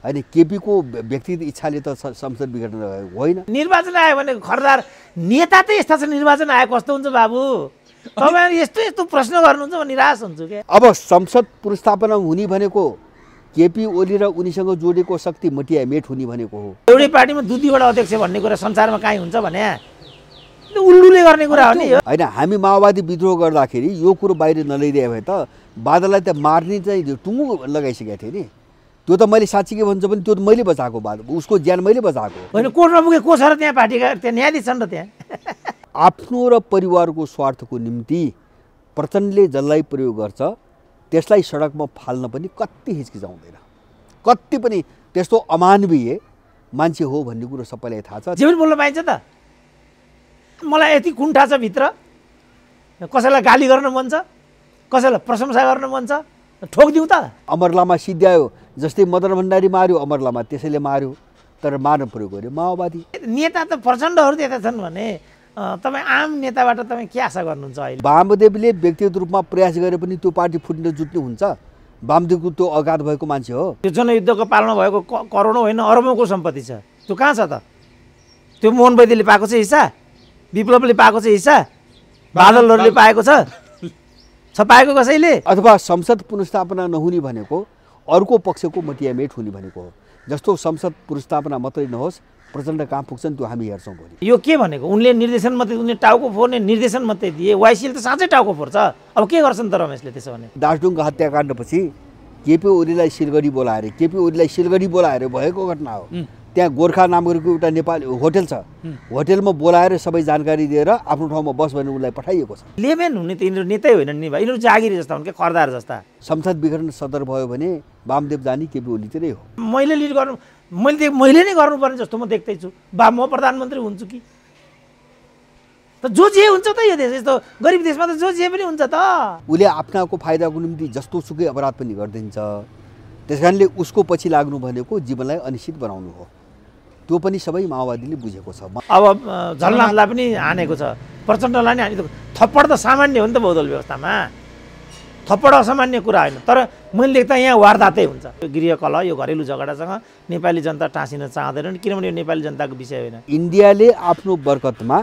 होइन केपीको व्यक्तिगत इच्छाले त संसद विघटन होइन। निर्वाचन आयो भने खरदार नेता त यस्ता छ, निर्वाचन आयो कस्तो हुन्छ बाबु? तपाईहरु यस्तो यस्तो प्रश्न गर्नुहुन्छ म निराश हुन्छु के। अब संसद पुनर्स्थापना हुने भनेको केपी ओली र उनीसँग जोडेको शक्ति मटियामेट हुने भनेको हो। एउटै पार्टीमा दुईवटा अध्यक्ष भन्ने कुरा संसारमा कहीँ हुन्छ भने उल्लुले गर्ने कुरा हो नि। होइन, हामी माओवादी विद्रोह गर्दाखेरि यो कुरो बाहिर नलैदिए भए त बादललाई त मार्ने चाहिँ टुङ्गो लगाइसकेको थिएँ नि। त्यो त मैले साँच्ची के भन्छ भने त्यो त मैले बचाएको बादल, उसको ज्यान मैले बचाएको होइन। कोर्टमा पुगे को छ र त्यहाँ पार्टीका त्यहाँ न्यायाधीश छन् र त्यहाँ आफ्नो र परिवारको स्वार्थको निम्ति प्रचण्डले जसलाई प्रयोग गर्छ त्यसलाई सडकमा फाल्न पनि कति हिचकिचाउँदैन, कति पनि त्यस्तो अमानवीय मान्छे हो भन्ने कुरो सबैलाई थाहा छ। जे पनि बोल्न पाइन्छ त। मलाई यति कुण्ठा छ भित्र, कसैलाई गाली गर्न मन छ, कसैलाई प्रशंसा गर्न मन छ, ठोकिदिउँ त। अमर लामा सिद्ध्यायो, जस्तै मदन भण्डारी मार्यो अमर लामा, त्यसैले मार्यो, तर मार्न प्रयोग गर्यो माओवादी। नेता त प्रचण्डहरू त्यता छन् भने तपाईँ आम नेताबाट तपाईँ के आशा गर्नुहुन्छ अहिले? वामदेवले व्यक्तिगत रूपमा प्रयास गरे पनि त्यो पार्टी फुट्न जुट्ने हुन्छ? वामदेवको त्यो अगाध भएको मान्छे हो। त्यो जनयुद्धको पालमा भएको करोडौँ होइन अरबौँको सम्पत्ति छ, त्यो कहाँ छ त? त्यो मोहन वैद्यले पाएको छ हिस्सा, विप्लवले पाएको छ हिस्सा, बादलहरूले पाएको छ पाएको कसैले? अथवा संसद पुनर्स्थापना नहुने भनेको अर्को पक्षको मटियामेट हुने भनेको हो। जस्तो संसद पुनर्स्थापना मात्रै नहोस्, प्रचण्ड कहाँ पुग्छन् त्यो हामी हेर्छौँ भोलि। यो के भनेको? उनले निर्देशन मात्रै, उनले टाउको फोर्ने निर्देशन मात्रै दिए, वाइसीले त साँच्चै टाउको फोर्छ। अब के गर्छन् त रमेशले त्यसो भने? दार्चुङको हत्याकाण्डपछि केपी ओलीलाई सिलगढी बोलाएर भएको घटना हो। त्यहाँ गोर्खा नामको एउटा नेपाली होटल छ, होटलमा बोलाएर सबै जानकारी दिएर आफ्नो ठाउँमा बस भनेर उनलाई पठाइएको छ। लेमेन हुने त यिनीहरू नेतै होइनन् नि भाइ, यिनीहरू जागिरी जस्ता हुन् के, खरदार जस्ता। संसद विघटन सदर भयो भने वामदेव जानी केपी ओलीतिरै हो। मैले लिड गर्नु, मैले नै गर्नुपर्ने जस्तो म देख्दैछु। म प्रधानमन्त्री हुन्छु कि त जो जे हुन्छ त यो देश, यस्तो गरिब देशमा त जो जे पनि हुन्छ त। उसले आफ्नाको फाइदाको निम्ति जस्तो सुकै अपराध पनि गरिदिन्छ। त्यस कारणले उसको पछि लाग्नु भनेको जीवनलाई अनिश्चित बनाउनु हो। त्यो पनि सबै माओवादीले बुझेको छ। अब झलनाथलाई पनि हानेको छ, प्रचण्डलाई नि हानेको। थप्पड त सामान्य हो नि त बहुदल व्यवस्थामा, थप्पड असामान्य कुरा होइन। तर मैले देख्दा यहाँ वारदातै हुन्छ। यो गृहकलह, यो घरेलु झगडासँग नेपाली जनता टाँसिन चाहँदैनन्, किनभने यो नेपाली जनताको विषय होइन। इन्डियाले आफ्नो बरकतमा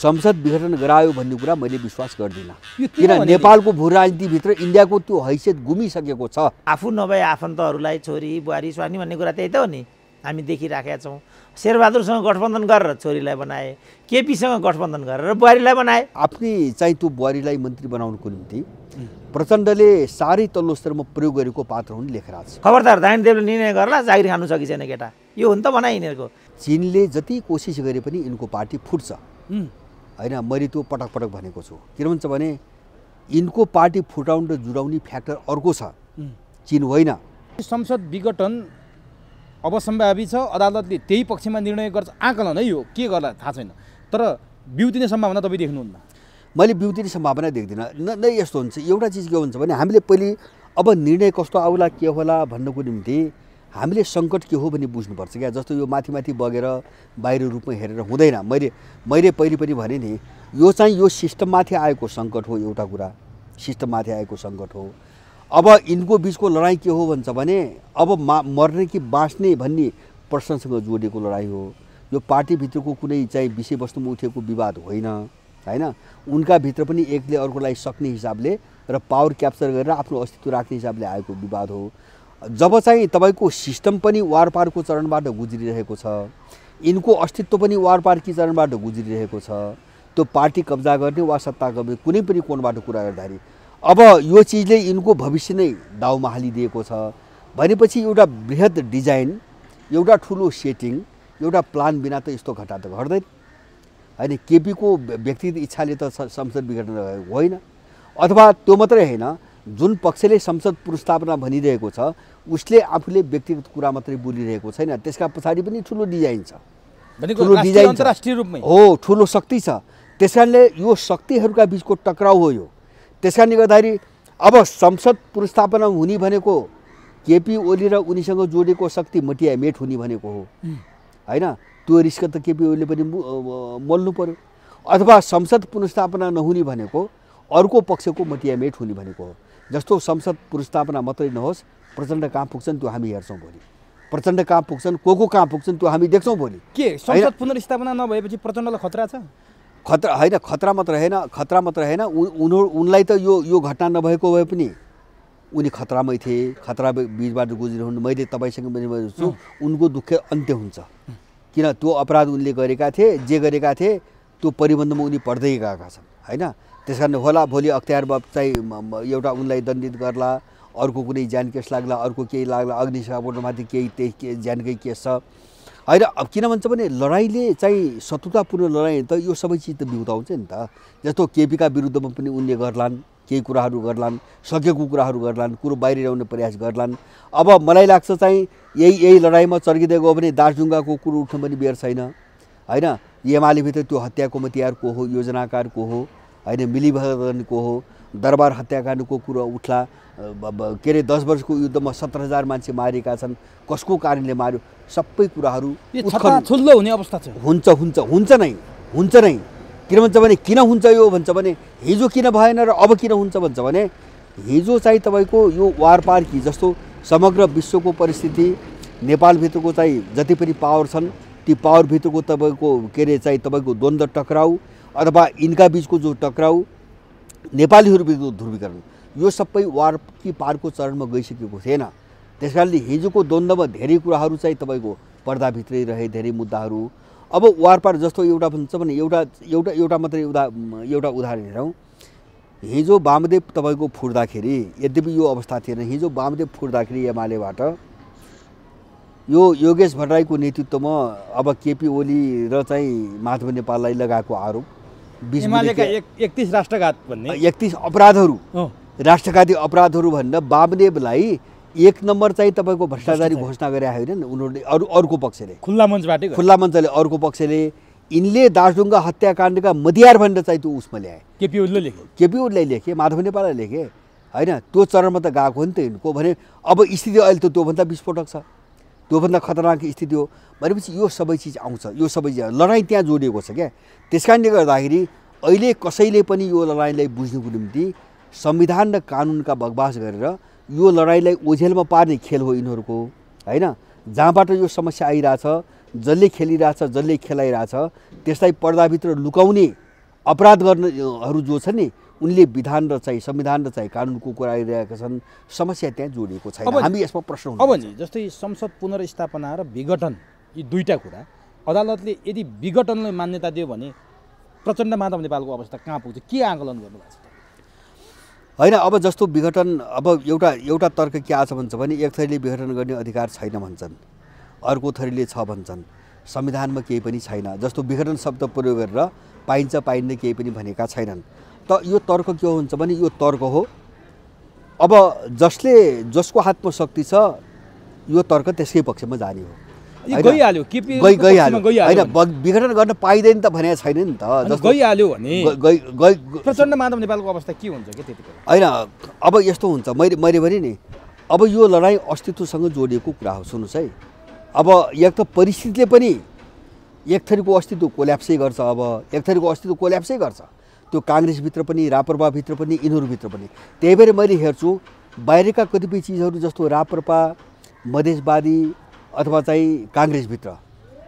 संसद विघटन गरायो भन्ने कुरा मैले विश्वास गर्दिनँ, किन नेपालको भू राजनीतिभित्र इन्डियाको त्यो हैसियत गुमिसकेको छ। आफू नभए आफन्तहरूलाई छोरी बुहारी स्वानी भन्ने कुरा त्यही त हो नि, हामी देखिराखेका छौँ। शेरबहादुरसँग गठबन्धन गरेर छोरीलाई बनाए, केपीसँग गठबन्धन गरेर बुहारीलाई बनाए। आफ्नै चाहिँ त्यो बुहारीलाई मन्त्री बनाउनुको निम्ति प्रचण्डले साह्रै तल्लो स्तरमा प्रयोग गरेको पात्र हुन् लेखराज। खबरदार दाइनदेवले निर्णय गर्ला जागिर खानु सकी छैन केटा, यो हो नि त भनाइ यिनीहरूको। चीनले जति कोसिस गरे पनि यिनको पार्टी फुट्छ होइन, मैले त्यो पटक पटक भनेको छु। किन भन्छ भने यिनको पार्टी फुटाउनु र जुडाउने फ्याक्टर अर्को छ, चीन होइन। संसद विघटन अब सम्भावी छ, अदालतले त्यही पक्षमा निर्णय गर्छ। आकलन है यो, के गर्ला थाहा छैन, तर बिउतिने सम्भावना तपाईँ देख्नुहुन्न? मैले बिउतिने सम्भावना देख्दिनँ। न यस्तो हुन्छ, एउटा चिज के हुन्छ भने हामीले पहिले अब निर्णय कस्तो आउला के होला भन्नको निम्ति हामीले सङ्कट के हो भन्ने बुझ्नुपर्छ क्या। जस्तो यो माथि माथि बगेर बाहिर रूपमा हेरेर हुँदैन। मैले पहिले पनि भने नि, यो चाहिँ यो सिस्टममाथि आएको सङ्कट हो, एउटा कुरा सिस्टममाथि आएको सङ्कट हो। अब यिनको बिचको लडाइँ के हो भन्छ भने अब मर्ने कि बाँच्ने भन्ने प्रश्नसँग जोडिएको लडाइँ हो। यो पार्टीभित्रको कुनै चाहिँ विषयवस्तुमा उठेको विवाद होइन होइन। उनका भित्र पनि एकले अर्कोलाई सक्ने हिसाबले र पावर क्याप्चर गरेर आफ्नो अस्तित्व राख्ने हिसाबले आएको विवाद हो। जब चाहिँ तपाईँको सिस्टम पनि वारपारको चरणबाट गुज्रिरहेको छ, यिनको अस्तित्व पनि वारपारकी चरणबाट गुज्रिरहेको छ, त्यो पार्टी कब्जा गर्ने वा सत्ता कब्जा कुनै पनि कोणबाट कुरा गर्दाखेरि अब यो चिजले यिनको भविष्य नै दाउमा हालिदिएको छ भनेपछि एउटा बृहत डिजाइन, एउटा ठुलो सेटिङ, एउटा प्लान बिना त यस्तो घटना त घट्दैन होइन। केपीको व्यक्तिगत इच्छाले त संसद विघटन होइन। अथवा त्यो मात्रै होइन, जुन पक्षले संसद पुनर्स्थापना भनिरहेको छ उसले आफूले व्यक्तिगत कुरा मात्रै बोलिरहेको छैन, त्यसका पछाडि पनि ठुलो डिजाइन छ, ठुलो डिजाइन अन्तर्राष्ट्रिय रूपमै हो, ठुलो शक्ति छ। त्यस कारणले यो शक्तिहरूका बिचको टक्राउ हो यो। त्यस कारणले गर्दाखेरि अब संसद पुनर्स्थापना हुने भनेको केपी ओली र उनीसँग जोडेको शक्ति मटियामेट हुने भनेको हो होइन। त्यो रिस्क त केपी ओलीले पनि मोल्नु पर्यो। अथवा संसद पुनर्स्थापना नहुने भनेको अर्को पक्षको मटियामेट हुने भनेको हो। जस्तो संसद पुनर्स्थापना मात्रै नहोस्, प्रचण्ड कहाँ पुग्छन् त्यो हामी हेर्छौँ भोलि। प्रचण्ड कहाँ पुग्छन् को कहाँ पुग्छन् त्यो हामी देख्छौँ भोलि। के संसद पुनर्स्थापना नभएपछि प्रचण्डलाई खतरा छ? खतरा मात्र होइन उनलाई त यो घटना नभएको भए पनि उनी खतरामै थिए, खतरा बिचबाट गुज्रिरहनु। मैले तपाईँसँग पनि छु उनको दुःख अन्त्य हुन्छ, किन त्यो अपराध उनले गरेका थिए, जे गरेका थिए त्यो परिबन्धमा उनी पढ्दै गएका छन् होइन। त्यस कारण होला भोलि अख्तियार चाहिँ एउटा उनलाई दण्डित गर्ला, अर्को कुनै ज्यान केस लाग्ला, अर्को केही लाग्ला, अग्निशमनमाथि केही ज्यानकै केस छ होइन। अब किन भन्छ भने लडाइँले चाहिँ शत्रुतापूर्ण लडाइँ त यो सबै चिज त बिउताउँछ नि त। जस्तो केपीका विरुद्धमा पनि उनले गर्लान्, केही कुराहरू गर्लान्, सकेको कुराहरू गर्लान्, कुरो बाहिर ल्याउने प्रयास गर्लान्। अब मलाई लाग्छ चाहिँ यही लडाइँमा चर्किँदै गयो भने दार्जुलिङको कुरो उठ्नु पनि बेर छैन होइन। एमालेभित्र त्यो हत्याको मतियार को हो, योजनाकार को हो होइन, मिलिभगत को हो, दरबार हत्याकाण्डको कुरो उठ्ला। के अरे 10 वर्षको युद्धमा 17,000 मान्छे मारेका छन्, कसको कारणले मार्यो, सबै कुराहरू छुल्लो हुने अवस्था छ। हुन्छ नै। किन भन्छ भने किन हुन्छ यो भन्छ भने हिजो किन भएन र अब किन हुन्छ भन्छ भने हिजो चाहिँ तपाईँको यो वारपार कि जस्तो समग्र विश्वको परिस्थिति, नेपालभित्रको चाहिँ जति पनि पावर छन् ती पावरभित्रको तपाईँको के अरे चाहिँ तपाईँको द्वन्द्व टक्राउ अथवा यिनका बिचको जो टक्राउ, नेपालीहरूभित्रको ध्रुवीकरण, यो सबै वार कि पारको चरणमा गइसकेको थिएन। त्यस कारणले हिजोको द्वन्द्वमा धेरै कुराहरू चाहिँ तपाईँको पर्दाभित्रै रहे, धेरै मुद्दाहरू। अब वारपार जस्तो एउटा भन्छ भने एउटा मात्रै एउटा उदाहरण हेरौँ। हिजो वामदेव तपाईँको फुट्दाखेरि, यद्यपि यो अवस्था थिएन, हिजो वामदेव फुट्दाखेरि एमालेबाट यो योगेश भट्टराईको नेतृत्वमा अब केपी ओली र चाहिँ माधव नेपाललाई लगाएको आरोप, एमालेका 31 राष्ट्रघात भन्ने 31 अपराधहरू, राष्ट्रघाती अपराधहरू भनेर वामदेवलाई 1 नम्बर चाहिँ तपाईँको भ्रष्टाचारी घोषणा गरे होइन उनीहरूले। अर्को पक्षले खुल्ला मञ्चले अर्को पक्षले यिनले दार्जुलिङका हत्याकाण्डका मतियार भनेर चाहिँ त्यो उसमा ल्याए, केपी ओलीलाई लेखे, माधव नेपाललाई लेखे होइन। त्यो चरणमा त गएको हो नि त यिनको। भने अब स्थिति अहिले त त्योभन्दा विस्फोटक छ, त्योभन्दा खतरनाक स्थिति हो भनेपछि यो सबै चिज आउँछ, यो सबै चिज लडाइँ त्यहाँ जोडिएको छ क्या। त्यस कारणले गर्दाखेरि अहिले कसैले पनि यो लडाइँलाई बुझ्नुको निम्ति संविधान र कानुनका बकवास गरेर यो लडाइँलाई ओझेलमा पार्ने खेल हो यिनीहरूको होइन। जहाँबाट यो समस्या आइरहेछ, जसले खेलिरहेछ, जसले खेलाइरहेछ, त्यसलाई पर्दाभित्र लुकाउने अपराध गर्नेहरू जो छन् नि उनले विधान र चाहिँ संविधान र चाहिँ कानुनको कुरा आइरहेका छन्। समस्या त्यहाँ जोडिएको छैन। हामी यसमा प्रश्न अब नि जस्तै संसद पुनर्स्थापना र विघटन यी दुईटा कुरा अदालतले यदि विघटनलाई मान्यता दियो भने प्रचण्ड माधव नेपालको अवस्था कहाँ पुग्छ, के आकलन गर्नुभएको छ होइन। अब जस्तो विघटन, अब एउटा तर्क के आछ भन्छ भने एक थरीले विघटन गर्ने अधिकार छैन भन्छन्, अर्को थरीले छ भन्छन्। संविधानमा केही पनि छैन, जस्तो विघटन शब्द प्रयोग गरेर पाइन्छ पाइन्न केही पनि भनेका छैनन्। त यो तर्क के हुन्छ भने यो तर्क हो। अब जसको हातमा शक्ति छ यो तर्क त्यसकै पक्षमा जाने हो। गइहाल्यो होइन, विघटन गर्न पाइँदैन त भनेको छैन नि त। गइहाल्यो भने प्रचण्ड माधव नेपालको अवस्था के हुन्छ के त्यतिको होइन। अब यस्तो हुन्छ, मैले भने नि अब यो लडाइँ अस्तित्वसँग जोडिएको कुरा हो। सुन्नुहोस् है, अब एक त परिस्थितिले पनि एक थरीको अस्तित्व कोल्याप्सै गर्छ, अब एक थरीको अस्तित्व कोल्याप्सै गर्छ, त्यो काङ्ग्रेसभित्र पनि, राप्रपाभित्र पनि, यिनीहरूभित्र पनि। त्यही भएर मैले हेर्छु बाहिरका कतिपय चिजहरू जस्तो राप्रपा, मधेसवादी अथवा चाहिँ काङ्ग्रेसभित्र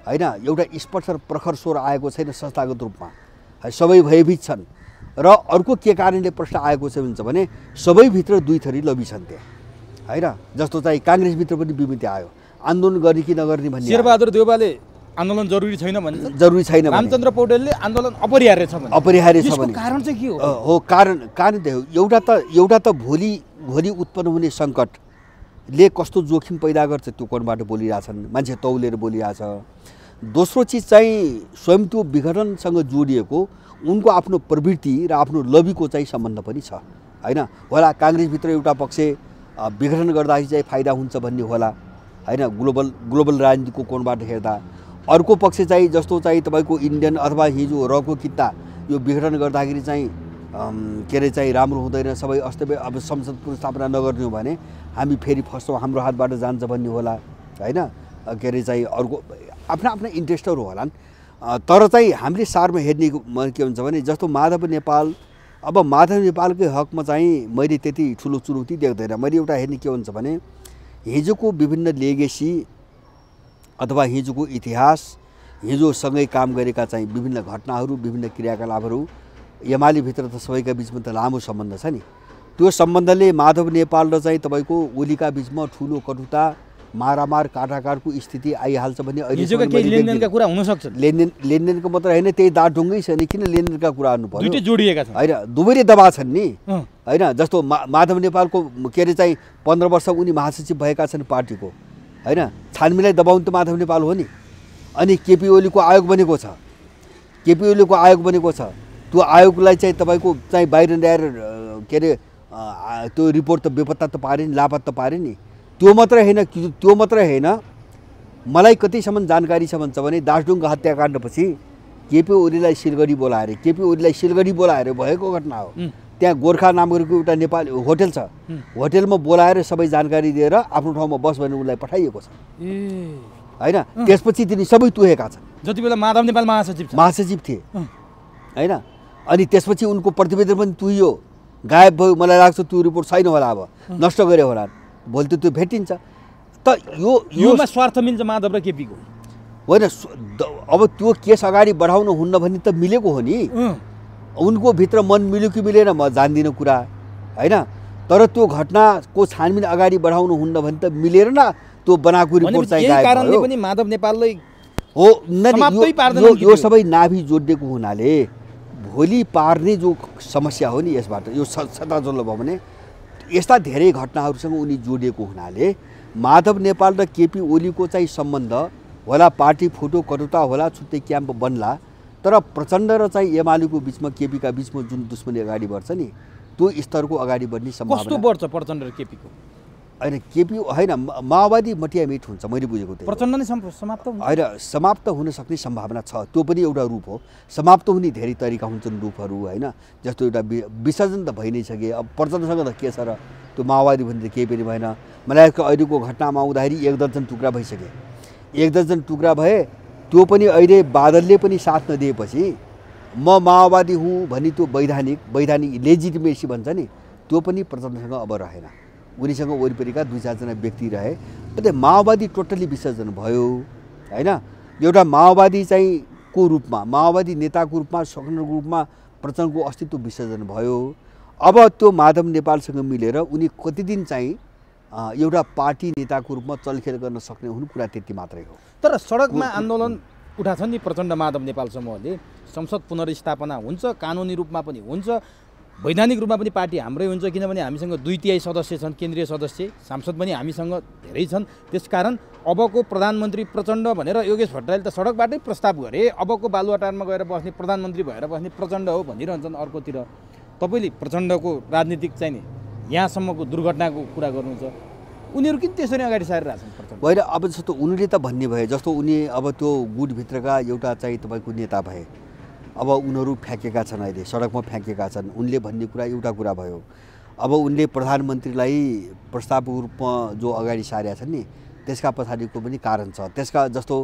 होइन एउटा स्पष्ट प्रखर स्वर आएको छैन संस्थागत रूपमा, सबै भयभीत छन्। र अर्को के कारणले प्रश्न आएको छ भन्छ भने सबैभित्र दुई थरी लबी छन् त्यहाँ होइन। जस्तो चाहिँ काङ्ग्रेसभित्र पनि विमिति आयो, आन्दोलन गर्ने कि नगर्ने भन्ने। शेरबहादुर देउवाले आन्दोलन जरुरी छैन भन्छ, जरुरी छैन। रामचन्द्र पौडेलले आन्दोलन अपरिहार्य छ भने कारण चाहिँ के हो? कारण त एउटा त भोलि उत्पन्न हुने सङ्कटले कस्तो जोखिम पैदा गर्छ त्यो कोणबाट बोलिरहेछन्, मान्छे तौलेर बोलिरहेछ। दोस्रो चिज चाहिँ स्वयं त्यो विघटनसँग जोडिएको उनको आफ्नो प्रवृत्ति र आफ्नो लबीको चाहिँ सम्बन्ध पनि छ होइन। होला काङ्ग्रेसभित्र एउटा पक्ष विघटन गर्दाखेरि चाहिँ फाइदा हुन्छ भन्ने होला होइन, ग्लोबल राजनीतिको कोणबाट हेर्दा। अर्को पक्ष चाहिँ जस्तो चाहिँ तपाईँको इन्डियन अथवा हिजो रको किता यो विघटन गर्दाखेरि चाहिँ के अरे चाहिँ राम्रो हुँदैन, सबै अस्ति अब संसद पुनर्स्थापना नगर्ने हो भने हामी फेरि फस्छौँ, हाम्रो हातबाट जान्छ भन्ने होला होइन। के अरे चाहिँ अर्को आफ्ना आफ्ना इन्ट्रेस्टहरू होलान्। तर चाहिँ हामीले सारमा हेर्ने के हुन्छ भने जस्तो माधव नेपाल, अब माधव नेपालकै हकमा चाहिँ मैले त्यति ठुलो चुनौती देख्दैन। मैले एउटा हेर्ने के हुन्छ भने हिजोको विभिन्न लेगेसी अथवा हिजोको इतिहास, हिजोसँगै काम गरेका चाहिँ विभिन्न घटनाहरू, विभिन्न क्रियाकलापहरू, एमालेभित्र त सबैका बिचमा त लामो सम्बन्ध छ नि। त्यो सम्बन्धले माधव नेपाल र चाहिँ तपाईँको ओलीका बिचमा ठुलो कटुता, मारामार, काटाकाटको स्थिति आइहाल्छ भने हिजोका केही लेनदेनका कुरा हुन सक्छ। लेनदेनको मात्र होइन, त्यही दाढुङ्गै छ नि, किन लेनदेनका कुरा गर्नु पर्यो? दुईटै जोडिएका छन् होइन, दुवैले दबाब छन् नि होइन। जस्तो माधव नेपालको के अरे चाहिँ 15 वर्ष उनी महासचिव भएका छन् पार्टीको होइन। छानबिनलाई दबाउनु त माधव नेपाल हो नि। अनि केपी ओलीको आयोग बनेको छ, केपी ओलीको आयोग बनेको छ। त्यो आयोगलाई चाहिँ तपाईँको चाहिँ बाहिर ल्याएर के अरे त्यो रिपोर्ट त बेपत्ता त पारे नि, लापत्ता पारे नि। त्यो मात्रै होइन, मलाई कतिसम्म जानकारी छ भन्छ भने दासडुङ्गा हत्याकाण्डपछि केपी ओलीलाई सिलगढी बोलाएर भएको घटना हो। त्यहाँ गोर्खा नामको एउटा नेपाली होटल छ, होटलमा बोलाएर सबै जानकारी दिएर आफ्नो ठाउँमा बस भनेर उसलाई पठाइएको छ होइन। त्यसपछि तिनी सबै तुहेका छन् जति बेला माधव नेपाल महासचिव थिए होइन। अनि त्यसपछि उनको प्रतिवेदन पनि तुहियो, गायब भयो। मलाई लाग्छ त्यो रिपोर्ट छैन होला, अब नष्ट गरे होला। भोलि त त्यो भेटिन्छ। त योमा स्वार्थ मिल्छ माधव र केपीको होइन। अब त्यो केस अगाडि बढाउनु हुन्न भने त मिलेको हो नि। उनको भित्र मन मिल्यो कि मिलेन म जान्दिनँ कुरा होइन। तर त्यो घटनाको छानबिन अगाडि बढाउनु हुन्न भने त मिलेर न त्यो बनाएको रिपोर्ट चाहिँ गायब कारणले पनि माधव नेपाललाई हो। यो सबै नाभि जोडिएको हुनाले भोलि पार्ने जो समस्या हो नि यसबाट, यो सताजल्लो भयो भने यस्ता धेरै घटनाहरूसँग उनी जोडिएको हुनाले माधव नेपाल र केपी ओलीको चाहिँ सम्बन्ध होला, पार्टी फुटो कटुता होला, छुट्टै क्याम्प बन्ला, तर प्रचण्ड र चाहिँ एमालेको बिचमा, केपीका बिचमा जुन दुश्मनी अगाडि बढ्छ नि, त्यो स्तरको अगाडि बढ्ने सम्भावना कस्तो बढ्छ प्रचण्ड र केपीको? होइन, केपी होइन, माओवादी मटियामिट हुन्छ, मैले बुझेको थिएँ। प्रचण्ड नै समाप्त हुन्छ होइन, समाप्त हुन सक्ने सम्भावना छ। त्यो पनि एउटा रूप हो। समाप्त हुने धेरै तरिका हुन्छन् रूपहरू होइन। जस्तो एउटा विसर्जन त भइ नै सके। अब प्रचण्डसँग त के छ र, त्यो माओवादी भने त केही पनि भएन। मलाई अहिलेको घटनामा आउँदाखेरि 1 दर्जन टुक्रा भइसके। 1 दर्जन टुक्रा भए, त्यो पनि अहिले बादलले पनि साथ नदिएपछि म माओवादी हुँ भनी त्यो वैधानिक लेजिटिमेसी भन्छ नि, त्यो पनि प्रचण्डसँग अब रहेन। उनीसँग वरिपरिका 2-4 जना व्यक्ति रहे। अन्त माओवादी टोटल्ली विसर्जन भयो होइन। एउटा माओवादी चाहिँ को रूपमा, माओवादी नेताको रूपमा, संगठनको रूपमा प्रचण्डको अस्तित्व विसर्जन भयो। अब त्यो माधव नेपालसँग मिलेर उनी कति दिन चाहिँ एउटा पार्टी नेताको रूपमा चलखेल गर्न सक्ने हुनु, कुरा त्यति मात्रै हो। तर सडकमा आन्दोलन उठाछन् नि प्रचण्ड माधव नेपाल समूहले। संसद पुनर्स्थापना हुन्छ, कानुनी रूपमा पनि हुन्छ, वैधानिक रूपमा पनि पार्टी हाम्रै हुन्छ, किनभने हामीसँग 2/3 सदस्य छन्, केन्द्रीय सदस्य, सांसद पनि हामीसँग धेरै छन्। त्यसकारण अबको प्रधानमन्त्री प्रचण्ड भनेर योगेश भट्टराईले त सडकबाटै प्रस्ताव गरे। अबको बालुवाटारमा गएर बस्ने, प्रधानमन्त्री भएर बस्ने प्रचण्ड हो भनिरहन्छन्। अर्कोतिर तपाईँले प्रचण्डको राजनीतिक चाहिँ नि यहाँसम्मको दुर्घटनाको कुरा गर्नुहुन्छ, उनीहरू किन त्यसरी अगाडि सारिरहेका छन् प्रचण्ड? होइन, अब जस्तो उनीले त भन्ने भए, जस्तो उनी अब त्यो गुटभित्रका एउटा चाहिँ तपाईँको नेता भए, अब उनीहरू फ्याँकेका छन्, अहिले सडकमा फ्याँकेका छन्। उनले भन्ने कुरा एउटा कुरा भयो। अब उनले प्रधानमन्त्रीलाई प्रस्तावको रूपमा जो अगाडि सारेका छन् नि, त्यसका पछाडिको पनि कारण छ। त्यसका जस्तो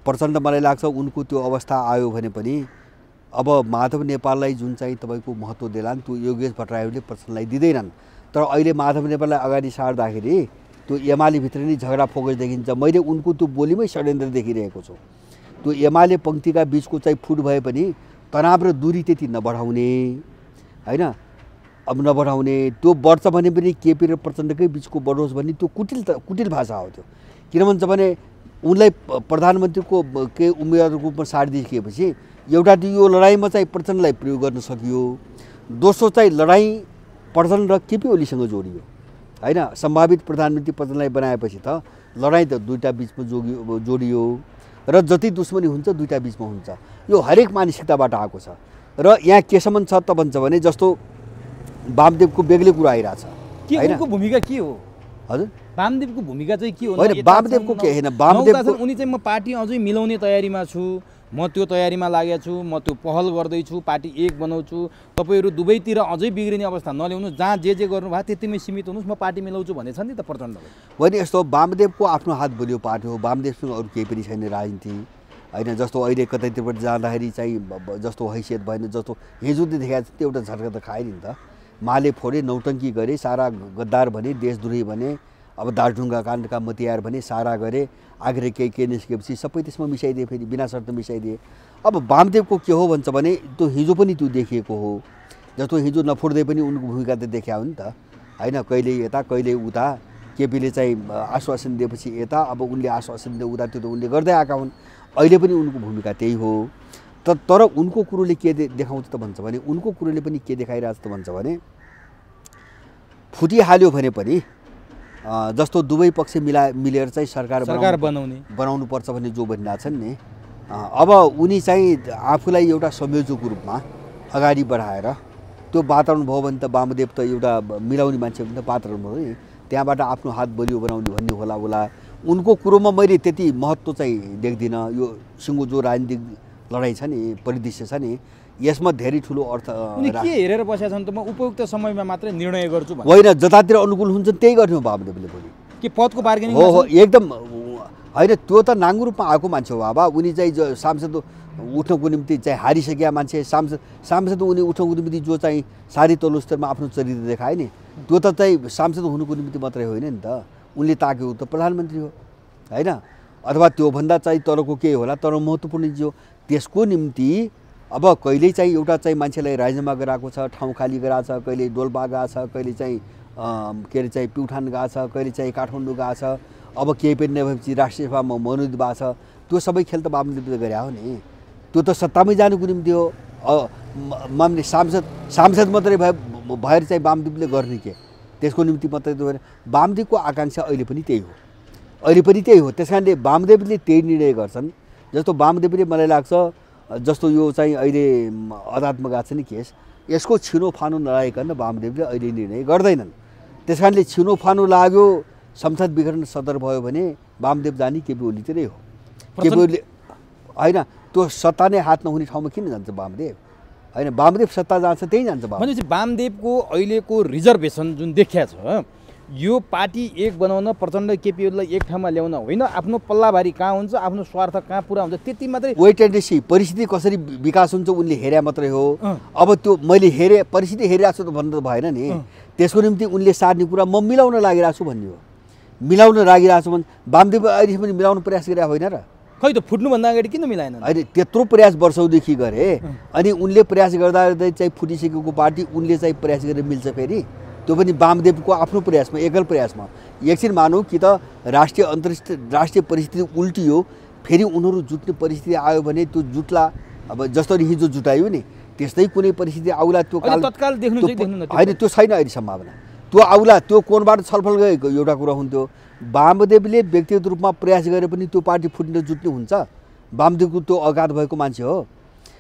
प्रचण्ड मलाई लाग्छ उनको त्यो अवस्था आयो भने पनि अब माधव नेपाललाई जुन चाहिँ तपाईँको महत्त्व देलान्, त्यो योगेश भट्टराईले प्रचण्डलाई दिँदैनन्। तर अहिले माधव नेपाललाई अगाडि सार्दाखेरि त्यो एमालेभित्र नै झगडा फोकस देखिन्छ। मैले उनको त्यो बोलीमै षड्यन्त्र देखिरहेको छु। त्यो एमाले पङ्क्तिका बिचको चाहिँ फुट भए पनि तनाव र दूरी त्यति नबढाउने होइन। अब नबढाउने, त्यो बढ्छ भने पनि केपी र प्रचण्डकै बिचको बढोस् भन्ने त्यो कुटिल भाषा हो त्यो। किन भन्छ भने उनलाई प्रधानमन्त्रीको के उम्मेदवारको रूपमा साथ देखिएपछि एउटा त यो लडाइँमा चाहिँ प्रचण्डलाई प्रयोग गर्न सकियो, दोस्रो चाहिँ लडाइँ प्रचण्ड र केपी ओलीसँग जोडियो होइन। सम्भावित प्रधानमन्त्री प्रचण्डलाई बनाएपछि त लडाइँ त दुईटा बिचमा जोडियो र जति दुश्मनी हुन्छ दुईटा बिचमा हुन्छ। यो हरेक मानसिकताबाट आएको छ। र यहाँ केसम्म छ त भन्छ भने जस्तो वामदेवको बेग्लै कुरा आइरहेछ। उनको भूमिका के हो? हजुर, वामदेवको भूमिका चाहिँ के हो? होइन, वामदेवको के होइन, वामदेवको उनी चाहिँ म पार्टी अझै मिलाउने तयारीमा छु, म त्यो तयारीमा लागेको छु, म त्यो पहल गर्दैछु, पार्टी एक बनाउँछु, तपाईँहरू दुवैतिर अझै बिग्रिने अवस्था नल्याउनु, जहाँ जे गर्नुभयो त्यतिमै सीमित हुनुहोस्, म पार्टी मिलाउँछु भनेछ नि त प्रचण्डले। होइन, यस्तो वामदेवको आफ्नो हात बलियो पार्टी हो। वामदेवसँग अरू केही पनि छैन राजनीति होइन। जस्तो अहिले कतैतिरबाट जाँदाखेरि चाहिँ जस्तो हैसियत भएन, जस्तो हिजो देखाएको थियो एउटा झट्का त खायो नि त। माले फोडे, नौटङ्की गरे, सारा गद्दार भने, देशद्रोही भने, अब दार्जुलिङका काण्डका मतियार भने सारा गरे आखिर केही निस्केपछि सबै त्यसमा मिसाइदिए, फेरि बिना शर्त मिसाइदिए। अब वामदेवको के हो भन्छ भने त्यो हिजो पनि त्यो देखिएको हो, जस्तो हिजो नफुट्दै पनि उनको भूमिका त देखिया हो नि त होइन, कहिले यता कहिले उता। केपीले चाहिँ आश्वासन दिएपछि यता, अब उनले आश्वासन दिए उता, त्यो त उनले गर्दै आएका हुन्। अहिले पनि उनको भूमिका त्यही हो। तर उनको कुरोले के देखाउँछ त भन्छ भने, उनको कुरोले पनि के देखाइरहेछ त भन्छ भने, फुटिहाल्यो भने पनि जस्तो दुवै पक्ष मिलेर चाहिँ सरकार बनाउनुपर्छ भन्ने जो भनिरहेछन् नि, अब उनी चाहिँ आफूलाई एउटा संयोजकको रूपमा अगाडि बढाएर त्यो वातावरण भयो भने त वामदेव त एउटा मिलाउने मान्छे भने त वातावरण भयो नि, त्यहाँबाट आफ्नो हात बलियो बनाउने भन्ने होला। उनको कुरोमा मैले त्यति महत्त्व चाहिँ देख्दिनँ। यो सिङ्गो जो राजनीतिक लडाइँ छ नि, परिदृश्य छ नि, यसमा धेरै ठुलो अर्थ के हेरेर बसेका छन् त म उपयुक्त समयमा मात्रै निर्णय गर्छु होइन, जतातिर अनुकूल हुन्छ त्यही गर्ने हो वामदेवले भोलि। के पदको बार्गेनिङ हो एकदम होइन, त्यो त नाङ्गो रूपमा आएको मान्छे हो बाबा। उनी चाहिँ सांसद उठ्नको निम्ति चाहिँ हारिसकेका मान्छे, सांसद उनी उठ्नको निम्ति जो चाहिँ साह्रै तल्लो स्तरमा आफ्नो चरित्र देखाए नि, त्यो त चाहिँ सांसद हुनुको निम्ति मात्रै होइन नि त। उनले ताकेको त प्रधानमन्त्री हो होइन, अथवा त्योभन्दा चाहिँ तलको केही होला। तर महत्त्वपूर्ण चिज हो, त्यसको निम्ति अब कहिले चाहिँ एउटा चाहिँ मान्छेलाई राजीनामा गराएको छ, ठाउँ खाली गराएको छ, कहिले डोल्पा गएको छ, कहिले चाहिँ के अरे चाहिँ प्युठान गएको छ, कहिले चाहिँ काठमाडौँ गएको छ। अब केही पनि नभएपछि राष्ट्रिय सभामा मनोनित भएको छ। त्यो सबै खेल त वामदेवले गरे हो नि, त्यो त सत्तामै जानुको निम्ति हो। मामले सांसद मात्रै भएर चाहिँ वामदेवले गर्ने के, त्यसको निम्ति मात्रै त होइन। वामदेवको आकाङ्क्षा अहिले पनि त्यही हो। त्यस कारणले वामदेवले त्यही निर्णय गर्छन्। जस्तो वामदेवले मलाई लाग्छ, जस्तो यो चाहिँ अहिले अदालतमा गएको छ नि केस, यसको छिनोफानो नलागिकन वामदेवले अहिले निर्णय गर्दैनन्। त्यस कारणले छिनोफानो लाग्यो, संसद विघटन सदर भयो भने वामदेव जाने केपी ओलीतिरै हो। केपी ओली होइन, त्यो सत्ता नै हात नहुने ठाउँमा किन जान्छ वामदेव होइन, वामदेव सत्ता जान्छ त्यही जान्छ। भनेपछि वामदेवको अहिलेको रिजर्भेसन जुन देखिया छ, यो पार्टी एक बनाउन, प्रचण्ड केपी ओलीलाई एक ठाउँमा ल्याउन होइन, आफ्नो पल्लाभारी कहाँ हुन्छ, आफ्नो स्वार्थ कहाँ पुरा हुन्छ, त्यति मात्रै। वेट एन्ड सी, परिस्थिति कसरी विकास हुन्छ उनले हेरे मात्रै हो। अब त्यो मैले हेरेँ, परिस्थिति हेरिरहेको छु त भन्नु त भएन नि। त्यसको निम्ति उनले सार्ने कुरा म मिलाउन लागिरहेको छु भन्ने हो। मिलाउन लागिरहेको छु भने वामदेव अहिलेसम्म मिलाउनु प्रयास गरेका होइन र? खै त फुट्नुभन्दा अगाडि किन मिलाएन? अहिले त्यत्रो प्रयास वर्षौँदेखि गरे, अनि उनले प्रयास गर्दा चाहिँ फुटिसकेको पार्टी उनले चाहिँ प्रयास गरेर मिल्छ फेरि? त्यो पनि वामदेवको आफ्नो प्रयासमा, एकल प्रयासमा। एकछिन मानौँ कि त राष्ट्रिय परिस्थिति उल्टियो, फेरि उनीहरू जुट्ने परिस्थिति आयो भने त्यो जुट्ला। अब जसरी हिजो जुटायो नि, त्यस्तै कुनै परिस्थिति आउला। त्यो तत्काल देख्नु होइन, त्यो छैन अहिले सम्भावना। त्यो आउला, त्यो कोणबाट छलफल गएको एउटा कुरा हुन्थ्यो। वामदेवले व्यक्तिगत रूपमा प्रयास गरे पनि त्यो पार्टी फुट्न जुट्ने हुन्छ? वामदेवको त्यो अगाध भएको मान्छे हो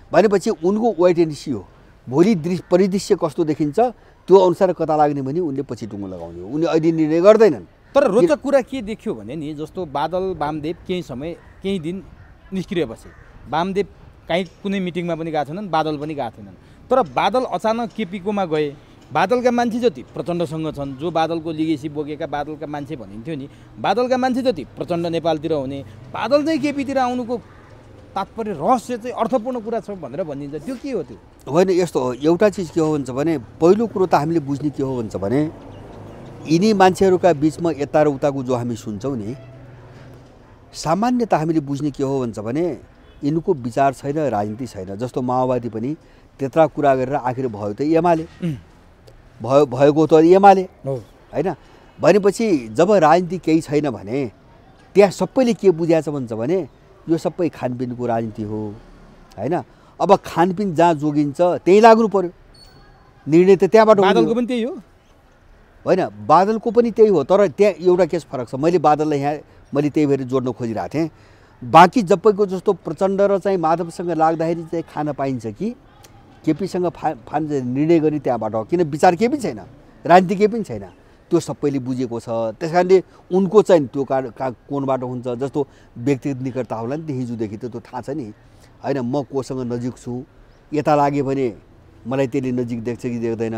भनेपछि उनको वेट एन्ड सी हो। भोलि परिदृश्य कस्तो देखिन्छ त्यो अनुसार कता लाग्ने भने उनले पछि टुङ्गो लगाउने हो। उनले अहिले निर्णय गर्दैनन्। तर रोचक कुरा के देखियो भने नि, जस्तो बादल वामदेव केही दिन निष्क्रिय बसे। वामदेव काहीँ कुनै मिटिङमा पनि गएको छैनन्, बादल पनि गएको थिएनन्। तर बादल अचानक केपीकोमा गए। बादलका मान्छे जति प्रचण्डसँग छन्, जो बादलको लिगेसी बोकेका बादलका मान्छे भनिन्थ्यो नि, बादलका मान्छे जति प्रचण्ड नेपालतिर हुने, बादल चाहिँ केपीतिर आउनुको तात्पर्य रहस्य चाहिँ अर्थपूर्ण कुरा छ भनेर भनिन्छ। त्यो के हो? त्यो होइन, यस्तो हो। एउटा चिज के हो भन्छ भने, पहिलो कुरो त हामीले बुझ्ने के हो भन्छ भने, यिनी मान्छेहरूका बिचमा यता र उताको जो हामी सुन्छौँ नि, सामान्यतः हामीले बुझ्ने के हो भन्छ भने, यिनको विचार छैन, राजनीति छैन। जस्तो माओवादी पनि त्यत्रा कुरा गरेर आखिर भयो त एमाले, भएको त एमाले होइन। भनेपछि जब राजनीति केही छैन भने त्यहाँ सबैले के बुझाएको छ भन्छ भने, यो सबै खानपिनको राजनीति हो होइन। अब खानपिन जहाँ जोगिन्छ त्यही लाग्नु पर्यो, निर्णय त त्यहाँबाट। बादलको पनि त्यही हो होइन, बादलको पनि त्यही हो। तर त्यहाँ एउटा केस फरक छ। मैले बादललाई यहाँ त्यही भएर जोड्न खोजिरहेको थिएँ। बाँकी सबैको जस्तो प्रचण्ड र चाहिँ माधवसँग लाग्दाखेरि चाहिँ खान पाइन्छ कि केपीसँग निर्णय गर्ने त्यहाँबाट हो? किन विचार केही पनि छैन, राजनीति केही पनि छैन। त्यो सबैले बुझेको छ। त्यस कारणले उनको चाहिँ त्यो कोणबाट हुन्छ। जस्तो व्यक्तिगत निकटता होला नि त, हिजोदेखि त त्यो थाहा छ नि होइन। म कोसँग नजिक छु, यता लाग्यो भने मलाई त्यसले नजिक देख्छ कि देख्दैन,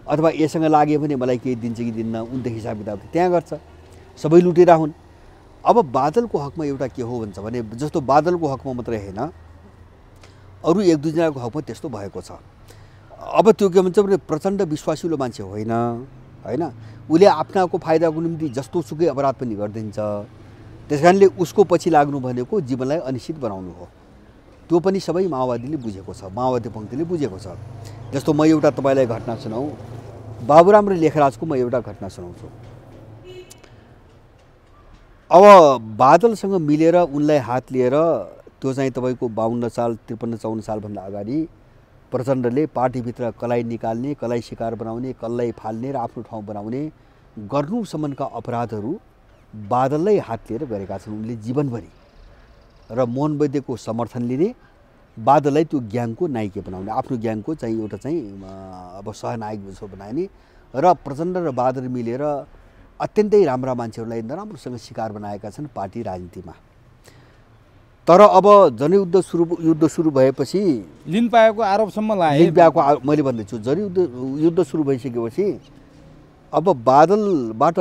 अथवा यसँग लाग्यो भने मलाई केही दिन्छ कि दिन्न, उनको हिसाब किताब त्यहाँ गर्छ। सबै लुटेरा हुन्। अब बादलको हकमा एउटा के हो भन्छ भने, जस्तो बादलको हकमा मात्रै होइन, अरू एक दुईजनाको हकमा त्यस्तो भएको छ। अब त्यो के भन्छ भने, प्रचण्ड विश्वासिलो मान्छे होइन होइन। उसले आफ्नाको फाइदाको निम्ति जस्तो सुकै अपराध पनि गरिदिन्छ। त्यस कारणले उसको पछि लाग्नु भनेको जीवनलाई अनिश्चित बनाउनु हो। त्यो पनि सबै माओवादीले बुझेको छ, माओवादी पङ्क्तिले बुझेको छ। जस्तो म एउटा तपाईँलाई घटना सुनाउँ, बाबुराम र लेखराजको म एउटा घटना सुनाउँछु। अब बादलसँग मिलेर उनलाई हात लिएर त्यो चाहिँ तपाईँको 52 साल 53-54 सालभन्दा अगाडि प्रचण्डले पार्टीभित्र कलाई निकाल्ने, कलाई शिकार बनाउने, कल्लाई फाल्ने र आफ्नो ठाउँ बनाउने गर्नुसम्मका अपराधहरू बादललाई हात लिएर गरेका छन् उनले जीवनभरि। र मोहन वैद्यको समर्थन लिने, बादललाई त्यो ग्याङको नायिका बनाउने, आफ्नो ग्याङको चाहिँ एउटा चाहिँ अब सहनायक जस्तो बनाउने र प्रचण्ड र बादल मिलेर अत्यन्तै राम्रा मान्छेहरूलाई नराम्रोसँग शिकार बनाएका छन् पार्टी राजनीतिमा। तर अब जनयुद्ध सुरु भएपछि लिन पाएको आरोपसम्म लाए। मैले भन्दैछु जनयुद्ध सुरु भइसकेपछि अब बादलबाट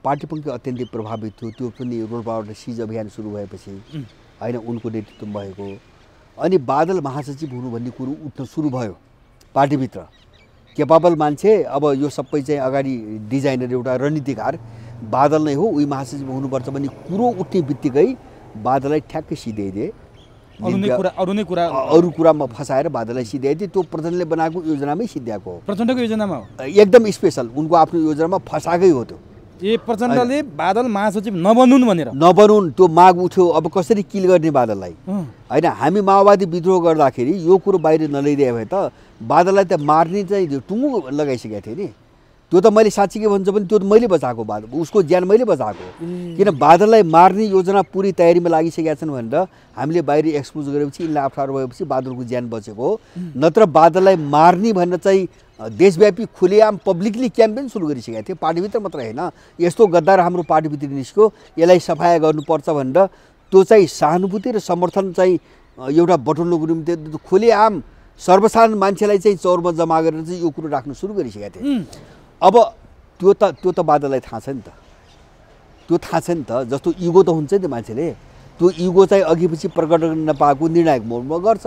पार्टी पङ्क्ति अत्यन्तै प्रभावित थियो। त्यो पनि रोल्पाबाट सिज अभियान सुरु भएपछि होइन उनको नेतृत्व भएको। अनि बादल महासचिव हुनु भन्ने कुरो उठ्न सुरु भयो पार्टीभित्र। केपाबल मान्छे, अब यो सबै चाहिँ अगाडि डिजाइनर एउटा रणनीतिकार बादल नै हो, उही महासचिव हुनुपर्छ भन्ने कुरो उठ्ने बित्तिकै बादललाई ठ्याक्कै सिध्याइदिए। अरू कुरामा फसाएर बादललाई सिध्याइदिए। त्यो प्रचण्डले बनाएको योजनामै सिध्याएको हो। प्रचण्डको योजनामा हो, एकदम स्पेसल उनको आफ्नो योजनामा फसाएकै हो त्यो। प्रचण्डले बादल महासचिव नबनुन् भनेर नबनुन् त्यो माग उठ्यो। अब कसरी किल गर्ने बादललाई होइन। हामी माओवादी विद्रोह गर्दाखेरि यो कुरो बाहिर नलैदिए भए त बादललाई त मार्ने चाहिँ टुङ्गो लगाइसकेको थिएँ नि। त्यो त मैले साँच्ची के भन्छ भने त्यो त मैले बचाएको, बादल उसको ज्यान मैले बचाएको। किन बादललाई मार्ने योजना पुरै तयारीमा लागिसकेका छन् भनेर हामीले बाहिर एक्सपोज गरेपछि यिनलाई अप्ठ्यारो भएपछि बादलको ज्यान बचेको हो। नत्र बादललाई मार्ने भनेर चाहिँ देशव्यापी खुलेआम पब्लिकली क्याम्पेन सुरु गरिसकेका थिए। पार्टीभित्र मात्र होइन, यस्तो गद्दार हाम्रो पार्टीभित्र निस्क्यो, यसलाई सफाया गर्नुपर्छ भनेर त्यो चाहिँ सहानुभूति र समर्थन चाहिँ एउटा बटुल्नुको निम्ति खुलेआम सर्वसाधारण मान्छेलाई चाहिँ चौरमा जम्मा गरेर चाहिँ यो कुरो राख्नु सुरु गरिसकेका थिए। अब त्यो त बादललाई थाहा छ नि त, त्यो थाहा छ नि त। जस्तो इगो त हुन्छ नि त मान्छेले, त्यो इगो चाहिँ अघिपछि प्रकट गर्न नपाएको निर्णायक मोडमा गर्छ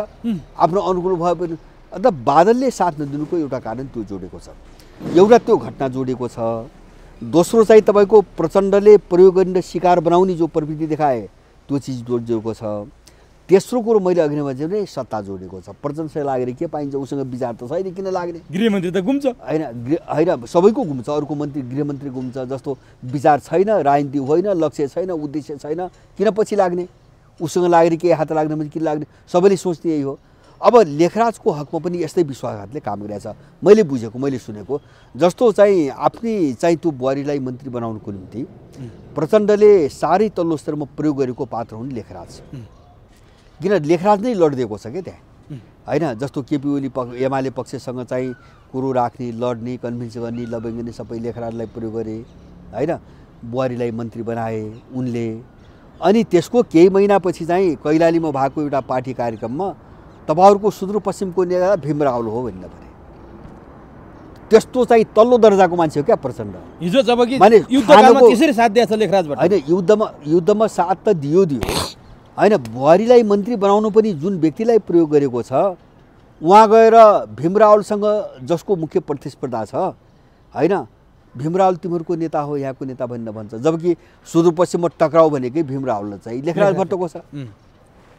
आफ्नो अनुकूल भए पनि। अन्त बादलले साथ नदिनुको एउटा कारण त्यो जोडेको छ, एउटा त्यो घटना जोडेको छ। दोस्रो चाहिँ तपाईँको प्रचण्डले प्रयोग गरेर शिकार बनाउने जो प्रवृत्ति देखाए त्यो चिज जोडिएको छ। तेस्रो कुरो मैले अघि नै भने सत्ता जोडेको छ। प्रचण्डसँग लागेर के पाइन्छ, उसँग विचार त छैन, किन लाग्ने? गृहमन्त्री त घुम्छ होइन सबैको घुम्छ, अरूको मन्त्री गृहमन्त्री घुम्छ। जस्तो विचार छैन, राजनीति होइन, लक्ष्य छैन, उद्देश्य छैन, किन पछि लाग्ने? उसँग लागेर के हात लाग्ने भने किन लाग्ने? सबैले सोच्ने यही हो। अब लेखराजको हकमा पनि यस्तै विश्वासघातले काम गरिरहेछ मैले बुझेको, मैले सुनेको। जस्तो चाहिँ आफ्नै चाहिँ त्यो बुहारीलाई मन्त्री बनाउनुको निम्ति प्रचण्डले साह्रै तल्लो स्तरमा प्रयोग गरेको पात्र हुन् लेखराज। किन लेखराज नै लडिदिएको छ क्या त्यहाँ होइन। जस्तो केपी ओली एमाले पक्षसँग चाहिँ कुरो राख्ने, लड्ने, कन्भिन्स गर्ने, लबेङ्गने सबै लेखराजलाई प्रयोग गरे होइन। बुहारीलाई मन्त्री बनाए उनले। अनि त्यसको केही महिनापछि चाहिँ कैलालीमा भएको एउटा पार्टी कार्यक्रममा तपाईँहरूको सुदूरपश्चिमको नेता भीम रावल हो भन्ने भने त्यस्तो चाहिँ तल्लो दर्जाको मान्छे हो क्या प्रचण्ड। हिजो जबकि युद्धकालमा त्यसरी साथ दिएछ लेखराजबाट होइन, युद्धमा साथ त दियो होइन। बुहारीलाई मन्त्री बनाउनु पनि जुन व्यक्तिलाई प्रयोग गरेको छ उहाँ गएर भीम रावलसँग जसको मुख्य प्रतिस्पर्धा छ होइन, भीम रावल तिमीहरूको नेता हो, यहाँको नेता भनेर भन्छ। जबकि सुदूरपश्चिममा टक्राउ भनेकै भीम रावल चाहिँ लेखराज भट्टको छ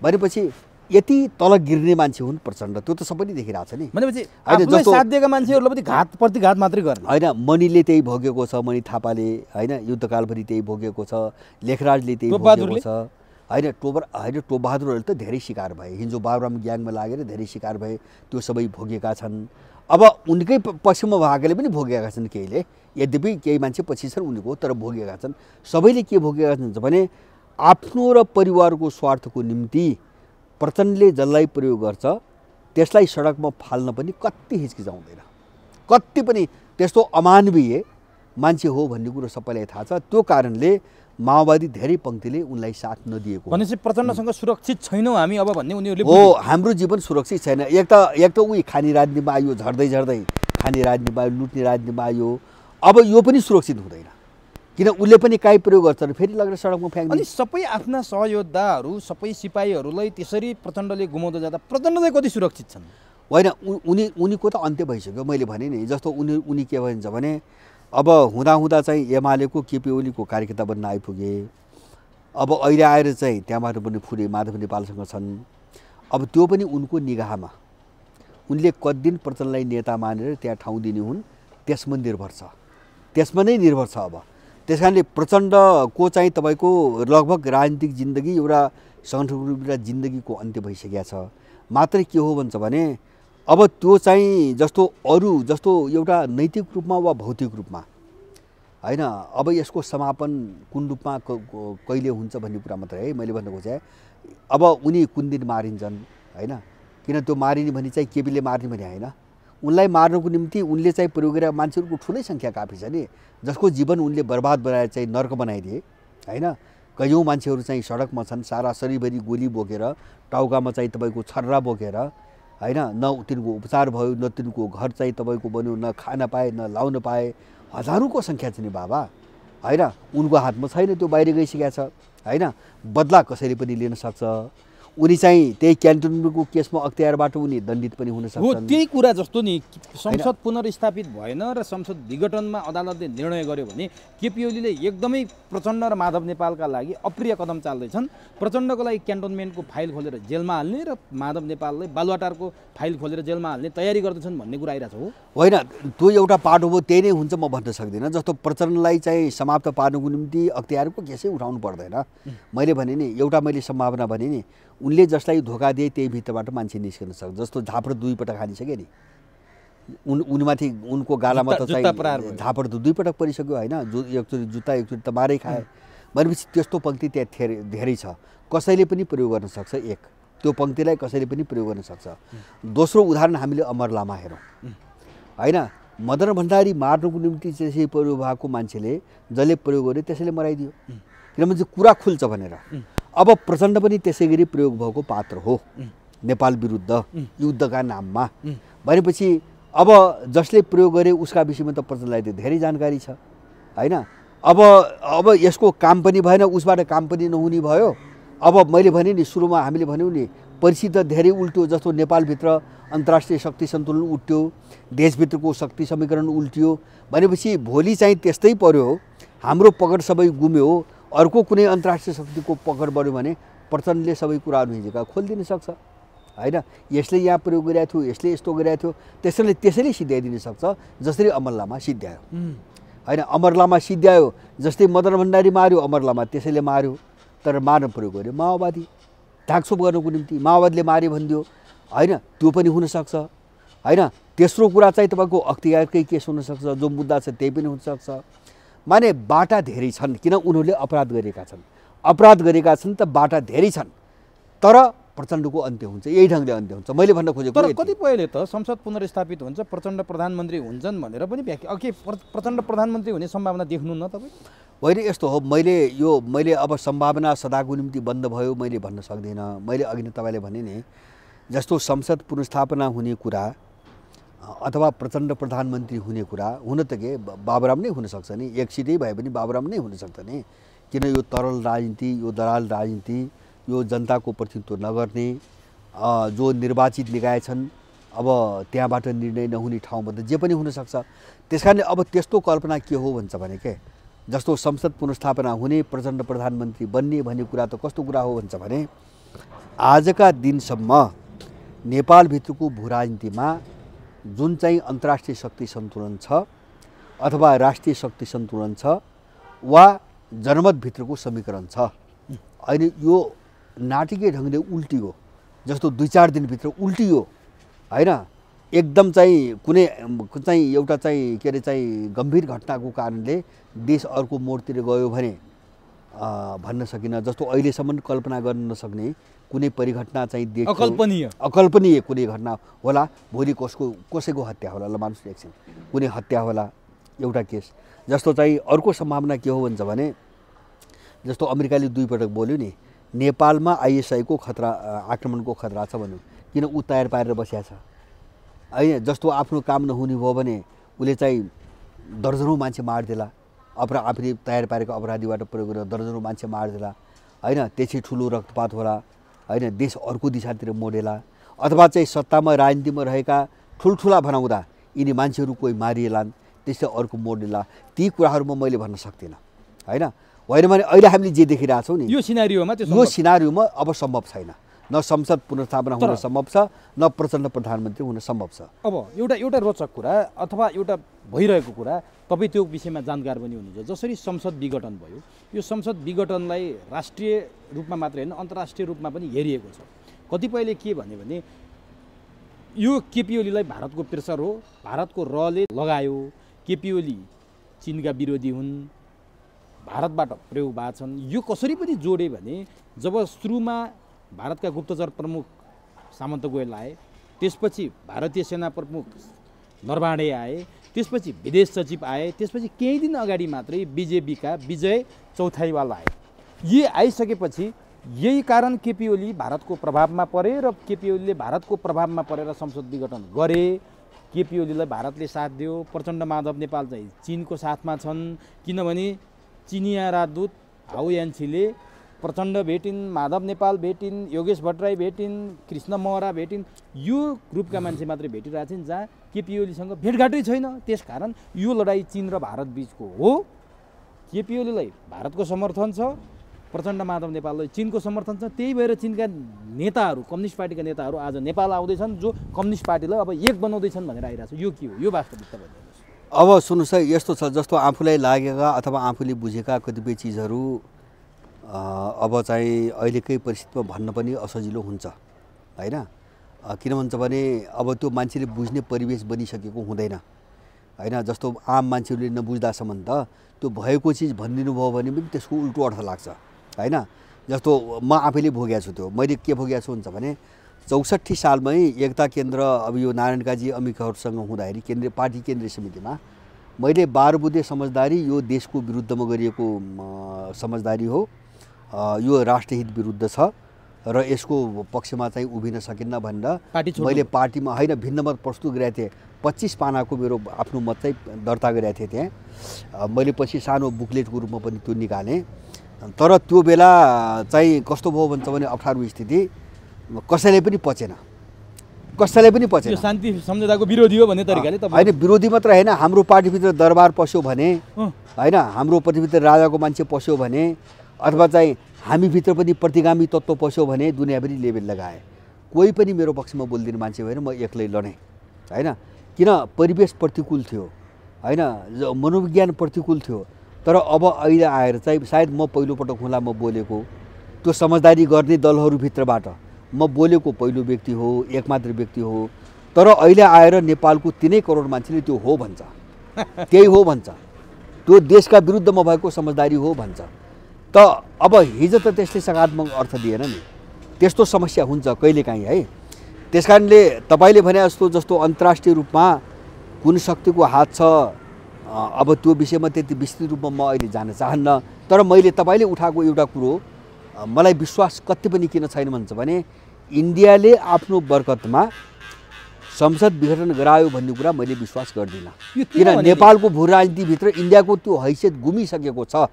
भनेपछि यति तल गिर्ने मान्छे हुन् प्रचण्ड। त्यो त सबैले देखिरहेको छ नि। भनेपछि आफूलाई साथ दिएका मान्छेहरूलाई पनि घात प्रतिघात मात्रै गर्ने होइन। मणिले त्यही भोगेको छ, मणि थापाले होइन युद्धकालभरि त्यही भोगेको छ, लेखराजले त्यही भोगेको छ होइन। टोपबहादुरहरूले त धेरै शिकार भए, हिजो बाबुराम ग्याङमा लागेर धेरै शिकार भए, त्यो सबै भोगेका छन्। अब उनकै पक्षमा भएकाले पनि भोगेका छन् केहीले, यद्यपि केही मान्छे पछि छन् उनीको, तर भोगेका छन्। सबैले के भोगेका छन् भने आफ्नो र परिवारको स्वार्थको निम्ति प्रचण्डले जसलाई प्रयोग गर्छ त्यसलाई सडकमा फाल्न पनि कति हिचकिचाउँदैन, कति पनि त्यस्तो अमानवीय मान्छे हो भन्ने कुरो सबैलाई थाहा छ। त्यो कारणले माओवादी धेरै पङ्क्तिले उनलाई साथ नदिएको। भनेपछि प्रचण्डसँग सुरक्षित छैनौँ हामी अब भन्ने उनीहरूले हो। हाम्रो जीवन सुरक्षित छैन। एक त उही खाने राजनीतिमा आयो, झर्दै खाने राजनीतिमा आयो, लुट्ने राजनीतिमा आयो। अब यो पनि सुरक्षित हुँदैन, किन उसले पनि काहीँ प्रयोग गर्छ र फेरि लगेर सडकमा फ्याँक्ने। अनि सबै आफ्ना सहयोद्धाहरू, सबै सिपाहीहरूलाई त्यसरी प्रचण्डले गुमाउँदै जाँदा प्रचण्ड चाहिँ कति सुरक्षित छन्? होइन, उनीको त अन्त्य भइसक्यो। मैले भने नि जस्तो उनी के भन्छ भने अब हुँदा चाहिँ एमालेको केपी ओलीको कार्यकर्ता बन्न आइपुगे। अब अहिले आएर चाहिँ त्यहाँबाट पनि फुले माधव नेपालसँग छन्। अब त्यो पनि उनको निगाहमा उनले कति दिन प्रचण्डलाई नेता मानेर त्यहाँ ठाउँ दिने हुन् त्यसमा निर्भर छ, त्यसमा नै निर्भर छ। अब त्यस कारणले प्रचण्डको चाहिँ तपाईँको लगभग राजनीतिक जिन्दगी एउटा सङ्गठनको जिन्दगीको अन्त्य भइसकेको छ। मात्रै के हो भन्छ भने अब त्यो चाहिँ जस्तो अरू जस्तो एउटा नैतिक रूपमा वा भौतिक रूपमा होइन, अब यसको समापन कुन रूपमा कहिले हुन्छ भन्ने कुरा मात्रै है मैले भन्नु खोजेँ। अब उनी कुन दिन मारिन्छन् होइन, किन त्यो मारिने भने चाहिँ केपीले मार्ने भने होइन, उनलाई मार्नको निम्ति उनले चाहिँ प्रयोग गरेर मान्छेहरूको ठुलै सङ्ख्या काफी छ नि, जसको जीवन उनले बर्बाद बनाएर चाहिँ नर्क बनाइदिए होइन। कयौँ मान्छेहरू चाहिँ सडकमा छन्, सारा शरीरभरि गोली बोकेर, टाउकामा चाहिँ तपाईँको छर्रा बोकेर होइन, न तिनको उपचार भयो, न तिनको घर चाहिँ तपाईँको बन्यो, न खान पाए, न लाउन पाए। हजारौँको सङ्ख्या छ नि बाबा होइन। उनको हातमा छैन, त्यो बाहिर गइसकेको छ होइन। बदला कसैले पनि लिन सक्छ। उनी चाहिँ त्यही क्यान्टोनमेन्टको केसमा अख्तियारबाट उनी दण्डित पनि हुन सक्छन्। त्यही कुरा जस्तो नि संसद पुनर्स्थापित भएन र संसद विघटनमा अदालतले निर्णय गर्यो भने केपी ओलीले एकदमै प्रचण्ड र माधव नेपालका लागि अप्रिय कदम चाल्दैछन्। प्रचण्डको लागि क्यान्टोनमेन्टको फाइल खोलेर जेलमा हाल्ने र माधव नेपाललाई बालुवाटारको फाइल खोलेर जेलमा हाल्ने तयारी गर्दैछन् भन्ने कुरा आइरहेको छ। होइन, त्यो एउटा पाटो हो, त्यही नै हुन्छ म भन्न सक्दिनँ। जस्तो प्रचण्डलाई चाहिँ समाप्त पार्नुको निम्ति अख्तियारको केसै उठाउनु पर्दैन। मैले भने नि एउटा मैले सम्भावना भने नि उनले जसलाई धोका दिए त्यही भित्रबाट मान्छे निस्किन सक्छ। जस्तो झापड 2 पटक हानिसक्यो नि उनमाथि, उनको गालामा त चाहिँ झापड त 2 पटक परिसक्यो होइन। एकचोटि जुत्ता एकचोटि त मारै खाए भनेपछि त्यस्तो पङ्क्ति त्यहाँ धेरै छ, कसैले पनि प्रयोग गर्न सक्छ। एक त्यो पङ्क्तिलाई कसैले पनि प्रयोग गर्न सक्छ। दोस्रो उदाहरण हामीले अमर लामा हेरौँ होइन। मदन भण्डारी मार्नुको निम्ति त्यसै प्रयोग भएको मान्छेले जसले प्रयोग गर्यो त्यसैले मराइदियो, किनभने चाहिँ कुरा खुल्छ भनेर। अब प्रचण्ड पनि त्यसै गरी प्रयोग भएको पात्र हो नेपाल विरुद्ध युद्धका नाममा भनेपछि अब जसले प्रयोग गरे उसका विषयमा त प्रचण्डलाई त धेरै जानकारी छ होइन। अब यसको काम पनि भएन, उसबाट काम पनि नहुने भयो। अब मैले भने नि सुरुमा हामीले भन्यौँ नि परिस्थिति धेरै उल्ट्यो। जस्तो नेपालभित्र अन्तर्राष्ट्रिय शक्ति सन्तुलन उल्ट्यो, देशभित्रको शक्ति समीकरण उल्ट्यो भनेपछि भोलि चाहिँ त्यस्तै पर्यो, हाम्रो पकड सबै गुम्यो, अर्को कुनै अन्तर्राष्ट्रिय शक्तिको पकड बढ्यो भने प्रचण्डले सबै कुराहरू हिजोका खोलिदिन सक्छ होइन। यसले यहाँ प्रयोग गरेको थियो, यसले यस्तो गरेको थियो, त्यसैले सिद्ध्याइदिन सक्छ। जसरी अमर लामा सिद्ध्यायो होइन, अमर लामा सिद्ध्यायो। जस्तै मदन भण्डारी मार्यो अमर लामा, त्यसैले मार्यो तर मार्न प्रयोग गर्यो माओवादी ढाकछोप गर्नुको निम्ति, माओवादीले मार्यो भनिदियो होइन, त्यो पनि हुनसक्छ होइन। तेस्रो कुरा चाहिँ तपाईँको अख्तियारकै केस हुनसक्छ, जो मुद्दा छ त्यही पनि हुनसक्छ। माने बाटा धेरै छन्, किन उनीहरूले अपराध गरेका छन् त बाटा धेरै छन्, तर प्रचण्डको अन्त्य हुन्छ, यही ढङ्गले अन्त्य हुन्छ। मैले भन्न खोजेको तर कतिपयले त संसद पुनर्स्थापित हुन्छ प्रचण्ड प्रधानमन्त्री हुन्छन् भनेर पनि व्याख्या के प्रचण्ड प्रधानमन्त्री हुने सम्भावना देख्नु न तपाईँ? होइन, यस्तो हो। मैले अब सम्भावना सदाको निम्ति बन्द भयो मैले भन्न सक्दिनँ। मैले अघि नै तपाईँले भने नि जस्तो संसद पुनर्स्थापना हुने कुरा अथवा प्रचण्ड प्रधानमन्त्री हुने कुरा हुन त के बाबुराम नै हुनसक्छ नि, एक सिटै भए पनि बाबुराम नै हुनसक्छ नि। किन यो तरल राजनीति, यो दलाल राजनीति, यो जनताको प्रतिनिधित्व नगर्ने जो निर्वाचित निकाय छन्, अब त्यहाँबाट निर्णय नहुने ठाउँमा त जे पनि हुनसक्छ। त्यस कारणले अब त्यस्तो कल्पना के हो भन्छ भने के जस्तो संसद पुनर्स्थापना हुने, प्रचण्ड प्रधानमन्त्री बन्ने भन्ने कुरा त कस्तो कुरा हो भन्छ भने आजका दिनसम्म नेपालभित्रको भू राजनीतिमा जुन चाहिँ अन्तर्राष्ट्रिय शक्ति सन्तुलन छ अथवा राष्ट्रिय शक्ति सन्तुलन छ वा जनमतभित्रको समीकरण छ, अहिले यो नाटकीय ढङ्गले उल्टियो। जस्तो 2-4 दिनभित्र उल्टियो होइन। एकदम चाहिँ कुनै चाहिँ एउटा चाहिँ के अरे चाहिँ गम्भीर घटनाको कारणले देश अर्को मोडतिर गयो भने भन्न सकिन। जस्तो अहिलेसम्म कल्पना गर्न नसक्ने कुनै परिघटना चाहिँ देश अकल्पनीय कुनै घटना होला, भोलि कसैको हत्या होला, ल मान्नुहोस् एकछिन कुनै हत्या होला एउटा केस। जस्तो चाहिँ अर्को सम्भावना के हो भन्छ भने जस्तो अमेरिकाले 2 पटक बोल्यो नि नेपालमा आइएसआईको खतरा, आक्रमणको खतरा छ भन्यो, किन ऊ तयार पारेर बसिया छ होइन। जस्तो आफ्नो काम नहुने भयो भने उसले चाहिँ दर्जनौँ मान्छे मारिदेला, आफूले तयार पारेको अपराधीबाट प्रयोग गरेर दर्जनौँ मान्छे मारिदेला होइन। त्यसै ठुलो रक्तपात होला होइन, देश अर्को दिशातिर मोडेला। अथवा चाहिँ सत्तामा राजनीतिमा रहेका ठुल्ठुला बनाउँदा यिनी मान्छेहरू कोही मारिएलान्, त्यसले अर्को मोड लिला। ती कुराहरूमा मैले भन्न सक्दिनँ होइन। होइन भने अहिले हामीले जे देखिरहेछौँ नि यो सिनारियोमा यो सिनारियोमा अब सम्भव छैन। न संसद पुनर्स्थापना हुन सम्भव छ, न प्रचण्ड प्रधानमन्त्री हुन सम्भव छ। अब एउटा रोचक कुरा अथवा एउटा भइरहेको कुरा, तपाईँ त्यो विषयमा जानकार पनि हुनुहुन्छ। जसरी संसद विघटन भयो, यो संसद विघटनलाई राष्ट्रिय रूपमा मात्रै होइन अन्तर्राष्ट्रिय रूपमा पनि हेरिएको छ। कतिपयले के भने यो केपी ओलीलाई भारतको प्रेसर हो, भारतको रले लगायो, केपी ओली चीनका विरोधी हुन्, भारतबाट प्रयोग भएको छन्। यो कसरी पनि जोडे भने जब सुरुमा भारतका गुप्तचर प्रमुख सामन्त गोयल आए, त्यसपछि भारतीय सेना प्रमुख नरवाणे आए, त्यसपछि विदेश सचिव आए, त्यसपछि केही दिन अगाडि मात्रै बिजेपीका विजय चौथाइवाल आए। यी आइसकेपछि यही कारण केपी ओली भारतको प्रभावमा परे र केपी ओलीले भारतको प्रभावमा परेर संसद विघटन गरे। केपी ओलीलाई भारतले साथ दियो। प्रचण्ड माधव नेपाल चाहिँ चीनको साथमा छन्, किनभने चिनिया राजदूत हाउ यान्छीले प्रचण्ड भेटिन्, माधव नेपाल भेटिन्, योगेश भट्टराई भेटिन्, कृष्ण महरा भेटिन्। यो ग्रुपका मान्छे मात्रै भेटिरहेछन् जहाँ केपी ओलीसँग भेटघाटै छैन। त्यसकारण यो लडाइँ चीन र भारत बिचको हो। केपी ओलीलाई भारतको समर्थन छ, प्रचण्ड माधव नेपाललाई चीनको समर्थन छ। त्यही भएर चीनका नेताहरू, कम्युनिस्ट पार्टीका नेताहरू आज नेपाल आउँदैछन्, जो कम्युनिस्ट पार्टीलाई अब एक बनाउँदैछन् भनेर आइरहेछ। यो के हो? यो वास्तविकता भन्नुहोस्। अब सुन्नुहोस् है, यस्तो छ जस्तो आफूलाई लागेका अथवा आफूले बुझेका कतिपय चिजहरू अब चाहिँ अहिलेकै परिस्थितिमा भन्न पनि असजिलो हुन्छ होइन। किन भन्छ भने अब त्यो मान्छेले बुझ्ने परिवेश बनिसकेको हुँदैन होइन। जस्तो आम मान्छेहरूले नबुझ्दासम्म त त्यो भएको चिज भनिदिनु भयो भने पनि त्यसको उल्टो अर्थ लाग्छ होइन। जस्तो म आफैले भोगेको छु। त्यो मैले के भोगेको छु हुन्छ भने 64 सालमै एकता केन्द्र अब यो नारायण काजी अमिकहरूसँग हुँदाखेरि केन्द्रीय समितिमा मैले 12 बुँदे समझदारी यो देशको विरुद्धमा गरिएको समझदारी हो, यो राष्ट्रहित विरुद्ध छ र यसको पक्षमा चाहिँ उभिन सकिन्न भनेर मैले पार्टीमा होइन भिन्नमत प्रस्तुत गरेको थिएँ। 25 पानाको मेरो आफ्नो मत चाहिँ दर्ता गरेको थिएँ त्यहाँ। मैले पछि सानो बुकलेटको रूपमा पनि त्यो निकालेँ। तर त्यो बेला चाहिँ कस्तो भयो भन्छ भने अप्ठ्यारो स्थिति, कसैले पनि पचेन। यो शान्ति सम्झौताको विरोधी हो भन्ने तरिकाले त होइन। विरोधी मात्र होइन, हाम्रो पार्टीभित्र दरबार पस्यो भने होइन, हाम्रो पार्टीभित्र राजाको मान्छे पस्यो भने अथवा चाहिँ हामीभित्र पनि प्रतिगामी तत्त्व पस्यो भने दुनियाँभरि लेबल लगाए। कोही पनि मेरो पक्षमा बोलिदिने मान्छे भएन, म एक्लै लडेँ होइन। किन परिवेश प्रतिकूल थियो होइन, मनोविज्ञान प्रतिकूल थियो। तर अब अहिले आएर चाहिँ सायद म पहिलोपटक होला म बोलेको, त्यो समझदारी गर्ने दलहरूभित्रबाट म बोलेको पहिलो व्यक्ति हो, एकमात्र व्यक्ति हो। तर अहिले आएर नेपालको 3 करोड मान्छेले त्यो हो भन्छ, त्यही हो भन्छ, त्यो देशका विरुद्धमा भएको समझदारी हो भन्छ। त अब हिजो त त्यसले सकारात्मक अर्थ दिएन नि। त्यस्तो समस्या हुन्छ कहिलेकाहीँ है। त्यसकारणले तपाईँले भने जस्तो अन्तर्राष्ट्रिय रूपमा कुन शक्तिको हात छ, अब त्यो विषयमा त्यति विस्तृत रूपमा म अहिले जान चाहन्न। तर मैले तपाईँले उठाएको एउटा कुरो मलाई विश्वास कति पनि किन छैन भन्छ भने इन्डियाले आफ्नो बरकतमा संसद विघटन गरायो भन्ने कुरा मैले विश्वास गर्दिनँ। किन नेपालको भू राजनीतिभित्र इन्डियाको त्यो हैसियत गुमिसकेको छ।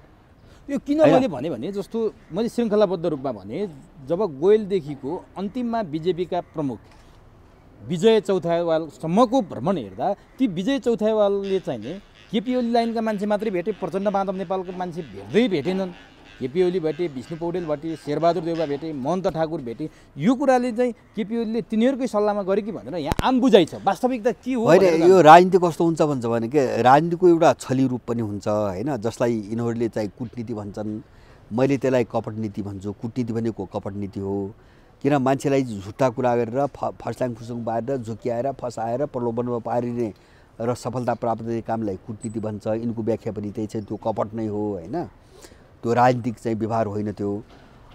यो किन मैले भने जस्तो मैले श्रृङ्खलाबद्ध रूपमा भने, जब गोयलदेखिको अन्तिममा बिजेपीका प्रमुख विजय चौथाइवालसम्मको भ्रमण हेर्दा ती विजय चौथाइवालले चाहिँ नि केपी ओली लाइनका मान्छे मात्रै भेटे, प्रचण्ड माधव नेपालको मान्छे भेटेनन्। केपी ओली भेटे, विष्णु पौडेल भेटे, शेरबहादुर देउवा भेटे, महन्त ठाकुर भेटे। यो कुराले चाहिँ केपी ओलीले तिनीहरूकै सल्लाहमा गरे कि भनेर यहाँ आम बुझाइ छ। वास्तविकता के हो? होइन, यो राजनीति कस्तो हुन्छ भन्छ भने के राजनीतिको एउटा छली रूप पनि हुन्छ होइन, जसलाई यिनीहरूले चाहिँ कूटनीति भन्छन्। मैले त्यसलाई कपट नीति भन्छु। कूटनीति भनेको कपट नीति हो। किन मान्छेलाई झुट्टा कुरा गरेर फस्लाङ फुसुङ पारेर झुक्याएर फसाएर प्रलोभनमा पारिने र सफलता प्राप्त गर्ने कामलाई कूटनीति भन्छ। यिनको व्याख्या पनि त्यही छ, त्यो कपट नै हो होइन, त्यो राजनीतिक चाहिँ व्यवहार होइन त्यो।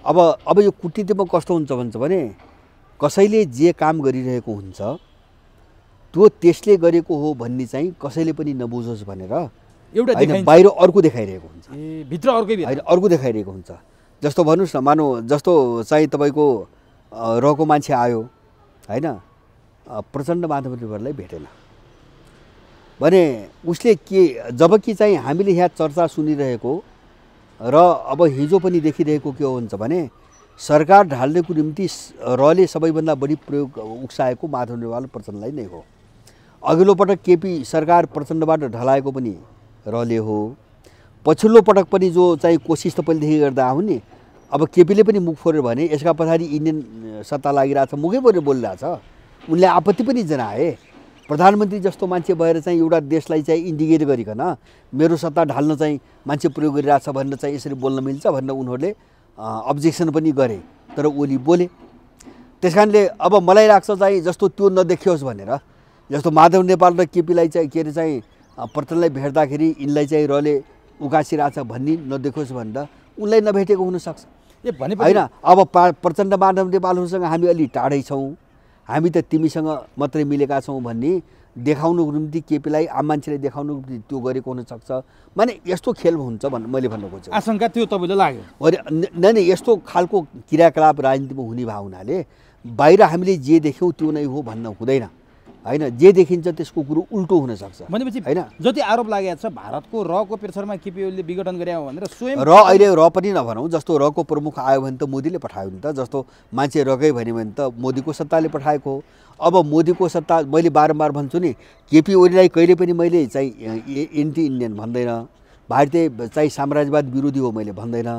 अब यो कूटनीतिमा कस्तो हुन्छ भन्छ भने कसैले जे काम गरिरहेको हुन्छ त्यो त्यसले गरेको हो भन्ने चाहिँ कसैले पनि नबुझोस् भनेर एउटा बाहिर अर्को देखाइरहेको हुन्छ, भित्र अर्को देखाइरहेको हुन्छ। जस्तो भन्नुहोस् न, मानौ जस्तो चाहिँ तपाईँको रको मान्छे आयो होइन, प्रचण्ड माधवलाई भेटेन भने उसले के, जबकि चाहिँ हामीले यहाँ चर्चा सुनिरहेको र अब हिजो पनि देखिरहेको के हो हुन्छ भने सरकार ढाल्नेको निम्ति रले सबैभन्दा बढी प्रयोग उक्साएको माधव नेपाल प्रचण्डलाई नै हो। अघिल्लो पटक केपी सरकार प्रचण्डबाट ढलाएको पनि रले हो। पछिल्लो पटक पनि जो चाहिँ कोसिस त पहिलेदेखि गर्दा आउँ नि, अब केपीले पनि मुख फोरेर भने यसका पछाडि इन्डियन सत्ता लागिरहेछ, मुखै फोरेर बोलिरहेछ। उनले आपत्ति पनि जनाए। प्रधानमन्त्री जस्तो मान्छे भएर चाहिँ एउटा देशलाई चाहिँ इन्डिकेट गरिकन मेरो सत्ता ढाल्न चाहिँ मान्छे प्रयोग गरिरहेछ भनेर चाहिँ यसरी बोल्न मिल्छ भनेर उनीहरूले अब्जेक्सन पनि गरे। तर ओली बोले। त्यस कारणले अब मलाई लाग्छ चाहिँ जस्तो त्यो नदेखियोस् भनेर, जस्तो माधव नेपाल र केपीलाई चाहिँ के अरे चाहिँ प्रचण्डलाई भेट्दाखेरि यिनलाई चाहिँ रले उकासिरहेछ भन्ने नदेखोस् भनेर उनलाई नभेटेको हुनसक्छ। होइन, अब प्रचण्ड माधव नेपालहरूसँग हामी अलि टाढै छौँ, हामी त तिमीसँग मात्रै मिलेका छौँ भन्ने देखाउनुको निम्ति केपीलाई आम मान्छेले देखाउनुको निम्ति त्यो गरेको हुनसक्छ। माने यस्तो खेल हुन्छ भन्ने मैले भन्न खोजेँ। आशंका त्यो तपाईँले लाग्यो? होइन, यस्तो खालको क्रियाकलाप राजनीतिमा हुने भए हुनाले बाहिर हामीले जे देख्यौँ त्यो नै हो भन्न हुँदैन। होइन, जे देखिन्छ त्यसको कुरो उल्टो हुनसक्छ। भनेपछि होइन, जति आरोप लागेको छ भारतको रको प्रेसरमा केपी ओलीले विघटन गरे भनेर स्वयं र अहिले र पनि नभनौँ, जस्तो रको प्रमुख आयो भने त मोदीले पठायो नि त। जस्तो मान्छे रकै भन्यो भने त मोदीको सत्ताले पठाएको हो। अब मोदीको सत्ता मैले बारम्बार भन्छु नि, केपी ओलीलाई कहिले पनि मैले चाहिँ एन्टी इन्डियन भन्दैन, भारतीय चाहिँ साम्राज्यवाद विरोधी हो मैले भन्दैन,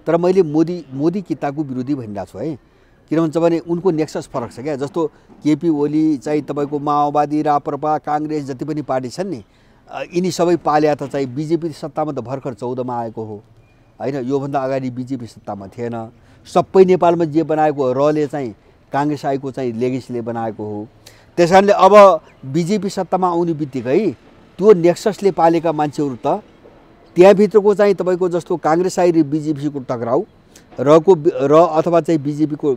तर मैले मोदी किताको विरोधी भनिरहेको छु है। किन भन्छ भने उनको नेक्सस फरक छ क्या। जस्तो केपी ओली चाहिँ तपाईँको माओवादी, राप्रपा, काङ्ग्रेस जति पनि पार्टी छन् नि, यिनी सबै पाल्या त चाहिँ बिजेपी सत्तामा त भर्खर 14मा आएको हो। होइन, योभन्दा अगाडि बिजेपी सत्तामा थिएन। सबै नेपालमा जे बनाएको रले चाहिँ काङ्ग्रेस आएको चाहिँ लेगेसीले बनाएको हो। त्यस कारणले अब बिजेपी सत्तामा आउने बित्तिकै त्यो नेक्ससले पालेका मान्छेहरू त त्यहाँभित्रको चाहिँ तपाईँको जस्तो काङ्ग्रेस आइ बिजेपीको टक्राउ र अथवा चाहिँ बिजेपीको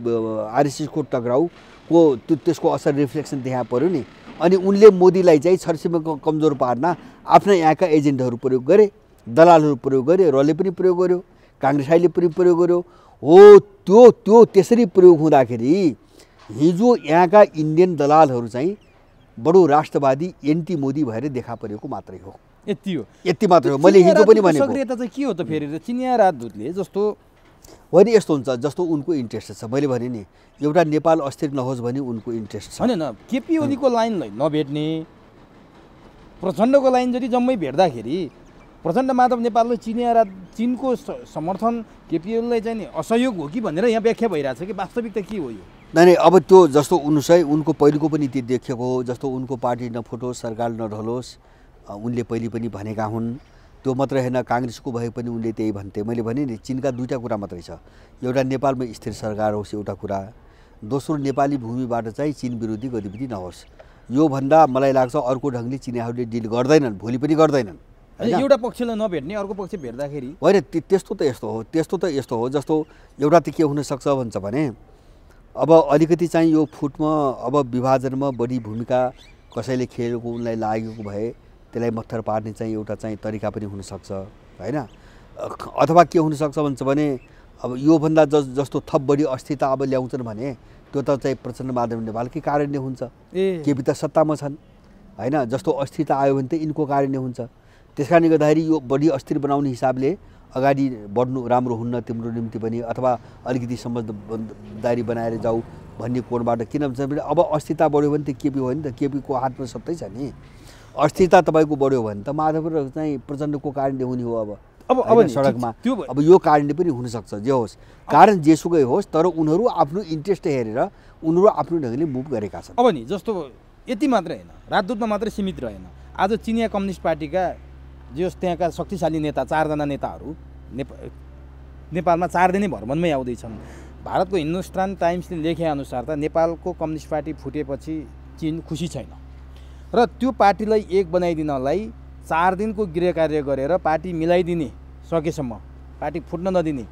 आरएसएसको टक्राउको त्यसको असर रिफ्लेक्सन त्यहाँ पऱ्यो नि। अनि उनले मोदीलाई चाहिँ छरछिमेकको कमजोर पार्न आफ्ना यहाँका एजेन्टहरू प्रयोग गरे, दलालहरू प्रयोग गरे, रले पनि प्रयोग गर्यो, काङ्ग्रेसले पनि प्रयोग गर्यो। हो, त्यो त्यसरी प्रयोग हुँदाखेरि हिजो यहाँका इन्डियन दलालहरू चाहिँ बडो राष्ट्रवादी एन्टी मोदी भएर देखा परेको मात्रै हो। यति मात्रै हो। मैले हिजो पनि भनेको सक्रियता चाहिँ के हो त फेरि? चिनिया राजदूतले जस्तो होइन, यस्तो हुन्छ जस्तो उनको इन्ट्रेस्ट छ। मैले भने नि एउटा नेपाल अस्थिर नहोस् भने उनको इन्ट्रेस्ट छ। होइन, केपी ओलीको लाइनलाई नभेट्ने, प्रचण्डको लाइन जति जम्मै भेट्दाखेरि प्रचण्ड माधव नेपालले चीनको समर्थन केपी ओलीलाई चाहिँ नि असहयोग हो कि भनेर यहाँ व्याख्या भइरहेछ कि वास्तविकता के हो यो? नहीं अब त्यो जस्तो उनको पहिलेको पनि त्यो देखिएको हो। जस्तो उनको पार्टी नफुटोस्, सरकार नढलोस्, उनले पहिले पनि भनेका हुन्। त्यो मात्र हैन, कांग्रेसको भए पनि उनले त्यही भन्थे। मैले भने नि चीनका दुईटा कुरा मात्रै छ, एउटा नेपालमा स्थिर सरकार होस् एउटा कुरा, दोस्रो नेपाली भूमिबाट चाहिँ चीन विरोधी गतिविधि नहोस्। यो भन्दा मलाई लाग्छ अर्को ढंगले चीनीहरूले डिल गर्दैनन्, भोलि पनि गर्दैनन्। एउटा पक्षले नभेट्ने अर्को पक्ष भेट्दाखेरि होइन, त्यस्तो त यस्तो हो जस्तो एउटा त के हुन सक्छ भन्छ भने अब अलिकति चाहिँ यो फुटमा अब विभाजनमा बढी भूमिका कसैले खेलेको उनलाई लागेको भए त्यसलाई मत्थर पार्ने चाहिँ एउटा चाहिँ तरिका पनि हुन सक्छ हैन। अथवा के हुन सक्छ भन्छ भने अब यो भन्दा जस्तो थप बढी अस्थिरता अब ल्याउँछन् भने त्यो त चाहिँ प्रचण्ड माधव नेपालकै कारणले हुन्छ। केपी त सत्तामा छन् हैन, जस्तो अस्थिरता आयो भने त यिनको कारणले हुन्छ। त्यसकारणले गर्दाखेरि यो बढी अस्थिर बनाउने हिसाबले अगाडि बढ्नु राम्रो हुन्न तिम्रो निम्ति पनि, अथवा अलिकति समझदारी बनाएर जाऊ भन्ने कोणबाट। किन भन्छ भने अब अस्थिरता बढ्यो भने त केपी हो नि त, केपीको हातमा सत्तै छ नि। अस्थिरता तपाईको बढ्यो भने त माधव र चाहिँ प्रचण्डको कारणले हुने हो। अब सडकमा अब यो कारणले पनि हुन सक्छ। जे होस्, कारण जेसुकै होस्, तर उनीहरू आफ्नो इन्ट्रेस्ट हेरेर उनीहरू आफ्नो ढंगले मुभ गरेका छन्। अब नि जस्तो यति मात्रै हैन, राजदूतमा मात्रै सीमित रहेन। आज चिनिया कम्युनिस्ट पार्टीका जे होस् त्यहाँका शक्तिशाली नेता 4 जना नेताहरू नेपालमा 4 दिनै भ्रमणमै आउँदैछन्। भारतको हिन्दुस्तान टाइम्सले लेखे अनुसार त नेपालको कम्युनिस्ट पार्टी फुटेपछि चीन खुसी छैन र त्यो पार्टीलाई एक बनाइदिनलाई 4 दिनको गृह कार्य गरेर पार्टी मिलाइदिने, सकेसम्म पार्टी फुट्न नदिने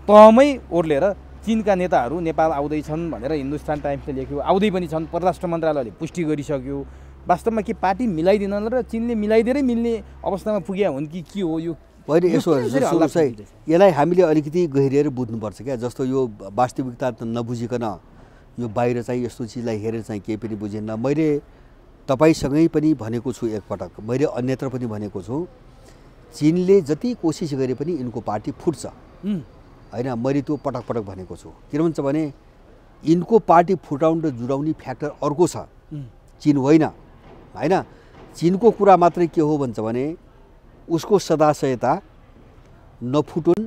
तहमै ओर्लेर चीनका नेताहरू नेपाल आउँदैछन् भनेर हिन्दुस्तान टाइम्सले लेख्यो। आउँदै पनि छन्, परराष्ट्र मन्त्रालयले पुष्टि गरिसक्यो। वास्तवमा के पार्टी मिलाइदिन र चीनले मिलाइदिएरै मिल्ने अवस्थामा पुगे हुन् कि के हो यो? होइन, यसो यसलाई हामीले अलिकति गहिरिएर बुझ्नुपर्छ क्या। जस्तो यो वास्तविकता नबुझिकन यो बाहिर चाहिँ यस्तो चिजलाई हेरेर चाहिँ केही पनि बुझेन। मैले तपाईसँगै पनि भनेको छु एकपटक, मैले अन्यत्र पनि भनेको छु, चीनले जति कोसिस गरे पनि यिनको पार्टी फुट्छ हैन। मैले त्यो पटक पटक भनेको छु। किन भन्छ भने यिनको पार्टी फुटाउन र जुडाउने फ्याक्टर अर्को छ, चीन होइन। हैन। चीनको कुरा मात्रै के हो भन्छ भने उसको सदाशयता नफुटुन्,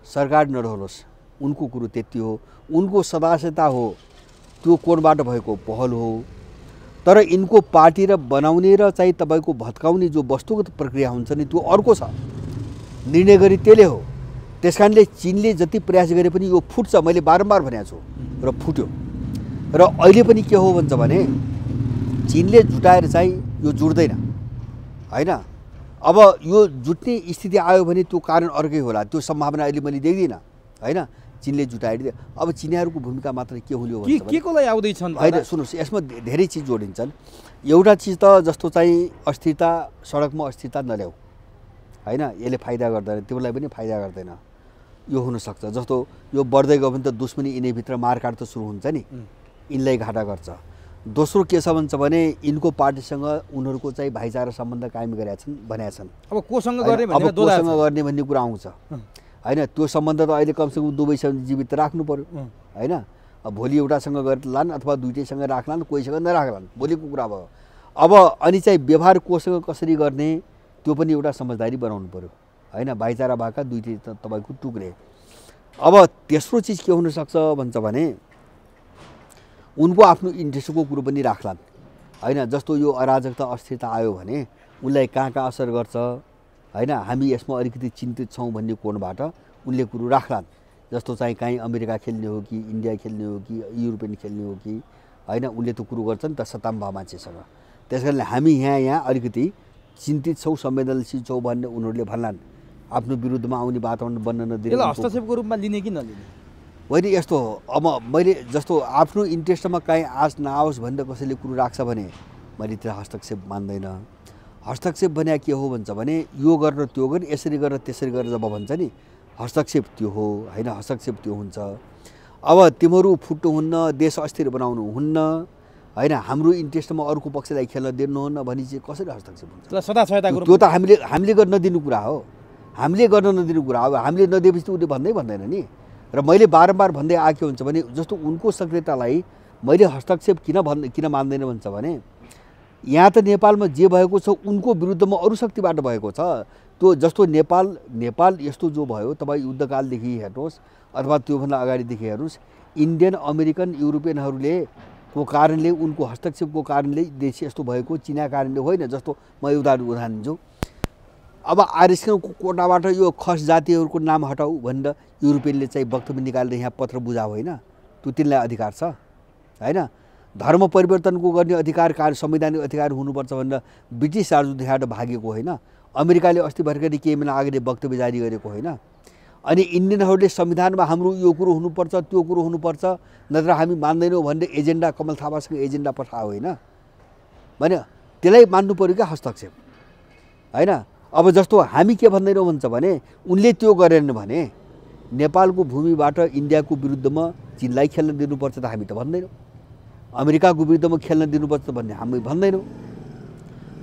सरकार नढलोस्, उनको कुरो त्यति हो। उनको सदाशयता हो, त्यो कोणबाट भएको पहल हो। तर यिनको पार्टी र बनाउने र चाहिँ तपाईँको भत्काउने जो वस्तुगत प्रक्रिया हुन्छ नि त्यो अर्को छ, निर्णय गरी त्यसले हो। त्यस कारणले चीनले जति प्रयास गरे पनि यो फुट्छ, मैले बारम्बार भनेको छु र फुट्यो। र अहिले पनि के हो भन्छ भने चीनले जुटाएर चाहिँ यो जुट्दैन हैन। अब यो जुट्ने स्थिति आयो भने त्यो कारण अर्कै होला, त्यो सम्भावना अहिले मैले देख्दिनँ हैन। चीनले जुटाइदिए अब चिनीहरूको भूमिका मात्र के हुने हो भन्छ के को लागि आउँदैछन् हैन। सुन्नुहोस्, यसमा धेरै चिज जोडिन्छन्। एउटा चिज त जस्तो चाहिँ अस्थिरता, सडकमा अस्थिरता नल्याऊ हैन, यसले फाइदा गर्दैन, तिमीलाई पनि फाइदा गर्दैन, यो हुनसक्छ। जस्तो यो बढ्दै गयो भने त दुश्मनी यिनीभित्र मारकाट त सुरु हुन्छ नि, यिनलाई घाटा गर्छ। दोस्रो के छ भन्छ भने यिनको पार्टीसँग उनीहरूको चाहिँ भाइचारा सम्बन्ध कायम गरेका छन्। अब कोसँग गर्ने भन्ने कोसँग गर्ने भन्ने कुरा आउँछ हैन। त्यो सम्बन्ध त अहिले कमसेकम दुवैसँग जीवित राख्नु पर्यो हैन। अब भोलि एउटासँग गर्लान् अथवा दुईटैसँग राख्लान्, कोहीसँग नराख्लान्, भोलिको कुरा भयो। अब अनि चाहिँ व्यवहार कोसँग कसरी गर्ने त्यो पनि एउटा समझदारी बनाउनु पर्यो हैन। भाइचारा भएका दुईटै तपाईँको टुक्रे। अब तेस्रो चिज के हुनसक्छ भन्छ भने उनको आफ्नो इन्ट्रेस्टको कुरो पनि राख्लान् हैन। जस्तो यो अराजकता अस्थिरता आयो भने उनलाई कहाँ असर गर्छ हैन, हामी यसमा अलिकति चिन्तित छौँ भन्ने कोणबाट उनले कुरो राख्लान्। जस्तो चाहिँ कहीँ अमेरिका खेल्ने हो कि इन्डिया खेल्ने हो कि युरोपियन खेल्ने हो कि हैन, उनले त कुरो गर्छन् त सत्तामा मान्छेसँग। त्यस कारणले हामी यहाँ अलिकति चिन्तित छौँ, संवेदनशील छौँ भन्ने उनीहरूले भन्लान्। आफ्नो विरुद्धमा आउने वातावरण बन्न नदिने, हस्तक्षेपको रूपमा लिने कि नलिने होइन। यस्तो हो, अब मैले जस्तो आफ्नो इन्ट्रेस्टमा काहीँ आश नआओस् भनेर कसैले कुरो राख्छ भने मैले त्यो हस्तक्षेप मान्दैन। हस्तक्षेप भने के हो भन्छ भने यो गरेर त्यो गरेर, यसरी गरेर त्यसरी गरेर जब भन्छ नि हस्तक्षेप त्यो हो हैन। हस्तक्षेप त्यो हुन्छ। अब तिमीहरू फुट्नुहुन्न, देश अस्थिर बनाउनु हुन्न हैन, हाम्रो इन्ट्रेस्टमा अर्को पक्षलाई खेल्न दिनुहुन्न भने चाहिँ कसरी हस्तक्षेप हुन्छ? त्यो त हामीले गर्न नदिनु कुरा हो, हामीले गर्न नदिनु कुरा हो। हामीले नदिएपछि त उसले भन्दैन नि। र मैले बारम्बार भन्दै आएको हुन्छ भने जस्तो उनको सक्रियतालाई मैले हस्तक्षेप किन मान्दैन भन्छ भने यहाँ त नेपालमा जे भएको छ उनको विरुद्धमा अरू शक्तिबाट भएको छ। त्यो जस्तो नेपाल यस्तो जो भयो, तपाईँ युद्धकालदेखि हेर्नुहोस् अथवा त्योभन्दा अगाडिदेखि हेर्नुहोस्, इन्डियन अमेरिकन युरोपियनहरूले को कारणले, उनको हस्तक्षेपको कारणले देश यस्तो भएको, चिना कारणले होइन। जस्तो म उदाहरण दिन्छु, अब आरएसको कोटाबाट यो खस जातिहरूको नाम हटाऊ भनेर युरोपियनले चाहिँ वक्तव्य निकालेर यहाँ पत्र बुझायो होइन, त्यो तिनलाई अधिकार छ हैन। धर्म परिवर्तनको गर्ने अधिकार, संवैधानिक अधिकार हुनुपर्छ भनेर ब्रिटिस राजदूतबाट भागेको होइन। अमेरिकाले अस्ति भर्खरै केही महिना अगाडि वक्तव्य जारी गरेको होइन। अनि इन्डियनहरूले संविधानमा हाम्रो यो कुरो हुनुपर्छ, त्यो कुरो हुनुपर्छ, नत्र हामी मान्दैनौँ भनेर एजेन्डा कमल थापासँग एजेन्डा पठायो होइन भने त्यसलाई मान्नु पर्यो क्या हस्तक्षेप हैन। अब जस्तो हामी के भन्दैनौँ भन्छ भने उनले त्यो गरेन भने नेपालको भूमिबाट इन्डियाको विरुद्धमा चीनलाई खेल्न दिनुपर्छ त हामी त भन्दैनौँ, अमेरिकाको विरुद्धमा खेल्न दिनुपर्छ भन्ने हामी भन्दैनौँ।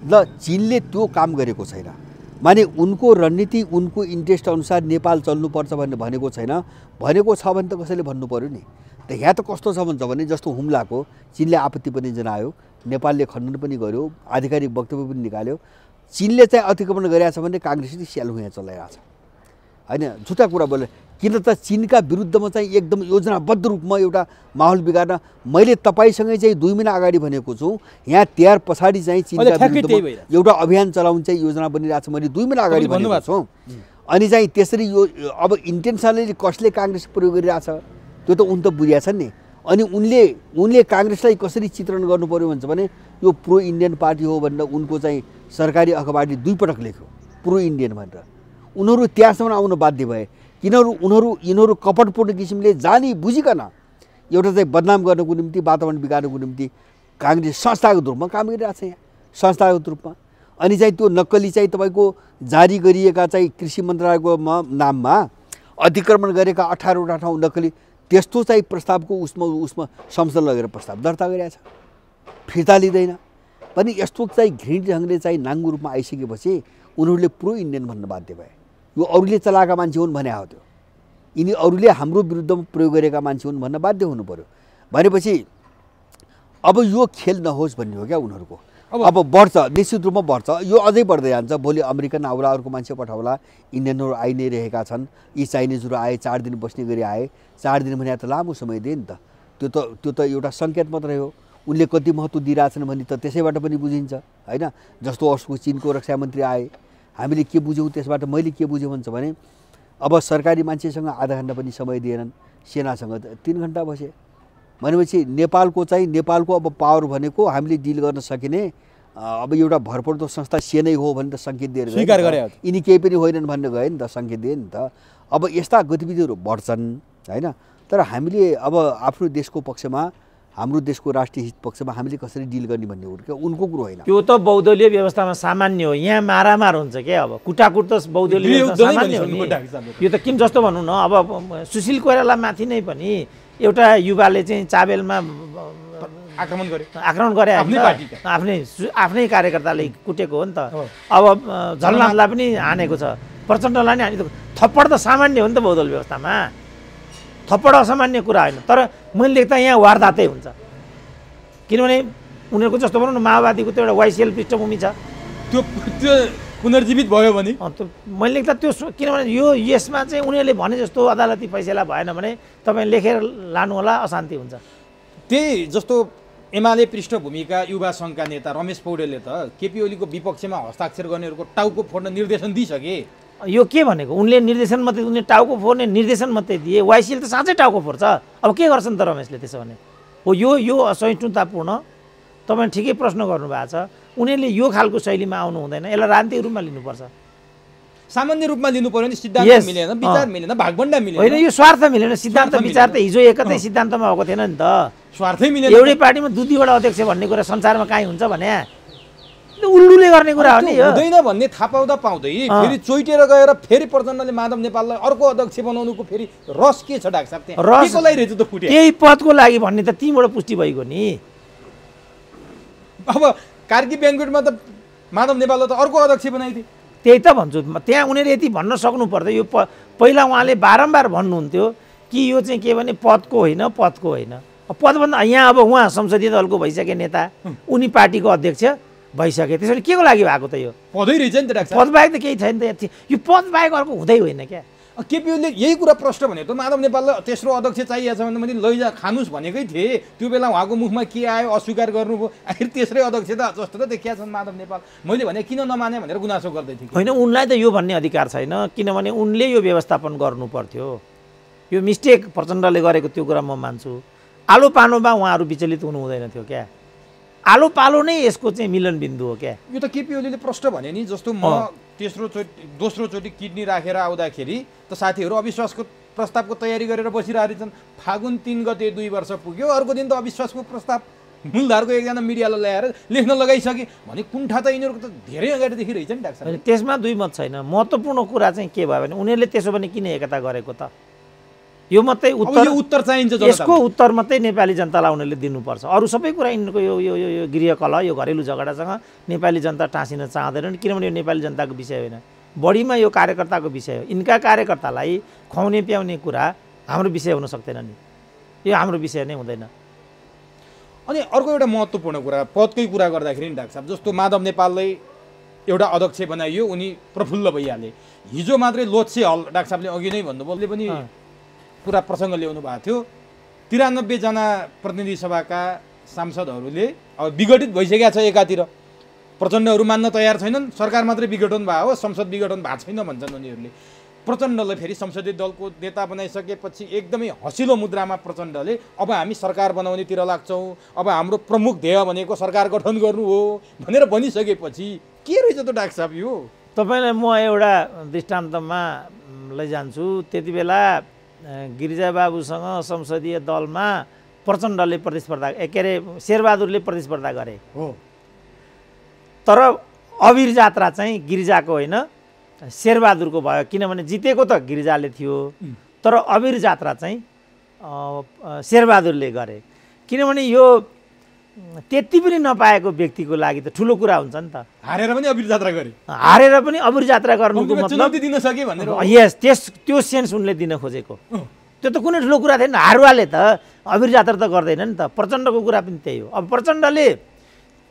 ल चीनले त्यो काम गरेको छैन, माने उनको रणनीति, उनको इन्ट्रेस्ट अनुसार नेपाल चल्नुपर्छ भन्ने भनेको छैन। भनेको छ भने त कसैले भन्नु पर्यो नि। त यहाँ त कस्तो छ भन्छ भने जस्तो हुम्लाको चीनले आपत्ति पनि जनायो, नेपालले खण्डन पनि गर्यो, आधिकारिक वक्तव्य पनि निकाल्यो। चीनले चाहिँ अतिक्रमण गरेको छ भने काङ्ग्रेसले स्यालु यहाँ चलाइरहेको छ हैन, झुटा कुरा बोले। किन त चीनका विरुद्धमा चाहिँ एकदम योजनाबद्ध रूपमा एउटा माहौल बिगार्न, मैले तपाईँसँगै चाहिँ 2 महिना अगाडि भनेको छु, यहाँ तयार पछाडि चाहिँ चीनका विरुद्धमा एउटा अभियान चलाउनु चाहिँ योजना बनिरहेको छ, मैले 2 महिना अगाडि भनेको छु। अनि चाहिँ त्यसरी यो अब इन्टेन्सनली कसले काङ्ग्रेस प्रयोग गरिरहेछ त्यो त उन त बुझिया छन् नि। अनि उनले काङ्ग्रेसलाई कसरी चित्रण गर्नु पर्यो भन्छ भने यो प्रो इन्डियन पार्टी हो भनेर उनको चाहिँ सरकारी अखबारले 2 पटक लेख्यो प्रो इन्डियन भनेर। उनीहरू त्यहाँसम्म आउन बाध्य भए यिनीहरू कपटपूर्ण किसिमले जानी बुझिकन एउटा चाहिँ बदनाम गर्नको निम्ति, वातावरण बिगार्नको निम्ति काङ्ग्रेस संस्थागत रूपमा काम गरिरहेको छ यहाँ, संस्थागत रूपमा। अनि चाहिँ त्यो नक्कली चाहिँ तपाईँको जारी गरिएका चाहिँ कृषि मन्त्रालयको नाममा अतिक्रमण गरेका 18वटा ठाउँ नक्कली त्यस्तो चाहिँ प्रस्तावको उसमा संसद लगेर प्रस्ताव दर्ता गरिरहेको छ, फिर्ता लिँदैन पनि। यस्तो चाहिँ घृणित ढङ्गले चाहिँ नाङ्गो रूपमा आइसकेपछि उनीहरूले प्रो इन्डियन भन्न बाध्य भए। यो अरूले चलाएका मान्छे हुन् भने हो, त्यो यिनी अरूले हाम्रो विरुद्धमा प्रयोग गरेका मान्छे हुन् भन्न बाध्य हुनु पर्यो। भनेपछि अब यो खेल नहोस् भन्ने हो क्या उनीहरूको। अब बढ्छ, निश्चित रूपमा बढ्छ। यो अझै बढ्दै जान्छ। भोलि अमेरिकन आउला, अर्को मान्छे पठाउला, इन्डियनहरू आइ नै रहेका छन्। यी चाइनिजहरू आए, 4 दिन बस्ने गरी आए। 4 दिन भने त लामो समय दिए नि त। त्यो त एउटा सङ्केत मात्रै हो। उनले कति महत्त्व दिइरहेछन् भने त त्यसैबाट पनि बुझिन्छ होइन। जस्तो अर्को चीनको रक्षा मन्त्री आए, हामीले के बुझ्यौँ त्यसबाट? मैले के बुझेँ भन्छ भने अब सरकारी मान्छेसँग आधा घन्टा पनि समय दिएनन्, सेनासँग 3 घन्टा बसे भनेपछि नेपालको अब पावर भनेको हामीले डिल गर्न सकिने अब एउटा भरपर्दो संस्था सेनै हो भने त सङ्केत दिएर स्वीकार गरे। यिनी केही पनि होइनन् भन्ने गयो नि त, सङ्केत दिए नि त। अब यस्ता गतिविधिहरू बढ्छन् होइन। तर हामीले अब आफ्नो देशको पक्षमा, हाम्रो देशको राष्ट्रिय हित पक्षमा हामीले कसरी डिल गर्ने भन्ने हो क्या, उनको कुरो होइन। त्यो त बहुदलीय व्यवस्थामा सामान्य हो। यहाँ मारामार हुन्छ क्या। अब कुटाकुट त बहुदलीय व्यवस्था सामान्य हो नि। यो त किन जस्तो भनौँ न, अब सुशील कोइराला माथि नै पनि एउटा युवाले चाहिँ चाबेलमा आक्रमण गरे आफ्नै कार्यकर्ताले कुटेको हो नि त। अब झलनाथलाई पनि हानेको छ, प्रचण्डलाई नि हाने। थप्पड त सामान्य हो नि त बहुदल व्यवस्थामा, थप्पड असामान्य कुरा होइन। तर मैले देख्दा यहाँ वारदातै हुन्छ। किनभने उनीहरूको जस्तो भनौँ न, माओवादीको त्यो एउटा वाइसिएल पृष्ठभूमि छ, त्यो पुनर्जीवित भयो भने मैले देख्दा त्यो, किनभने यसमा चाहिँ उनीहरूले भने जस्तो अदालती फैसला भएन भने तपाईँ लेखेर लानु होला, अशान्ति हुन्छ। त्यही जस्तो एमाले पृष्ठभूमिका युवा सङ्घका नेता रमेश पौडेलले त केपी ओलीको विपक्षमा हस्ताक्षर गर्नेहरूको टाउको फोड्न निर्देशन दिइसके। यो के भनेको? उनले निर्देशन मात्रै, उनले टाउको फोड्ने निर्देशन मात्रै दिए। वाइसिएल त साँच्चै टाउको फोड्छ। अब के गर्छन् त रमेशले त्यसो भने? हो, यो असहिष्णुतापूर्ण, तपाईँ ठिकै प्रश्न गर्नुभएको छ। उनीहरूले यो खालको शैलीमा आउनु हुँदैन, यसलाई राजनीतिक रूपमा लिनुपर्छ। सामान्य रूपमा लिनु पर्यो नि। सिद्धान्त मिलेन, विचार मिलेन, भागभण्डा मिलेन। होइन, यो स्वार्थ मिलेन। सिद्धान्त विचार त हिजो एकतै सिद्धान्तमा भएको थिएन नि त। स्वार्थै मिलेन। एउटै पार्टीमा 2-2वटा अध्यक्ष भन्ने कुरा संसारमा कहीँ हुन्छ भने? उल्लुले गर्ने कुरा हो नि यो। हुँदैन भन्ने थाहा पाउँदा पाउँदै फेरि चोइटेर गएर फेरि प्रचण्डले माधव नेपाललाई अर्को अध्यक्ष बनाउनुको फेरि रस के छ डाक्टर साहब? त्यहाँ केको लागि रहेछ त फुट्यो? त्यही पदको लागि भन्ने त तीबाट पुष्टि भइगयो नि। अब कार्की ब्याङ्कवेटमा त माधव नेपाललाई त अर्को अध्यक्ष बनाइदिए। त्यही त भन्छु, त्यहाँ उनीहरूले यति भन्न सक्नु पर्दैन। यो पहिला उहाँले बारम्बार भन्नुहुन्थ्यो कि यो चाहिँ के भने पदको होइन, पदको होइन। पदभन्दा यहाँ अब उहाँ संसदीय दलको भइसके नेता, उनी पार्टीको अध्यक्ष भइसके, त्यसरी के को लागि भएको त? यो पदै रहेछ नि त डाक्टर। पद बाहेक त केही छैन त। यो पद बाहेक अर्को हुँदै होइन क्या। केपी ओलीले यही कुरा प्रश्न भने त माधव नेपाललाई तेस्रो अध्यक्ष चाहिएको छ भने मैले लैजा खानुस् भनेकै थिएँ। त्यो बेला उहाँको मुखमा के आयो, अस्वीकार गर्नुभयो। आखिर तेस्रै अध्यक्ष त जस्तो त देखिया छन् माधव नेपाल। मैले भने किन नमाने भनेर गुनासो गर्दै थिएँ। होइन, उनलाई त यो भन्ने अधिकार छैन, किनभने उनले यो व्यवस्थापन गर्नु पर्थ्यो। यो मिस्टेक प्रचण्डले गरेको त्यो कुरा म मान्छु। आलो पालोमा उहाँहरू विचलित हुनु हुँदैन थियो क्या। आलो पालो नै यसको चाहिँ मिलन बिन्दु हो क्या। यो त केपी ओलीले प्रश्न भने नि, जस्तो म दोस्रो चोटि किडनी राखेर आउँदाखेरि त साथीहरू अविश्वासको प्रस्तावको तयारी गरेर बसिरहेका छन्। फागुन 3 गते 2 वर्ष पुग्यो, अर्को दिन त अविश्वासको प्रस्ताव मूलधारको एकजना मिडियालाई ल्याएर लेख्न लगाइसके भने कुण्ठा त यिनीहरूको त धेरै अगाडिदेखि रहेछ नि डाक्टर। त्यसमा दुई मत छैन। महत्त्वपूर्ण कुरा चाहिँ के भयो भने उनीहरूले त्यसो भने किन एकता गरेको त? यो मात्रै उत्तर चाहिन्छ। यसको उत्तर मात्रै नेपाली जनतालाई उनीहरूले दिनुपर्छ। अरू सबै कुरा यिनको यो यो यो गृहकलह, यो घरेलु झगडासँग नेपाली जनता टाँसिन चाहँदैनन्, किनभने यो नेपाली जनताको विषय होइन, बढीमा यो कार्यकर्ताको विषय हो। यिनका कार्यकर्तालाई खुवाउने प्याउने कुरा हाम्रो विषय हुन सक्दैन नि, यो हाम्रो विषय नै हुँदैन। अनि अर्को एउटा महत्त्वपूर्ण कुरा, पदकै कुरा गर्दाखेरि नि डाक्टर साहब, जस्तो माधव नेपाललाई एउटा अध्यक्ष बनाइयो, उनी प्रफुल्ल भइहाले। हिजो मात्रै लोत्से हल डाक्टर साहबले अघि नै भन्नुभयो पनि पुरा प्रसङ्ग ल्याउनु भएको थियो। 93 जना प्रतिनिधि सभाका सांसदहरूले अब विघटित भइसकेका छ। एकातिर प्रचण्डहरू मान्न तयार छैनन्, सरकार मात्रै विघटन भयो, संसद विघटन भएको छैन भन्छन् उनीहरूले। प्रचण्डले फेरि संसदीय दलको नेता बनाइसकेपछि एकदमै हँसिलो मुद्रामा प्रचण्डले अब हामी सरकार बनाउनेतिर लाग्छौँ, अब हाम्रो प्रमुख ध्येय भनेको सरकार गठन गर्नु हो भनेर भनिसकेपछि के रहेछ त डाक्टर साहब? यो तपाईँलाई म एउटा दृष्टान्तमा लैजान्छु। त्यति बेला गिरिजाबाबुसँग संसदीय दलमा प्रचण्डले प्रतिस्पर्धा, के अरे शेरबहादुरले प्रतिस्पर्धा गरे हो। तर अबिर जात्रा चाहिँ गिरिजाको होइन, शेरबहादुरको भयो। किनभने जितेको त गिरिजाले थियो, तर अबिर जात्रा चाहिँ शेरबहादुरले गरे। किनभने यो त्यति पनि नपाएको व्यक्तिको लागि त ठुलो कुरा हुन्छ नि त। हारेर पनि अबिर जात्रा गरे, हारेर पनि अबिर जात्रा गर्नुको मतलब दिन सके भनेर। यस, त्यो सेन्स उनले दिन खोजेको। त्यो त कुनै ठुलो कुरा थिएन। हारुवाले त अबिर जात्रा त गर्दैन नि त। प्रचण्डको कुरा पनि त्यही हो। अब प्रचण्डले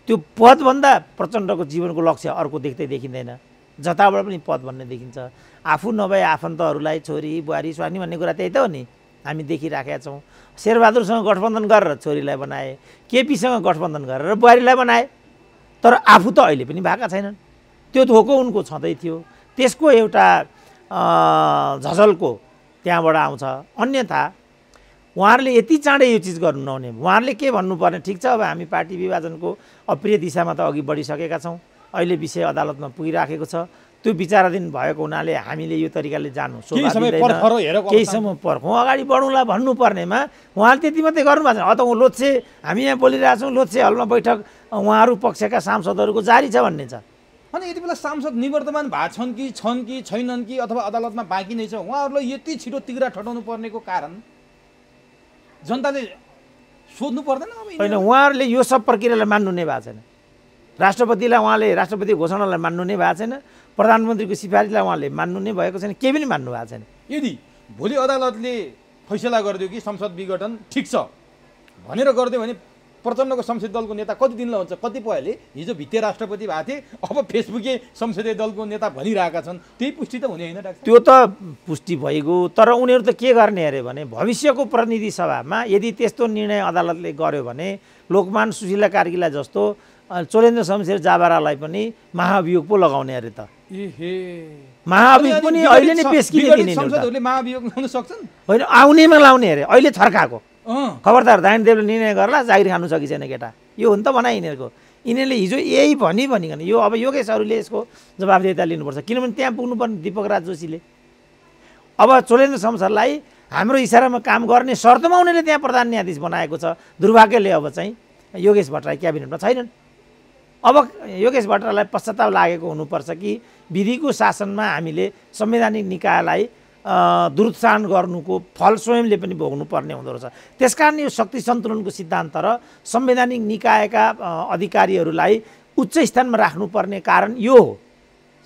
त्यो पदभन्दा प्रचण्डको जीवनको लक्ष्य अर्को देख्दै देखिँदैन। जताबाट पनि पद भन्ने देखिन्छ। आफू नभए आफन्तहरूलाई छोरी बुहारी स्वानी भन्ने कुरा त्यही त हो नि, हामी देखिराखेका छौँ। शेरबहादुरसँग गठबन्धन गरेर छोरीलाई बनाए, केपीसँग गठबन्धन गरेर बुहारीलाई बनाए, तर आफू त अहिले पनि भएका छैनन्। त्यो धोको उनको छँदै थियो। त्यसको एउटा झझल्को त्यहाँबाट आउँछ। अन्यथा उहाँहरूले यति चाँडै यो चिज गर्नु नहुने। उहाँहरूले के भन्नुपर्ने, ठिक छ अब हामी पार्टी विभाजनको अप्रिय दिशामा त अघि बढिसकेका छौँ, अहिले विषय अदालतमा पुगिराखेको छ, त्यो विचाराधीन भएको हुनाले हामीले यो तरिकाले जानु केही समय पर्खौँ अगाडि बढौँला भन्नुपर्नेमा उहाँले त्यति मात्रै गर्नुभएको छैन। त लोच्छे हामी यहाँ बोलिरहेछौँ, लोच्छे हलमा बैठक उहाँहरू पक्षका सांसदहरूको जारी छ भन्ने छ। अनि यति बेला सांसद निवर्तमान भएको छन् कि छैनन् कि अथवा अदालतमा बाँकी नै छ, उहाँहरूलाई यति छिटो तिग्रा ठटाउनु पर्नेको कारण जनताले सोध्नु पर्दैन? होइन, उहाँहरूले यो सब प्रक्रियालाई मान्नु नै भएको छैन। राष्ट्रपतिलाई उहाँले राष्ट्रपति घोषणालाई मान्नु नै भएको छैन, प्रधानमन्त्रीको सिफारिसलाई उहाँले मान्नु नै भएको छैन, केही पनि मान्नु भएको छैन। यदि भोलि अदालतले फैसला गरिदियो कि संसद विघटन ठिक छ भनेर गरिदियो भने प्रचण्डको संसदीय दलको नेता कति दिनलाई हुन्छ? कतिपयले हिजो भित्ते राष्ट्रपति भएको थिए, अब फेसबुके संसदीय दलको नेता भनिरहेका छन्, त्यही पुष्टि त हुने होइन डाक्टर? त्यो त पुष्टि भइगयो, तर उनीहरू त के गर्ने अरे भने भविष्यको प्रतिनिधि सभामा यदि त्यस्तो निर्णय अदालतले गर्यो भने लोकमान सुशीला कार्कीलाई जस्तो चोलेन्द्र शमशेर जाबारालाई पनि महाभियोग पो लगाउने अरे त। महाभियोग पनि अहिले नै पेश किने संसदहरूले महाभियोग हुन सक्छन्? होइन, आउनेमा लाउने अरे। अहिले थर्काएको खबरदार दायनदेवले निर्णय गर्ला, जागिर खानु सकि छैन केटा, यो हो नि त भनाइ यिनीहरूको। यिनीहरूले हिजो यही भनिकन यो अब योगेशहरूले यसको जवाबदेहिता लिनुपर्छ, किनभने त्यहाँ पुग्नुपर्ने दीपक राज जोशीले। अब चोलेन्द्र शमशेरलाई हाम्रो इसारामा काम गर्ने शर्तमा उनीहरूले त्यहाँ प्रधान न्यायाधीश बनाएको छ। दुर्भाग्यले अब चाहिँ योगेश भट्टराई क्याबिनेटमा छैनन्। अब योगेश भट्टराईलाई पश्चाताप लागेको हुनुपर्छ कि विधिको शासनमा हामीले संवैधानिक निकायलाई दुरुत्साहन गर्नुको फल स्वयंले पनि भोग्नु पर्ने हुँदो रहेछ। त्यसकारण यो शक्ति सन्तुलनको सिद्धान्त र संवैधानिक निकायका अधिकारीहरूलाई उच्च स्थानमा राख्नुपर्ने कारण यो हो।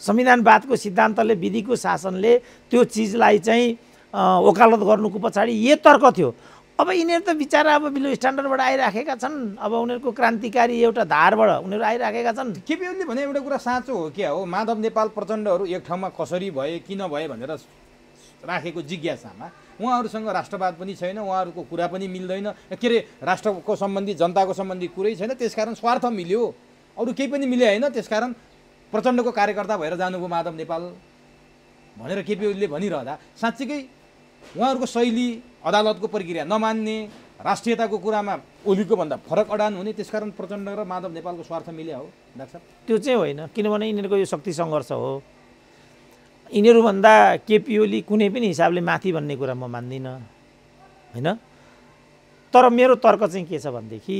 संविधानवादको सिद्धान्तले, विधिको शासनले त्यो चिजलाई चाहिँ वकालत गर्नुको पछाडि यो तर्क थियो। अब यिनीहरू त बिचारा अब बिलो स्ट्यान्डर्डबाट आइराखेका छन्, अब उनीहरूको क्रान्तिकारी एउटा धारबाट उनीहरू आइराखेका छन्। केपी ओलीले भने एउटा कुरा साँचो हो क्या हो, माधव नेपाल प्रचण्डहरू एक ठाउँमा कसरी भए, किन भए भनेर राखेको जिज्ञासामा उहाँहरूसँग राष्ट्रवाद पनि छैन, उहाँहरूको कुरा पनि मिल्दैन, के अरे राष्ट्रको सम्बन्धी जनताको सम्बन्धी कुरै छैन, त्यसकारण स्वार्थ मिल्यो, अरू केही पनि मिले होइन, त्यसकारण प्रचण्डको कार्यकर्ता भएर जानुभयो माधव नेपाल भनेर केपी ओलीले भनिरहँदा साँच्चीकै उहाँहरूको शैली, अदालतको प्रक्रिया नमान्ने, राष्ट्रियताको कुरामा ओलीको भन्दा फरक अडान हुने, त्यसकारण प्रचण्ड र माधव नेपालको स्वार्थ मिल्या हो डाक्टर? त्यो चाहिँ होइन, किनभने यिनीहरूको यो शक्ति सङ्घर्ष हो। यिनीहरूभन्दा केपी ओली कुनै पनि हिसाबले माथि भन्ने कुरा म मान्दिनँ होइन। तर मेरो तर्क चाहिँ के छ भनेदेखि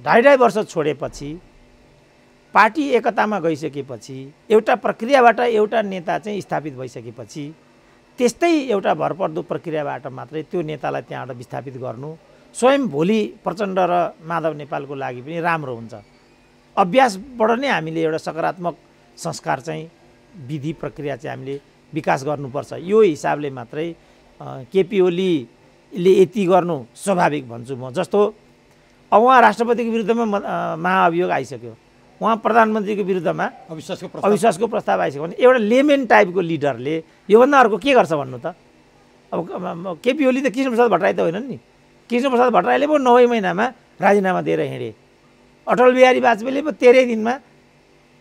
2.5 वर्ष छोडेपछि, पार्टी एकतामा गइसकेपछि, एउटा प्रक्रियाबाट एउटा नेता चाहिँ स्थापित भइसकेपछि त्यस्तै एउटा भरपर्दो प्रक्रियाबाट मात्रै त्यो नेतालाई त्यहाँबाट विस्थापित गर्नु स्वयं भोलि प्रचण्ड र माधव नेपालको लागि पनि राम्रो हुन्छ। अभ्यासबाट नै हामीले एउटा सकारात्मक संस्कार चाहिँ विधि प्रक्रिया चाहिँ हामीले विकास गर्नुपर्छ। यो हिसाबले मात्रै केपी ओलीले यति गर्नु स्वाभाविक भन्छु म। जस्तो अब उहाँ राष्ट्रपतिको विरुद्धमा महाअभियोग आइसक्यो, उहाँ प्रधानमन्त्रीको विरुद्धमा अविश्वासको प्रस्ताव आइसक्यो भने एउटा लेमेन टाइपको लिडरले योभन्दा अर्को के गर्छ भन्नु त? अब केपी ओली त कृष्णप्रसाद भट्टराई त होइनन् नि। कृष्णप्रसाद भट्टराईले पो 9 महिनामा राजीनामा दिएर हिँडे। अटल बिहारी वाजपेयीले पो 13 दिनमा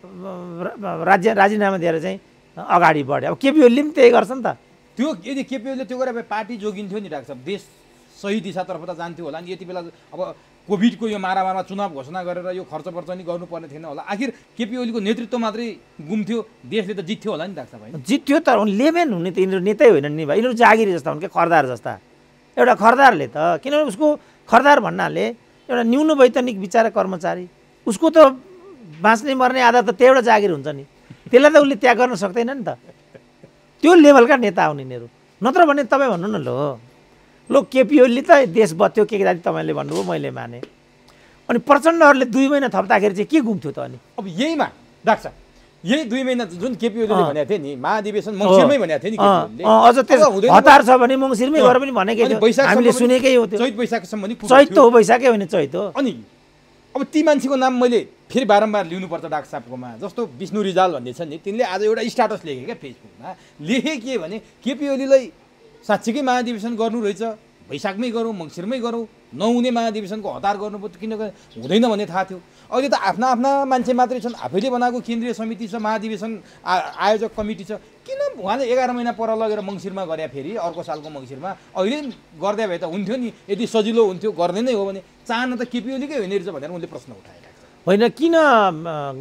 राजीनामा दिएर चाहिँ अगाडि बढ्यो। अब केपी ओलीले पनि त्यही गर्छ नि त। त्यो यदि केपी ओलीले त्यो गरे पार्टी जोगिन्थ्यो नि डाक्टर साहब, देश सही दिशातर्फ त जान्थ्यो होला नि। यति बेला अब कोभिडको यो मारामारमा चुनाव घोषणा गरेर यो खर्च पर्च नि गर्नुपर्ने थिएन होला। आखिर केपी ओलीको नेतृत्व मात्रै गुम्थ्यो, देशले त जित्थ्यो होला नि डाक्टर साहब? जित्थ्यो तर लेमेन हुने त यिनीहरू नेतै होइनन् नि भाइ, यिनीहरू जागिरी जस्ता हुन् क्या, खरदार जस्ता। एउटा खरदारले त, किनभने उसको खरदार भन्नाले एउटा न्यून वैतनिक विचार कर्मचारी, उसको त बाँच्ने मर्ने आधार त त्यही एउटा जागिर हुन्छ नि, त्यसलाई त उसले त्याग गर्न सक्दैन नि त। त्यो लेभलका नेता हुन् यिनीहरू। नत्र भने तपाईँ भन्नु न, लो केपी ओलीले त देश बच्यो के जाति तपाईँले भन्नुभयो, मैले माने। अनि प्रचण्डहरूले 2 महिना थप्दाखेरि चाहिँ के गुम्थ्यो त? अनि अब यहीमा डाक्टर साहब, यही 2 महिना जुन केपी ओलीले भनेको थियो नि, महाधिवेशन मङ्सिरमै भनेको थियो नि, अझ त्यो हतार छ भने मङ्सिरमै गएर पनि भनेकै थियो, हामीले सुनेकै हो। त्यो चैत वैशाखसम्म नि चैत त हो, वैशाखै होइन चैत हो। अनि अब ती मान्छेको नाम मैले फेरि बारम्बार लिनुपर्छ डाक्टर साहबकोमा, जस्तो विष्णु रिजाल भन्ने छ नि, तिनले आज एउटा स्ट्याटस लेखे क्या फेसबुकमा, लेखे के भने केपी ओलीलाई साँच्चीकै महाधिवेशन गर्नु रहेछ, वैशाखमै गरौँ मङ्सिरमै गरौँ, नहुने महाधिवेशनको हतार गर्नुपर्छ, किनभने हुँदैन भन्ने थाहा थियो। अहिले त आफ्ना आफ्ना मान्छे मात्रै छन्, आफैले बनाएको केन्द्रीय समिति छ, महाधिवेशन आयोजक कमिटी छ, किन उहाँले 11 महिना पर लगेर मङ्सिरमा गरे, फेरि अर्को सालको मङ्सिरमा अहिले गर्दै भए त हुन्थ्यो नि, यदि सजिलो हुन्थ्यो गर्ने नै हो भने, चाहना त केपी ओलीकै होइन रहेछ भनेर उनले प्रश्न उठाएका छन्। होइन, किन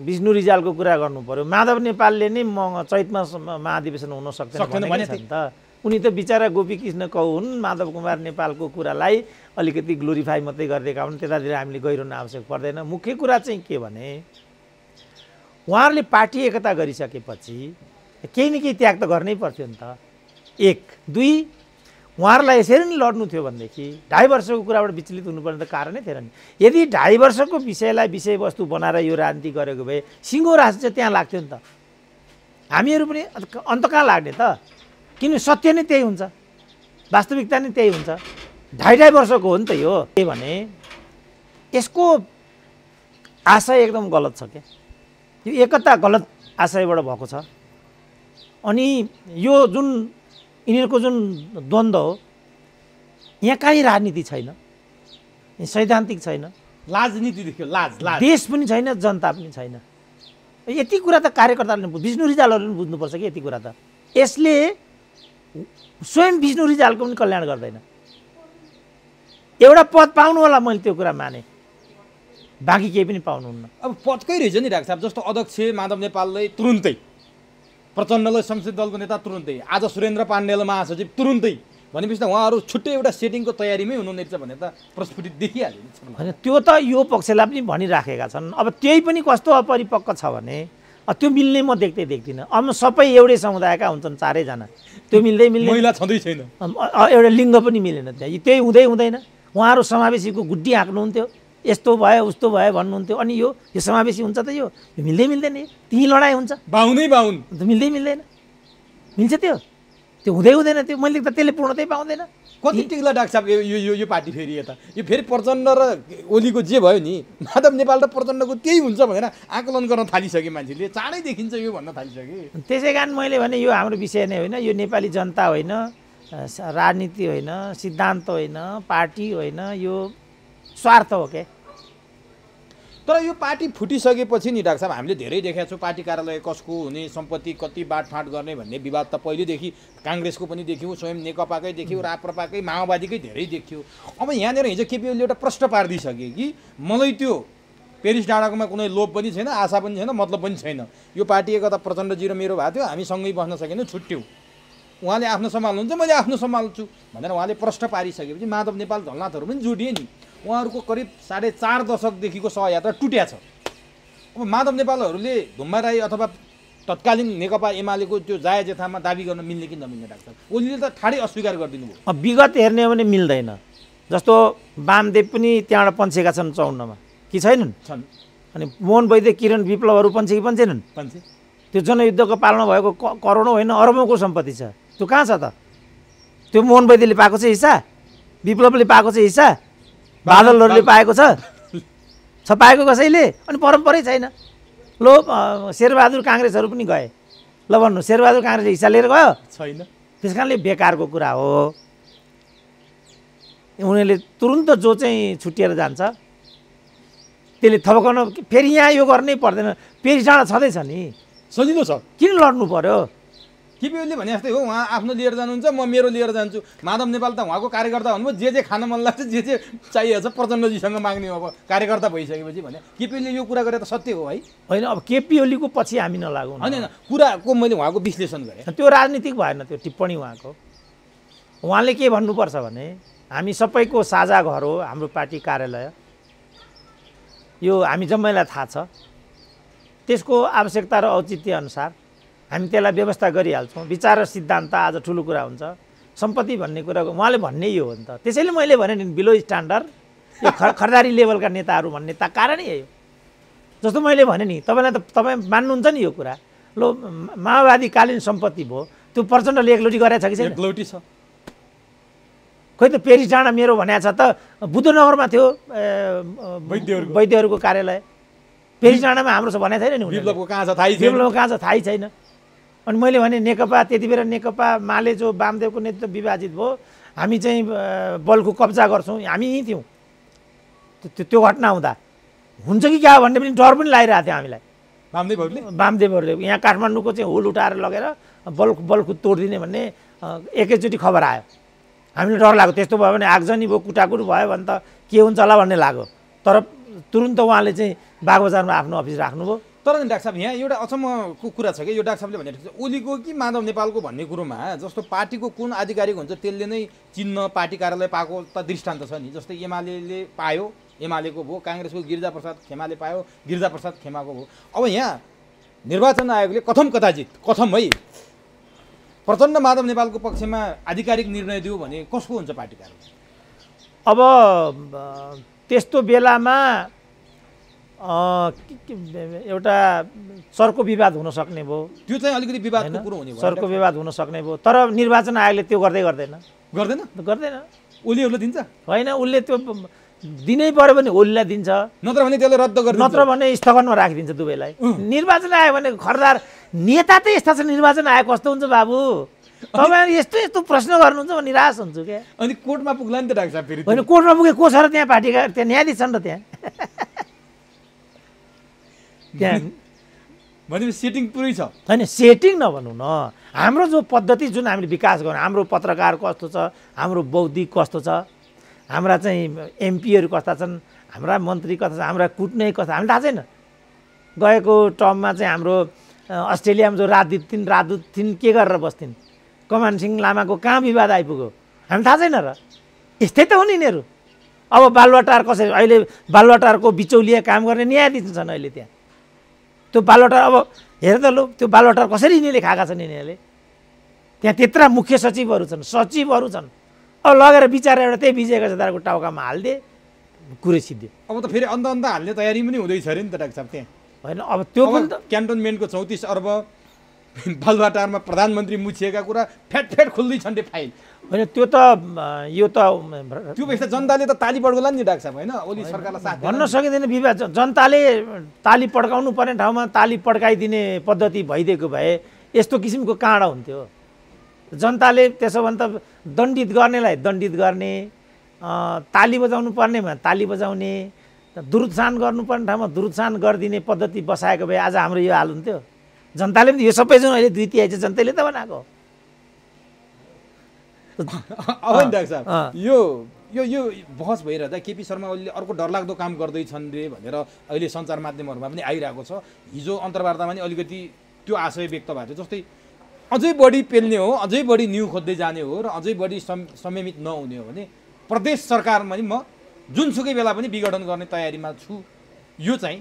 विष्णु रिजालको कुरा गर्नु पर्यो? माधव नेपालले नै चैतमा महाधिवेशन हुन सक्दैन भने नि त। उनी त बिचरा गोपीकृष्ण कौ हुन्, माधव कुमार नेपालको कुरालाई अलिकति ग्लोरिफाई मात्रै गरिदिएका हुन्, त्यतातिर हामीले गइरहनु आवश्यक पर्दैन। मुख्य कुरा चाहिँ के भने उहाँहरूले पार्टी एकता गरिसकेपछि केही न केही त्याग त गर्नै पर्थ्यो नि त। 1 2 उहाँहरूलाई यसरी नै लड्नु थियो भनेदेखि 2.5 वर्षको कुराबाट विचलित हुनुपर्ने त कारणै थिएन नि। यदि 2.5 वर्षको विषयलाई विषयवस्तु बनाएर यो राजनीति गरेको भए सिङ्गो राज चाहिँ त्यहाँ लाग्थ्यो नि त। हामीहरू पनि अन्त कहाँ लाग्ने त? किन सत्य नै त्यही हुन्छ, वास्तविकता नै त्यही हुन्छ। 2.5 वर्षको हो नि त यो। के भने यसको आशय एकदम गलत छ क्या, यो एकता गलत आशयबाट भएको छ। अनि यो जुन यिनीहरूको जुन द्वन्द्व हो, यहाँ कहीँ राजनीति छैन, सैद्धान्तिक छैन, राजनीति देखियो, लाज देश पनि छैन, जनता पनि छैन। यति कुरा त कार्यकर्ताहरूले विष्णु रिजालहरूले पनि बुझ्नुपर्छ कि यति कुरा त। यसले स्वयं विष्णु रिजालको पनि कल्याण गर्दैन। एउटा पद पाउनु होला, मैले त्यो कुरा माने, बाँकी केही पनि पाउनुहुन्न। अब पदकै रहेछ नि डाक्टर साहब, जस्तो अध्यक्ष माधव नेपाललाई तुरुन्तै, प्रचण्डलाई संसदीय दलको नेता तुरुन्तै, आज सुरेन्द्र पाण्डेलाई महासचिव तुरुन्तै, भनेपछि त उहाँहरू छुट्टै एउटा सेटिङको तयारीमै हुनुहुनेछ भने त प्रस्फुटित देखिहाल्यो नि। होइन, त्यो त यो पक्षलाई पनि भनिराखेका छन्। अब त्यही पनि कस्तो अपरिपक्व छ भने त्यो मिल्ने म देख्दिनँ। अब सबै एउटै समुदायका हुन्छन्, 4जना, त्यो मिल्दै महिला छँदै छैन, एउटा लिङ्ग पनि मिलेन त्यहाँ। त्यही हुँदैन। उहाँहरू समावेशीको गुड्डी हाँक्नुहुन्थ्यो, यस्तो भयो उस्तो भयो भन्नुहुन्थ्यो। अनि यो समावेशी हुन्छ त? यो मिल्दैन। त्यही लडाइँ हुन्छ, बाहुन मिल्दैन। मिल्छ त्यो हुँदैन। त्यो मैले त त्यसले पूर्णतै पाउँदैन। कति टिक्ला डाक्टर साहब यो पार्टी फेरि यता यो फेरि प्रचण्ड र ओलीको जे भयो नि, माधव नेपाल र प्रचण्डको त्यही हुन्छ भनेर आकलन गर्न थालिसके मान्छेले, चाँडै देखिन्छ यो भन्न थालिसके। त्यसै कारण मैले भने यो हाम्रो विषय नै होइन, यो नेपाली जनता होइन, राजनीति होइन, सिद्धान्त होइन, पार्टी होइन, यो स्वार्थ हो के। तर यो पार्टी फुटिसकेपछि नि डाक्टर साहब हामीले धेरै देखेका छौँ, पार्टी कार्यालय कसको हुने, सम्पत्ति कति बाँडफाँड गर्ने भन्ने विवाद त पहिलेदेखि काङ्ग्रेसको पनि देख्यौँ, स्वयं नेकपाकै देख्यौँ, राप्रपाकै, माओवादीकै धेरै देख्थ्यो। अब यहाँनिर हिजो केपी ओलीले एउटा प्रश्न पारिदिइसके कि मलाई त्यो पेरिस डाँडाकोमा कुनै लोभ पनि छैन, आशा पनि छैन, मतलब पनि छैन, यो पार्टी एकता प्रचण्डजी र मेरो भएको थियो, हामी सँगै बस्न सकेनौँ, छुट्यौँ, उहाँले आफ्नो सम्हाल्नुहुन्छ, मैले आफ्नो सम्हाल्छु भनेर उहाँले प्रश्न पारिसकेपछि माधव नेपाल झलनाथहरू पनि जोडिए नि। उहाँहरूको करिब 4.5 दशकदेखिको सहयात्रा टुट्या छ। अब माधव नेपालहरूले धुम्बा राई अथवा तत्कालीन नेकपा एमालेको त्यो जायजेथामा दाबी गर्न मिल्ने कि नमिल्ने डाक्टर साहब? ओलीले त ठाडै अस्वीकार गरिदिनु भयो। अब विगत हेर्ने हो भने मिल्दैन। जस्तो वामदेव पनि त्यहाँबाट पन्छेका छन् 54मा, कि छैनन्? छन्। अनि मोहन वैद्य, किरण विप्लवहरू पन्छे कि पन्छेनन्? पन्छे। त्यो जनयुद्धको पालमा भएको करोडौँ होइन अरबौँको सम्पत्ति छ, त्यो कहाँ छ त? त्यो मोहन वैद्यले पाएको छ हिस्सा, विप्लवले पाएको छ हिस्सा, बादलहरूले पाएको छ पाएको कसैले? अनि परम्परै छैन। लो शेरबहादुर काङ्ग्रेसहरू पनि गए, ल भन्नु, शेरबहादुर काङ्ग्रेसले हिस्सा लिएर गयो छैन? त्यस कारणले बेकारको कुरा हो। उनीहरूले तुरुन्त जो चाहिँ छुट्टिएर जान्छ त्यसले थपकाउन फेरि यहाँ यो गर्नै पर्दैन। पेरिस डाँडा छँदैछ नि, सजिलो छ, किन लड्नु पर्यो? केपी ओलीले भने जस्तै हो, उहाँ आफ्नो लिएर जानुहुन्छ, म मेरो लिएर जान्छु। माधव नेपाल त उहाँको कार्यकर्ता हुनुभयो, जे खान मन लाग्छ, जे चाहिएको छ प्रचण्डजीसँग माग्ने हो। अब कार्यकर्ता भइसकेपछि भने केपी ओलीले यो कुरा गरे त सत्य हो है? होइन, अब केपी ओलीको पछि हामी नलागौँ। होइन, कुराको मैले उहाँको विश्लेषण गरेँ, त्यो राजनीतिक भएन, त्यो टिप्पणी उहाँको। उहाँले के भन्नुपर्छ भने हामी सबैको साझा घर हो हाम्रो पार्टी कार्यालय, यो हामी जम्मैलाई थाहा छ। त्यसको आवश्यकता र औचित्य अनुसार हामी त्यसलाई व्यवस्था गरिहाल्छौँ। विचार र सिद्धान्त आज ठुलो कुरा हुन्छ, सम्पत्ति भन्ने कुरा उहाँले भन्ने यो हो नि त। त्यसैले मैले भने नि बिलो स्ट्यान्डर्ड यो खरदारी लेभलका नेताहरू भन्ने त कारणै यही हो। जस्तो मैले भने नि, तपाईँ मान्नुहुन्छ नि यो कुरा, लो माओवादीकालीन सम्पत्ति भयो, त्यो प्रचण्डले एकलोटी गरेको छ कि छैन? एकलोटी छ। खोइ त पेरिस डाँडा मेरो भनेको छ त बुद्धनगरमा थियो वैद्यहरूको कार्यालय पेरिस डाँडामा हाम्रो छ भनेको छैन नि विप्लवको कहाँ छ थाहै छैन विप्लव कहाँ छ थाहै छैन अनि मैले भने नेकपा त्यति बेला नेकपा माले जो वामदेवको नेतृत्व विभाजित भयो हामी चाहिँ बलको कब्जा गर्छौँ हामी यहीँ थियौँ त्यो घटना हुँदा हुन्छ कि क्या भन्ने पनि डर पनि लागिरहेको थियो हामीलाई वामदेवहरूले यहाँ काठमाडौँको चाहिँ हुल उठाएर लगेर बलको तोडिदिने भन्ने एकैचोटि खबर आयो हामीले डर लाग्यो त्यस्तो भयो भने आगजनी भयो कुटाकुट भयो भने त के हुन्छ होला भन्ने लाग्यो तर तुरुन्त उहाँले चाहिँ बागबजारमा आफ्नो अफिस राख्नुभयो तर नि डाक्टर साहब यहाँ एउटा अचम्मको कुरा छ कि यो डाक्टर साहबले भनेको छ ओलीको कि माधव नेपालको भन्ने कुरोमा जस्तो पार्टीको कुन आधिकारिक हुन्छ त्यसले नै चिन्ह पार्टी कार्यालय पाएको त दृष्टान्त छ नि जस्तै एमाले पायो एमालेको भयो काङ्ग्रेसको गिरिजाप्रसाद खेमाले पायो गिरिजाप्रसाद खेमाको भयो अब यहाँ निर्वाचन आयोगले कथम है प्रचण्ड माधव नेपालको पक्षमा आधिकारिक निर्णय दियो भने कसको हुन्छ पार्टी कार्यालय अब त्यस्तो बेलामा एउटा चर्को विवाद हुन सक्ने भयो त्यो चाहिँ अलिकति विवादको कुरो हुने भयो चर्को विवाद हुन सक्ने भयो तर निर्वाचन आयोगले त्यो गर्दैन ओलीहरूले दिन्छ होइन उसले त्यो दिनै पर्यो भने ओलीलाई दिन्छ नत्र भने त्यसले रद्द गर्छ नत्र भने स्थगनमा राखिदिन्छ दुवैलाई निर्वाचन आयोग भने खरदार नेता त यस्ता छ निर्वाचन आयोग कस्तो हुन्छ बाबु तपाईहरु यस्तो प्रश्न गर्नुहुन्छ म निराश हुन्छु क्या अनि कोर्टमा पुग्ला नि त डाक्टर साहब फेरि होइन कोर्टमा पुगे को छ र त्यहाँ पार्टीका त्यहाँ न्यायाधीश छन् र त्यहाँ भनेपछि सेटिङ पुरै छ होइन सेटिङ नभनौँ न हाम्रो जो पद्धति जुन हामीले विकास गर्यौँ हाम्रो पत्रकार कस्तो छ हाम्रो बौद्धिक कस्तो छ हाम्रा चाहिँ एमपीहरू कस्ता छन् हाम्रा मन्त्री कस्ता छन् हाम्रा कुटनीतिक कस्ता हामीलाई थाहा छैन गएको टर्ममा चाहिँ हाम्रो अस्ट्रेलियामा जो राजदूत थिइन् के गरेर बस्थिन् कमान सिंह लामाको कहाँ विवाद आइपुग्यो हामीलाई थाहा छैन र यस्तै त हो नि यिनीहरू अब बालुवाटार कसरी अहिले बालुवाटारको बिचौलिया काम गर्ने न्यायाधीश छन् अहिले त्यहाँ त्यो बालुवाटार अब हेर त लो त्यो बालुवाटार कसरी यिनीहरूले खाएका छन् यिनीहरूले त्यहाँ त्यत्रा मुख्य सचिवहरू छन् अब लगेर बिचारा एउटा त्यही विजय गजदारको टाउकामा हालिदिए कुरै सिद्धियो अब त फेरि अन्त हाल्ने तयारी पनि हुँदैछ अरे नि त डाक्टर साहब त्यहाँ होइन अब त्यो पनि त क्यान्टोनमेन्टको 34 अर्ब बालुवाटारमा प्रधानमन्त्री मुछिएका कुरा फेट खुल्दैछन् रे फाइल होइन त्यो त यो त त्यो भएपछि जनताले त ताली पड्काउला नि डाक्टर साहब होइन ओली सरकारलाई साथ भन्न सकिँदैन विवाद जनताले ताली पड्काउनु पर्ने ठाउँमा ताली पड्काइदिने पद्धति भइदिएको भए यस्तो किसिमको काँडा हुन्थ्यो जनताले त्यसो भने त दण्डित गर्नेलाई दण्डित गर्ने ताली बजाउनु पर्नेमा ताली बजाउने दुरुत्सान गर्नुपर्ने ठाउँमा दुरुत्सान गरिदिने पद्धति बसाएको भए आज हाम्रो यो हाल हुन्थ्यो जनताले पनि यो सबै जुन अहिले 2 तिहाई चाहिँ जनताले त बनाएको अब नि डाक्टर साहब यो बहस भइरहँदा केपी शर्मा ओलीले अर्को डरलाग्दो काम गर्दैछन् रे भनेर अहिले सञ्चार माध्यमहरूमा पनि आइरहेको छ हिजो अन्तर्वार्तामा नि अलिकति त्यो आशय व्यक्त भएको थियो जस्तै अझै बढी पेल्ने हो अझै बढी न्यू खोज्दै जाने हो र अझै बढी संयमित नहुने हो भने प्रदेश सरकारमा नि म जुनसुकै बेला पनि विघटन गर्ने तयारीमा छु यो चाहिँ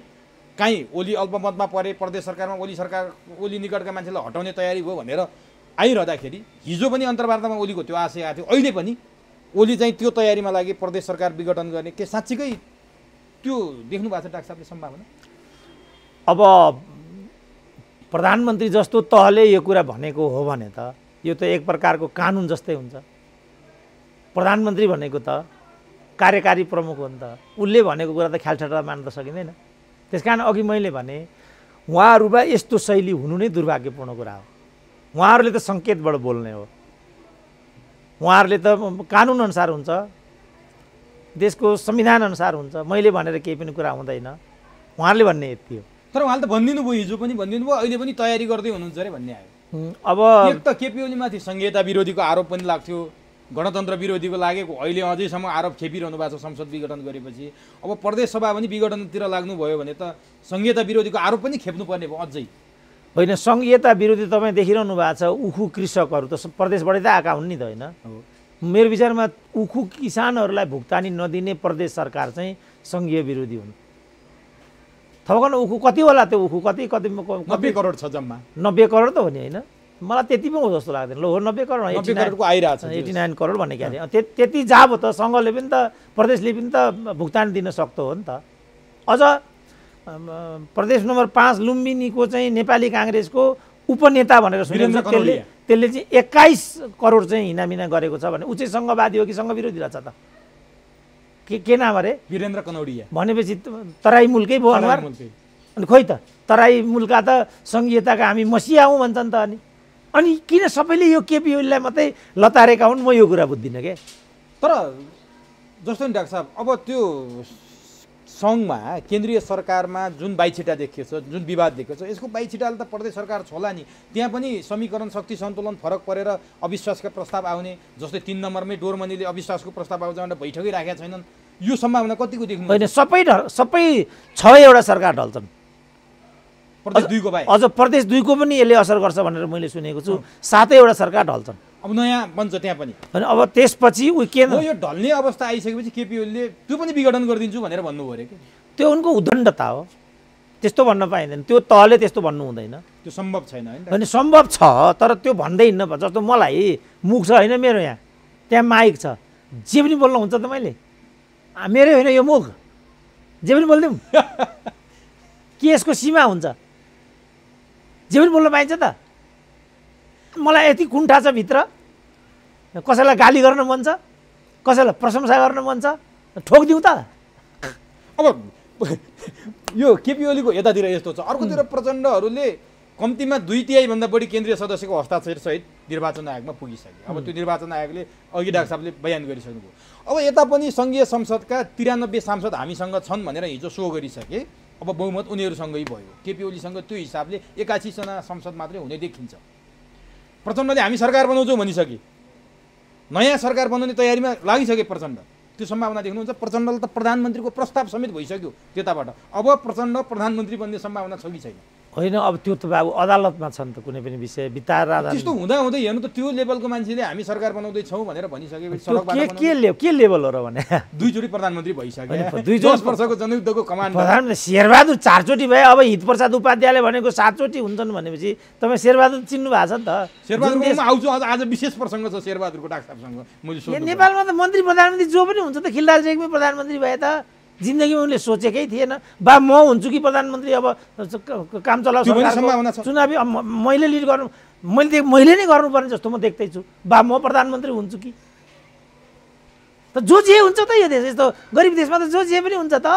काहीँ ओली अल्पमतमा परे प्रदेश सरकारमा ओली निकटका मान्छेलाई हटाउने तयारी भयो भनेर आइरहँदाखेरि हिजो पनि अन्तर्वार्तामा ओलीको त्यो आशय आएको थियो अहिले पनि ओली चाहिँ त्यो तयारीमा लागि प्रदेश सरकार विघटन गर्ने के साँच्चीकै त्यो देख्नु भएको छ डाक्टर साहबले सम्भावना अब प्रधानमन्त्री जस्तो तहले यो कुरा भनेको हो भने त यो त एक प्रकारको कानुन जस्तै हुन्छ प्रधानमन्त्री भनेको त कार्यकारी प्रमुख हो नि त उसले भनेको कुरा त ख्यालठट्टा मान्न त सकिँदैन त्यसकारण अघि मैले भने उहाँहरूमा यस्तो शैली हुनु नै दुर्भाग्यपूर्ण कुरा हो उहाँहरूले त सङ्केतबाट बोल्ने हो उहाँहरूले त कानुन अनुसार हुन्छ देशको संविधान अनुसार हुन्छ मैले भनेर केही पनि कुरा हुँदैन उहाँहरूले भन्ने यति हो तर उहाँले त भनिदिनु भयो हिजो पनि भनिदिनु भयो अहिले पनि तयारी गर्दै हुनुहुन्छ अरे भन्ने आयो अब एक त केपी ओलीमाथि संहिता विरोधीको आरोप पनि लाग्थ्यो गणतन्त्र विरोधीको लागेको अहिले अझैसम्म आरोप खेपिरहनु भएको छ संसद विघटन गरेपछि अब प्रदेश सभा पनि विघटनतिर लाग्नुभयो भने त संहिता विरोधीको आरोप पनि खेप्नुपर्ने भयो अझै होइन संहिता विरोधी तपाईँ देखिरहनु भएको छ उखु कृषकहरू त प्रदेशबाटै त आएका हुन् नि त होइन मेरो विचारमा उखु किसानहरूलाई भुक्तानी नदिने प्रदेश सरकार चाहिँ संघीय विरोधी हुन् थपकन उखु कति होला त्यो उखु कति 90 करोड छ जम्मा 90 करोड त हो नि होइन मलाई त्यति पनि हो जस्तो लाग्दैन ल हो 90 करोड 90 करोडको आइरहेको छ 89 करोड भन्ने क्या अरे त्यति जाब त सङ्घले पनि त प्रदेशले पनि त भुक्तानी दिन सक्दो हो नि त अझ प्रदेश नम्बर 5 लुम्बिनीको चाहिँ नेपाली काङ्ग्रेसको उपनेता भनेर सुनिन्छ त्यसले चाहिँ 21 करोड चाहिँ हिनामिना गरेको छ भने ऊ चाहिँ सङ्घवादी हो कि सङ्घविरोधी रहेछ त? के नाम अरे? वीरेन्द्र कनौडिया भनेपछि तराई मुलकै भयो अनुहार। अनि खोइ त तराई मुलका त सङ्घीयताका हामी मसिया हौँ भन्छन् त। अनि किन सबैले यो केपी ओलीलाई मात्रै लतारेका हुन्? म यो कुरा बुझ्दिनँ के। तर जस्तो नि डाक्टर साहब, अब त्यो सङ्घमा केन्द्रीय सरकारमा जुन बाइछिटा देखिएको छ, जुन विवाद देखिएको छ, यसको बाइछिटाले त प्रदेश सरकार छोला नि। त्यहाँ पनि समीकरण शक्ति सन्तुलन फरक परेर अविश्वासका प्रस्ताव आउने, जस्तै 3 नम्बरमै डोरमनीले अविश्वासको प्रस्ताव आउँछ भनेर बैठकै राखेका छैनन्। यो सम्भावना कतिको देख्नु? होइन, सबै 6वटा सरकार ढल्छन्। प्रदेश 2 को बाहेक अझ प्रदेश 2 को पनि यसले असर गर्छ भनेर मैले सुनेको छु। 7वटा सरकार ढल्छन्। अब नयाँ बन्छ त्यहाँ पनि। अनि अब त्यसपछि ऊ केन्द्र यो ढल्ने अवस्था आइसकेपछि केपी ओलीले त्यो पनि विघटन गरिदिन्छु भनेर भन्नुभयो अरे कि? त्यो उनको उद्दण्डता हो, त्यस्तो भन्न पाइँदैन। त्यो तहले त्यस्तो भन्नु हुँदैन, त्यो सम्भव छैन हैन? होइन सम्भव छ, तर त्यो भन्दै हिँड्नु पर्छ। जस्तो मलाई मुख छ होइन मेरो, यहाँ त्यहाँ माइक छ, जे पनि बोल्नु हुन्छ त मैले? मेरै होइन यो मुख, जे पनि बोलिदिउँ के यसको सीमा हुन्छ? जे पनि बोल्न पाइन्छ त? मलाई यति कुण्ठा छ भित्र, कसैलाई गाली गर्न मन छ, कसैलाई प्रशंसा गर्न मन छ, ठोकिदिउँ त? अब यो केपी ओलीको यतातिर यस्तो छ, अर्कोतिर प्रचण्डहरूले कम्तीमा 2/3 भन्दा बढी केन्द्रीय सदस्यको हस्ताक्षर सहित निर्वाचन आयोगमा पुगिसक्यो। अब त्यो निर्वाचन आयोगले अघि डाक्टर साहबले बयान गरिसक्नुभयो। अब यता पनि सङ्घीय संसदका 93 सांसद हामीसँग छन् भनेर हिजो सो गरिसके। अब बहुमत उनीहरूसँगै भयो। केपी ओलीसँग त्यो हिसाबले 81 जना संसद मात्रै हुने देखिन्छ। प्रचण्डले हामी सरकार बनाउँछौँ भनिसके, नयाँ सरकार बनाउने तयारीमा लागिसके प्रचण्ड। त्यो सम्भावना देख्नुहुन्छ? प्रचण्डले त प्रधानमन्त्रीको प्रस्ताव समेत भइसक्यो त्यताबाट। अब प्रचण्ड प्रधानमन्त्री बन्ने सम्भावना छ कि छैन? होइन, अब त्यो त बाबु अदालतमा छ नि त, कुनै पनि विषय बिताएर त्यस्तो हुँदा हेर्नु त त्यो लेभलको मान्छेले हामी सरकार बनाउँदैछौँ भनेर भनिसकेपछि के लेभल हो र भने 2 चोटि प्रधानमन्त्री भइसक्यो। 10 वर्षको जनयुद्धको कमान्ड प्रधानमन्त्री शेरबहादुर 4 चोटि भए। अब हितप्रसाद उपाध्यायले भनेको 7 चोटि हुन्छन् भनेपछि तपाईँ शेरबहादुर चिन्नु भएको छ नि त? शेरबहादुरमा आउँछु, आज विशेष प्रसङ्ग छ शेरबहादुरको डाक्टरसँग मैले सोध्नु। नेपालमा त मन्त्री प्रधानमन्त्री जो पनि हुन्छ त। खिलराज रेग्मी प्रधानमन्त्री भए त जिन्दगीमा उनले सोचेकै थिएन बा म हुन्छु कि प्रधानमन्त्री, अब काम चलाउ चुनावी मैले लिड गर्नु, मैले नै गर्नुपर्ने जस्तो म देख्दैछु। बा म प्रधानमन्त्री हुन्छु कि? त जो जे हुन्छ त यो देश, यस्तो गरिब देशमा त जो जे पनि हुन्छ त।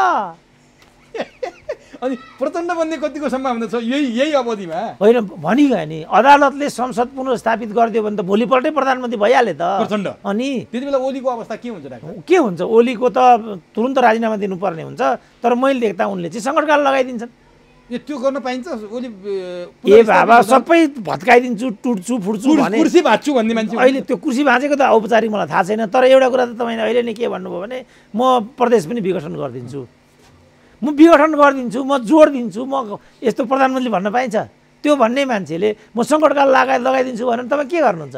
अनि प्रचण्ड बन्ने कतिको सम्भावना छ यही अवधिमा? होइन, भनिगयो नि अदालतले संसद पुनर्स्थापित गरिदियो भने त भोलिपल्टै प्रधानमन्त्री भइहाल्यो त प्रचण्ड। अनि त्यति बेला ओलीको अवस्था के हुन्छ डाक्टर? के हुन्छ? ओलीको त तुरुन्त राजीनामा दिनुपर्ने हुन्छ। तर मैले देख्दा उनले चाहिँ सङ्कटकाल लगाइदिन्छन्। त्यो गर्न पाइन्छ? ओली ए बाबा सबै भत्काइदिन्छु, टुट्छु, फुट्छु भने, कुर्सी भाँच्छु भन्ने मान्छे अहिले त्यो कुर्सी भाँचेको त औपचारिक मलाई थाहा छैन। तर एउटा कुरा त तपाईँले अहिले नै के भन्नुभयो भने म प्रदेश पनि विघटन गरिदिन्छु, म विघटन गरिदिन्छु, म जोड दिन्छु, म यस्तो प्रधानमन्त्री भन्न पाइन्छ? त्यो भन्ने मान्छेले म सङ्कटकाल लगाइदिन्छु भने तपाईँ के गर्नुहुन्छ?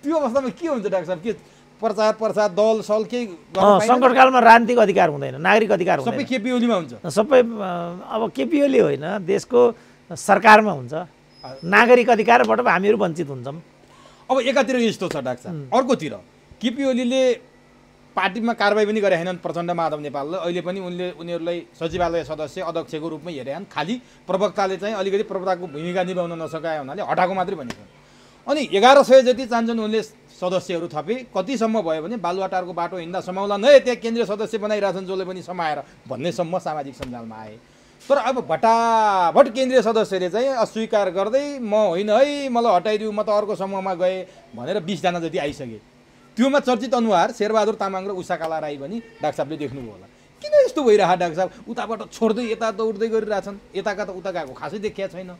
त्यो अवस्थामा के हुन्छ डाक्टर साहब? के प्रचार दल सल के सङ्कटकालमा राजनीतिक अधिकार हुँदैन, नागरिक अधिकार हुँदैन, सबै केपी ओलीमा हुन्छ। सबै अब केपी ओली होइन, देशको सरकारमा हुन्छ। नागरिक अधिकारबाट हामीहरू वञ्चित हुन्छौँ। अब एकातिर यस्तो छ डाक्टर साहब, अर्कोतिर केपी ओलीले पार्टीमा कारबाही पनि गरे छैनन् प्रचण्ड माधव नेपालले। अहिले पनि उनीहरूलाई सचिवालय सदस्य अध्यक्षको रूपमै हेरेछन्। खालि प्रवक्ताले चाहिँ अलिकति प्रवक्ताको भूमिका निभाउन नसकाए हुनाले हटाएको मात्रै भनेको। अनि 1100 जति चाहन्छन् उनले सदस्यहरू थपे। कतिसम्म भयो भने बालुवाटारको बाटो हिँड्दा समाउला नै त्यहाँ केन्द्रीय सदस्य बनाइरहेछन् जसले पनि समाएर भन्नेसम्म सामाजिक सञ्जालमा आए। तर अब भटाभट केन्द्रीय सदस्यले चाहिँ अस्वीकार गर्दै म होइन है, मलाई हटाइदिउँ, म त अर्को समूहमा गएँ भनेर 20 जना जति आइसके। त्योमा चर्चित अनुहार शेरबहादुर तामाङ र उषाकला राई पनि डाक्टर साहबले देख्नुभयो होला। किन यस्तो भइरह डाक्टर साहब? उताबाट छोड्दै यता दौड्दै गरिरहेछन्, यताका त उता गएको खासै देखिया छैन।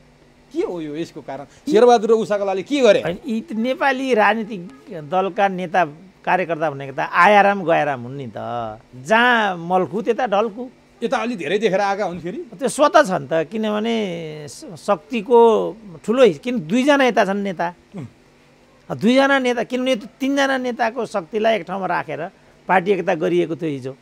के हो यो यसको कारण? शेरबहादुर र उषाकलाले के गरे? यी नेपाली राजनीतिक दलका नेता कार्यकर्ता भनेको त आयाराम गयाराम हुन् नि त। जहाँ मल्खु त्यता ढल्कु। यता अलि धेरै देखेर आएका हुन् फेरि। त्यो स्वतः छ नि त, किनभने शक्तिको ठुलो किन 2 जना यता छन् नेता, 2 जना नेता, किनभने 3 जना नेताको शक्तिलाई एक ठाउँमा राखेर पार्टी एकता गरिएको थियो हिजो।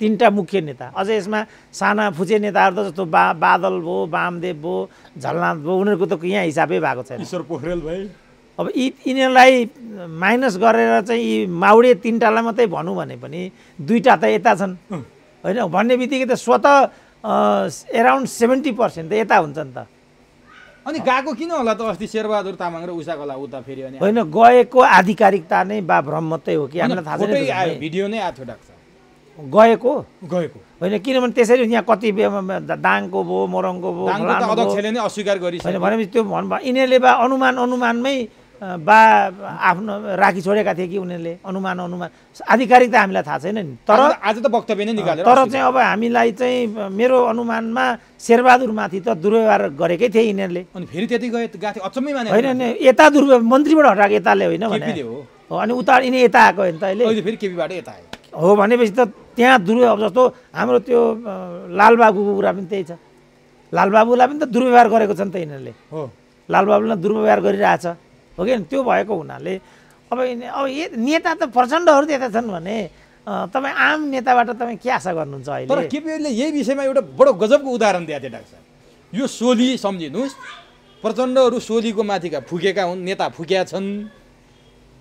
3टा मुख्य नेता, अझ यसमा साना फुचे नेताहरू त जस्तो बादल भयो, वामदेव भयो, झलनाथ भयो, उनीहरूको त यहाँ हिसाबै भएको छैन। ईश्वर पोखरेल भाइ। अब यिनीहरूलाई माइनस गरेर चाहिँ यी माउडे 3टालाई मात्रै भनौँ भने पनि 2टा त यता छन् होइन। भन्ने बित्तिकै त स्वतः एराउन्ड 70% त यता हुन्छ नि त। अनि गएको किन होला त अस्ति शेरबहादुर तामाङ र उषा कला उता फेरि अनि होइन गएको आधिकारिकता नै बा भ्रम मात्रै हो कि हामीलाई थाहा फोटै छैन आयो भिडियो नै आएको थियो डाक्टर गएको गएको होइन किनभने त्यसरी यहाँ कति दाङको भयो मोरङको भयो दाङको त अध्यक्षले नै अस्वीकार होइन गरिसक्यो भनेपछि त्यो भन्नुभयो यिनीहरूले बा अनुमानमै बा आफ्नो राखी छोडेका थिए कि उनीहरूले अनुमान आधिकारिकता हामीलाई थाहा छैन नि तर आज त वक्तव्य नै निकालेर तर चाहिँ अब हामीलाई चाहिँ मेरो अनुमानमा शेरबहादुरमाथि त दुर्व्यवहार गरेकै थिए यिनीहरूले अनि फेरि त्यति गएको थियो अचम्मै माने होइन यता दुर्व्यवहार मन्त्रीबाट हटाएको यताले होइन भने केपीले हो अनि उता यिनी यता आएको होइन त अहिले अहिले फेरि केपीबाट यता आयो हो भनेपछि त त्यहाँ दुर्व्यवहार जस्तो हाम्रो त्यो लालबाबुको कुरा पनि त्यही छ लालबाबुलाई पनि त दुर्व्यवहार गरेको छ नि त यिनीहरूले हो लालबाबुलाई दुर्व्यवहार गरिरहेछ हो कि त्यो भएको हुनाले अब नेता त प्रचण्डहरू त्यता छन् भने तपाईँ आम नेताबाट तपाईँ के आशा गर्नुहुन्छ अहिले तर केपीले यही विषयमा एउटा बडो गजबको उदाहरण दिएको थियो डाक्टर साहब यो सोली सम्झिनुहोस् प्रचण्डहरू सोलीको माथिका फुकेका हुन् नेता फुकेका छन्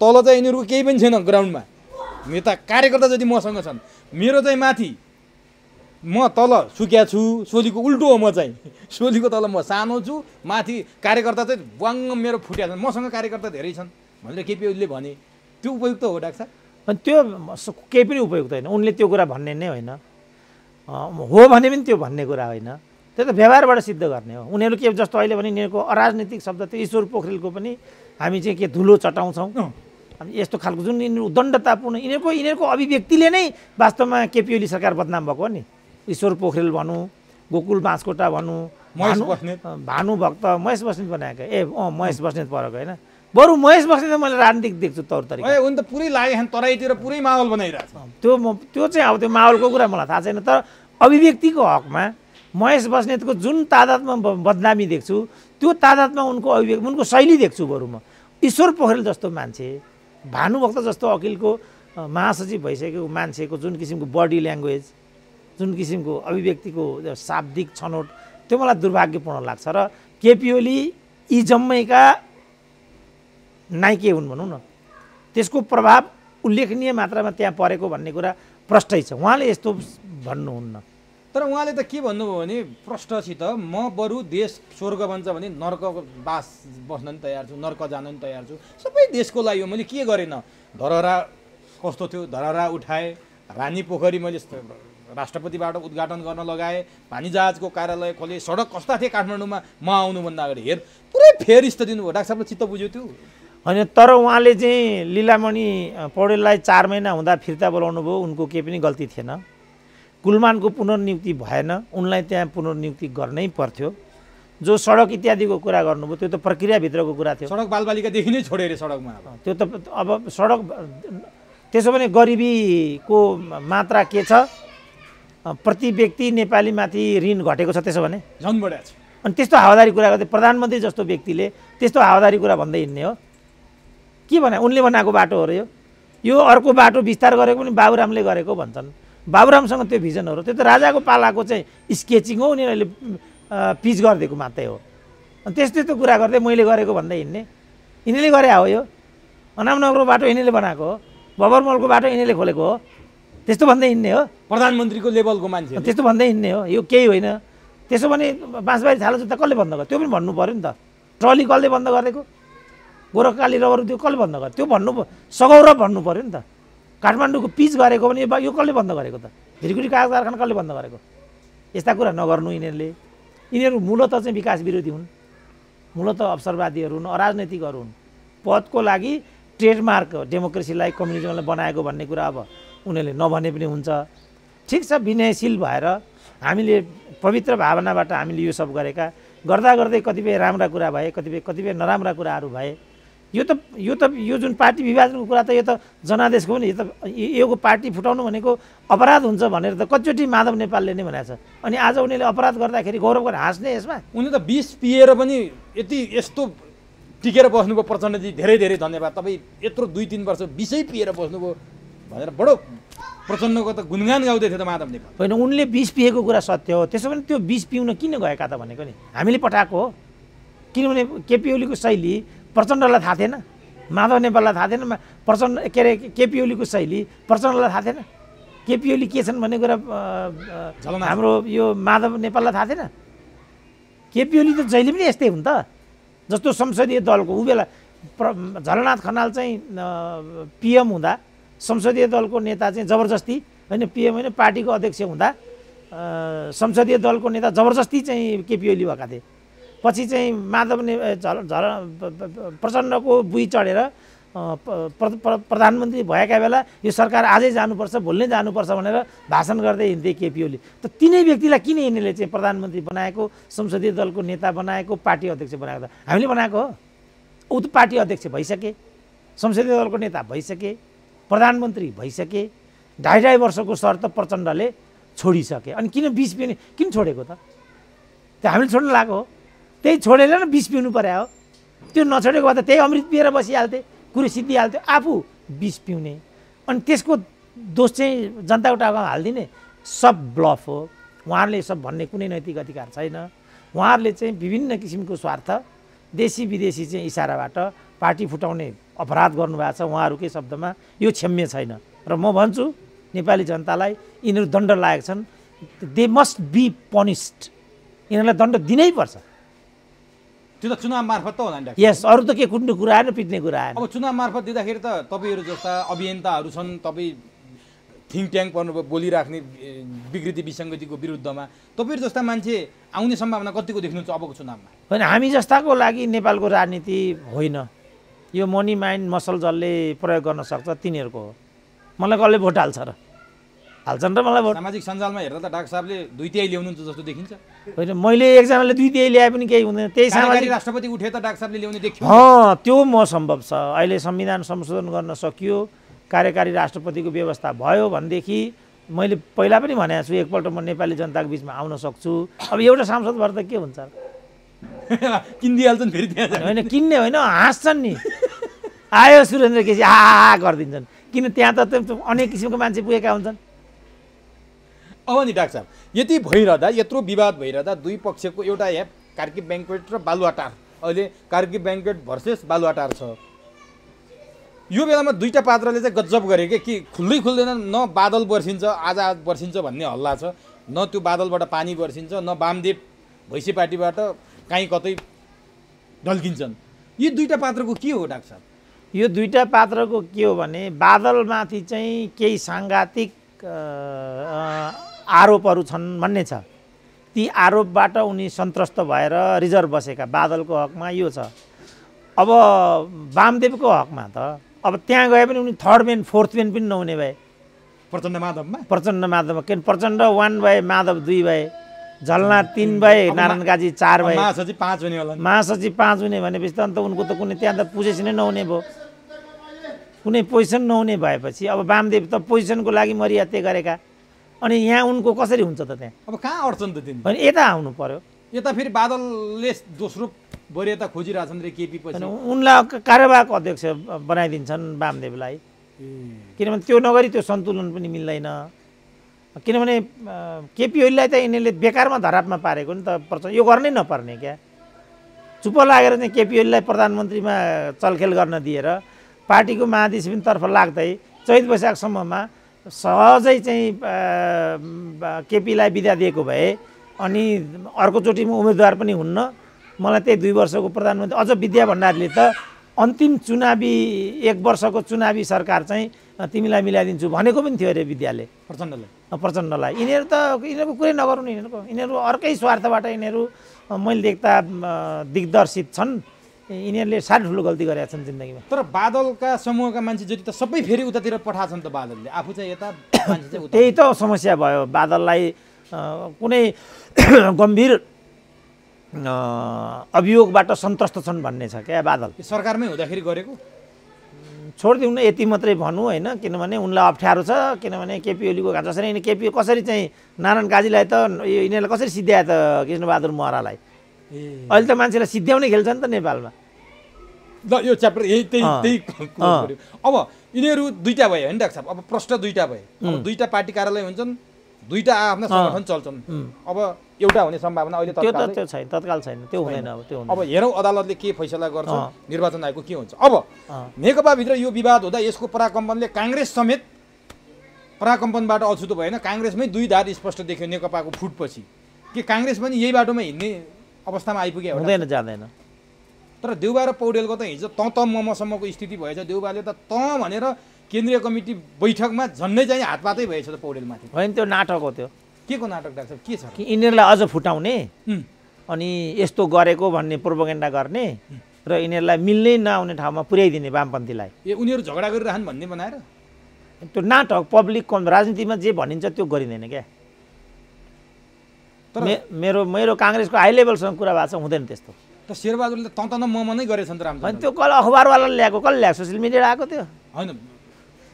तल चाहिँ यिनीहरूको केही पनि छैन ग्राउन्डमा नेता कार्यकर्ता जति मसँग छन् मेरो चाहिँ माथि म तल सुक्या छु सोलीको उल्टो हो म चाहिँ सोलीको तल म सानो छु माथि कार्यकर्ता चाहिँ वाङ्ग मेरो फुट्या छन् मसँग कार्यकर्ता धेरै छन् भनेर केपी ओलीले भने त्यो उपयुक्त हो डाक्टर साहब अनि त्यो केही पनि उपयुक्त होइन उनले त्यो कुरा भन्ने नै होइन हो भने पनि त्यो भन्ने कुरा होइन त्यो त व्यवहारबाट सिद्ध गर्ने हो उनीहरू के जस्तो अहिले भने यिनीहरूको अराजनीतिक शब्द त्यो ईश्वर पोखरेलको पनि हामी चाहिँ के धुलो चटाउँछौँ अनि यस्तो खालको जुन यिनीहरू उद्दण्डतापूर्ण यिनीहरूको अभिव्यक्तिले नै वास्तवमा केपी ओली सरकार बदनाम भएको हो नि ईश्वर पोखरेल भनौँ गोकुल बाँसकोटा भनौँ भानुभक्त महेश बस्नेत बनाएको महेश बस्नेत परेको होइन बरु महेश बस्नेत मैले राजनीतिक देख्छु तौर तरिका उनी त पुरै लाग्यो तराईतिर पुरै माहौल बनाइरहेको छ त्यो चाहिँ अब त्यो माहौलको कुरा मलाई थाहा छैन तर अभिव्यक्तिको हकमा महेश बस्नेतको जुन तादादमा बदनामी देख्छु त्यो तादादमा उनको अभिव्यक्ति उनको शैली देख्छु बरु म ईश्वर पोखरेल जस्तो मान्छे भानुभक्त जस्तो अखिलको महासचिव भइसकेको मान्छेको जुन किसिमको बडी ल्याङ्ग्वेज जुन किसिमको अभिव्यक्तिको शाब्दिक छनौट त्यो मलाई दुर्भाग्यपूर्ण लाग्छ र केपी ओली यी जम्मैका नाइके हुन् भनौँ न त्यसको प्रभाव उल्लेखनीय मात्रामा त्यहाँ परेको भन्ने कुरा प्रष्टै छ उहाँले यस्तो भन्नुहुन्न तर उहाँले त के भन्नुभयो भने प्रष्टसित म बरु देश स्वर्ग बन्छ भने नर्क बास बस्न पनि तयार छु नर्क जान पनि तयार छु सबै देशको लागि हो मैले के गरेन धरहरा कस्तो थियो धरहरा उठाएँ रानी पोखरी मैले राष्ट्रपतिबाट उद्घाटन गर्न लगाएँ पानी जहाजको कार्यालय खोले सडक कस्ता थिए काठमाडौँमा म आउनुभन्दा अगाडि हेर पुरै फेरिस्त दिनुभयो डाक्टर साहबले चित्त बुझ्यो त्यो होइन तर उहाँले चाहिँ लीलामणि पौडेललाई 4 महिना हुँदा फिर्ता बोलाउनु भयो उनको केही पनि गल्ती थिएन कुलमानको पुनर्नियुक्ति भएन उनलाई त्यहाँ पुनर्नियुक्ति गर्नै पर्थ्यो जो सडक इत्यादिको कुरा गर्नुभयो त्यो त प्रक्रियाभित्रको कुरा थियो सडक बालबालिकादेखि नै छोडे अरे सडकमा त्यो त अब सडक त्यसो भने गरिबीको मात्रा के छ प्रति व्यक्ति नेपालीमाथि ऋण घटेको छ त्यसो भने झन् बढाएको छ अनि त्यस्तो हावादारी कुरा गर्दै प्रधानमन्त्री जस्तो व्यक्तिले त्यस्तो हावादारी कुरा भन्दै हिँड्ने हो के भने उनले बनाएको बाटो हो र यो अर्को बाटो विस्तार गरेको पनि बाबुरामले गरेको भन्छन् बाबुरामसँग त्यो भिजनहरू त्यो त राजाको पालाको चाहिँ स्केचिङ हो उनीहरूले पिच गरिदिएको मात्रै हो अनि त्यस्तो कुरा गर्दै मैले गरेको भन्दै हिँड्ने यिनीहरूले गरे हो यो अनामनगरको बाटो यिनीहरूले बनाएको हो बबरमलको बाटो यिनीहरूले खोलेको हो त्यस्तो भन्दै हिँड्ने हो प्रधानमन्त्रीको लेभलको मान्छे त्यस्तो भन्दै हिँड्ने हो यो केही होइन त्यसो भने बाँसबारी छालो जुत्ता कसले बन्द गर्यो त्यो पनि भन्नु पऱ्यो नि त ट्रली कसले बन्द गरिदिएको गोरखकाली रबर त्यो कसले बन्द गर्यो त्यो भन्नु सगौरव भन्नु पऱ्यो नि त काठमाडौँको पिच गरेको भने यो कसले बन्द गरेको त भिरकुटी कागज कारखाना कसले बन्द गरेको यस्ता कुरा नगर्नु यिनीहरू मूलत चाहिँ विकास विरोधी हुन् मूलत अवसरवादीहरू हुन् अराजनैतिकहरू हुन् पदको लागि ट्रेडमार्क डेमोक्रेसीलाई कम्युनिजमलाई बनाएको भन्ने कुरा अब उनीहरूले नभने पनि हुन्छ ठिक छ विनयशील भएर हामीले पवित्र भावनाबाट हामीले यो सब गरेका गर्दा गर्दै कतिपय राम्रा कुरा भए कतिपय नराम्रा कुराहरू भए यो जुन पार्टी विभाजनको कुरा त यो त जनादेशको पनि योको पार्टी फुटाउनु भनेको अपराध हुन्छ भनेर त कतिचोटि माधव नेपालले नै भनेको छ अनि आज उनीहरूले अपराध गर्दाखेरि गौरव गरेर हाँस्ने यसमा उनी त 20 पिएर पनि यस्तो टिकेर बस्नुभयो प्रचण्डजी धेरै धेरै धन्यवाद तपाईँ यत्रो 2-3 वर्ष 20 पिएर बस्नुभयो भनेर बडो प्रचण्डको त गुणगान गाउँदै थियो त माधव नेपाल होइन उनले 20 पिएको कुरा सत्य हो त्यसो भने त्यो 20 पिउन किन गएका त भनेको नि हामीले पठाएको हो किनभने केपी ओलीको शैली प्रचण्डलाई थाहा थिएन माधव नेपाललाई थाहा थिएन प्रचण्ड के अरे केपी ओलीको शैली प्रचण्डलाई थाहा थिएन केपी ओली के छन् भन्ने कुरा हाम्रो यो माधव नेपाललाई थाहा थिएन केपी ओली त जहिले पनि यस्तै हुन् त जस्तो संसदीय दलको ऊ बेला झलनाथ खनाल चाहिँ पिएम हुँदा संसदीय दलको नेता चाहिँ जबरजस्ती होइन पिएम होइन पार्टीको अध्यक्ष हुँदा संसदीय दलको नेता जबरजस्ती चाहिँ केपी ओली भएका थिए। पछि चाहिँ माधव प्रचण्डको बुई चढेर प्रधानमन्त्री भएका बेला यो सरकार आजै जानुपर्छ भोलि नै जानुपर्छ भनेर भाषण गर्दै हिँड्थे केपी ओली। त तिनै व्यक्तिलाई किन यिनीहरूले चाहिँ प्रधानमन्त्री बनाएको, संसदीय दलको नेता बनाएको, पार्टी अध्यक्ष बनाएको? त हामीले बनाएको हो। ऊ त पार्टी अध्यक्ष भइसके, संसदीय दलको नेता भइसके, प्रधानमन्त्री भइसके, 2.5 वर्षको शर्त प्रचण्डले छोडिसके। अनि किन विष पिउने किन छोडेको त? त्यो हामीले छोड्न लागेको हो। त्यही छोडेर न विष पिउनु पर्यो हो। त्यो नछोडेको भए त त्यही अमृत पिएर बसिहाल्थे, कुरो सिद्धिहाल्थ्यो। आफू विष पिउने अनि त्यसको दोष चाहिँ जनताको टाउकामा हालिदिने सब ब्लफ हो। उहाँहरूले सब भन्ने कुनै नैतिक अधिकार छैन। उहाँहरूले चाहिँ विभिन्न किसिमको स्वार्थ देशी विदेशी चाहिँ इसाराबाट पार्टी फुटाउने अपराध गर्नुभएको छ उहाँहरूकै शब्दमा। यो क्षम्य छैन र म भन्छु नेपाली जनतालाई यिनीहरू दण्ड लागेका छन्। They must be punished. यिनीहरूलाई दण्ड दिनै पर्छ। त्यो त चुनाव मार्फत त होला नि। यस, अरू त के कुट्ने कुरा आएन, पिट्ने कुरा आएन। अब चुनाव मार्फत दिँदाखेरि त तपाईँहरू जस्ता अभियन्ताहरू छन्, तपाईँ थिङ्क ट्याङ्क बोलिराख्ने विकृति विसङ्गतिको विरुद्धमा तपाईँहरू जस्ता मान्छे आउने सम्भावना कतिको देख्नुहुन्छ अबको चुनावमा? होइन, हामी जस्ताको लागि नेपालको राजनीति होइन। यो मनी माइन्ड मसल जसले प्रयोग गर्न सक्छ तिनीहरूको हो। मलाई कसले भोट हाल्छ र? हाल्छन् र मलाई भोट? सामाजिक सञ्जालमा हेर्दा त डाक्टर साहबले 2-3 ल्याउनुहुन्छ जस्तो देखिन्छ। होइन, मैले एकजनाले 2-3 ल्याए पनि केही हुँदैन। त्यही सामाजिक राष्ट्रपति उठे त डाक्टर साहबले ल्याउने देखियो। त्यो म सम्भव छ। अहिले संविधान संशोधन गर्न सकियो, कार्यकारी राष्ट्रपतिको व्यवस्था भयो भनेदेखि मैले पहिला पनि भनेको छु एकपल्ट म नेपाली जनताको बिचमा आउन सक्छु। अब एउटा सांसद भएर त के हुन्छ? किनिदिहाल्छन् फेरि त्यहाँ। होइन, किन्ने होइन, हाँस्छन् नि। आयो सुरेन्द्र केसी आ गरिदिन्छन्। किन त्यहाँ त अनेक किसिमको मान्छे पुगेका हुन्छन्। अब नि डाक्टर साहब, यति भइरहँदा, यत्रो विवाद भइरहँदा दुई पक्षको एउटा यहाँ कार्की ब्याङ्क्वेट र बालुवाटार, अहिले कार्की ब्याङ्क्वेट भर्सेस बालुवाटार छ। यो बेलामा दुईटा पात्रले चाहिँ गजब गरे कि खुल्दै खुल्दैन। न बादल बर्सिन्छ, आज बर्सिन्छ भन्ने हल्ला छ, न त्यो बादलबाट पानी बर्सिन्छ, न वामदेव भैँसी पार्टीबाट काहीँ कतै ढल्किन्छन्। यी दुईटा पात्रको के हो डाक्टर साहब? यो दुईटा पात्रको के हो भने बादलमाथि चाहिँ केही साङ्घातिक आरोपहरू छन् भन्ने छ। ती आरोपबाट उनी सन्तुष्ट भएर रिजर्भ बसेका। बादलको हकमा यो छ। अब वामदेवको हकमा त अब त्यहाँ गए पनि उनी थर्ड म्यान फोर्थ म्यान पनि नहुने भए। प्रचण्ड माधवमा किन प्रचण्ड 1 भए, माधव 2 भए, झलनाथ 3 भए, नारायण काजी 4 भए, महासचिव 5 हुने होला। महासचिव 5 हुने भनेपछि त अन्त उनको त कुनै त्यहाँ त पोजिसनै नहुने भयो। कुनै पोजिसन नहुने भएपछि अब वामदेव त पोजिसनको लागि मरिहत्ते गरेका। अनि यहाँ उनको कसरी हुन्छ त? त्यहाँ अब कहाँ अड्छन् त तिनी? होइन, यता आउनु पर्यो। यता फेरि बादलले दोस्रो वरियता खोजिरहेछन् रे केपी पछि। उनलाई कार्यवाहक अध्यक्ष बनाइदिन्छन् वामदेवलाई। किनभने त्यो नगरी त्यो सन्तुलन पनि मिल्दैन। किनभने केपी ओलीलाई त यिनीहरूले बेकारमा धरापमा पारेको नि त। यो गर्नै नपर्ने क्या। चुप लागेर चाहिँ केपी ओलीलाई प्रधानमन्त्रीमा चलखेल गर्न दिएर पार्टीको महाधिवेशनतर्फ लाग्दै चैत वैशाखसम्ममा सहजै चाहिँ केपीलाई बिदा दिएको भए अनि अर्कोचोटिमा उम्मेदवार पनि हुन्न। मलाई त्यही 2 वर्षको प्रधानमन्त्री अझ विद्या भण्डारीले त अन्तिम चुनावी 1 वर्षको चुनावी सरकार चाहिँ तिमीलाई मिलाइदिन्छु भनेको पनि थियो अरे विद्याले प्रचण्डलाई। यिनीहरूको कुरै नगरौँ नि। यिनीहरू अर्कै स्वार्थबाट यिनीहरू मैले देख्दा दिग्दर्शित छन्। यिनीहरूले साह्रै ठुलो गल्ती गरेका छन् जिन्दगीमा। तर बादलका समूहका मान्छे जति त सबै फेरि उतातिर पठाछन् त बादलले, आफू चाहिँ यता मान्छे चाहिँ उता। त्यही त समस्या भयो। बादललाई कुनै गम्भीर अभियोगबाट सन्तुष्ट छन् भन्ने छ क्या बादल। सरकारमै हुँदाखेरि गरेको छोडिदिउँ न यति मात्रै भनौँ होइन। किनभने उनलाई अप्ठ्यारो छ। किनभने केपी ओलीको जसरी केपी कसरी चाहिँ नारायण काजीलाई त यिनीहरूलाई कसरी सिद्ध्याए त कृष्णबहादुर महरालाई। अहिले त मान्छेलाई सिद्ध्याउने खेल्छ नि त नेपालमा। ल यो च्याप्टर त्यही अब यिनीहरू दुईटा भए होइन डाक्टर साहब? अब प्रश्न दुईटा भए। अब दुईटा पार्टी कार्यालय हुन्छन्, दुईटा आफ्ना सङ्गठन चल्छन्। अब एउटा हुने सम्भावना अहिले त्यो छैन, तत्काल छैन, त्यो हुँदैन। अब हेरौँ अदालतले के फैसला गर्छ, निर्वाचन आयोगको के हुन्छ। अब नेकपाभित्र यो विवाद हुँदा यसको पराकम्पनले काङ्ग्रेस समेत पराकम्पनबाट अछुतो भएन। काङ्ग्रेसमै 2 धार स्पष्ट देख्यो नेकपाको फुटपछि। के काङ्ग्रेस पनि यही बाटोमा हिँड्ने अवस्थामा आइपुग्यो? हुँदैन, जाँदैन। तर देउबा र पौडेलको त हिजो त ममसम्मको स्थिति भएछ। देउबाले त भनेर केन्द्रीय कमिटी बैठकमा झन्डै चाहिँ हातपातै भएछ त पौडेलमाथि। होइन त्यो नाटक हो त्यो। के को नाटक डाक्टर के छ कि यिनीहरूलाई अझ फुटाउने अनि यस्तो गरेको भन्ने प्रोपोगेन्डा गर्ने र यिनीहरूलाई मिल्नै नआउने ठाउँमा पुर्याइदिने वामपन्थीलाई। उनीहरू झगडा गरिरहन् भन्ने बनाएर त्यो नाटक पब्लिक राजनीतिमा जे भनिन्छ त्यो गरिँदैन क्या। मेरो काङ्ग्रेसको हाई लेभलसँग कुरा भएको छ, हुँदैन त्यस्तो। त शेरबहादुरले त मम नै गरेछन् त राम। होइन त्यो कल अखबारवालाले ल्याएको, कसले ल्याएको? सोसियल मिडियाबाट आएको त्यो होइन,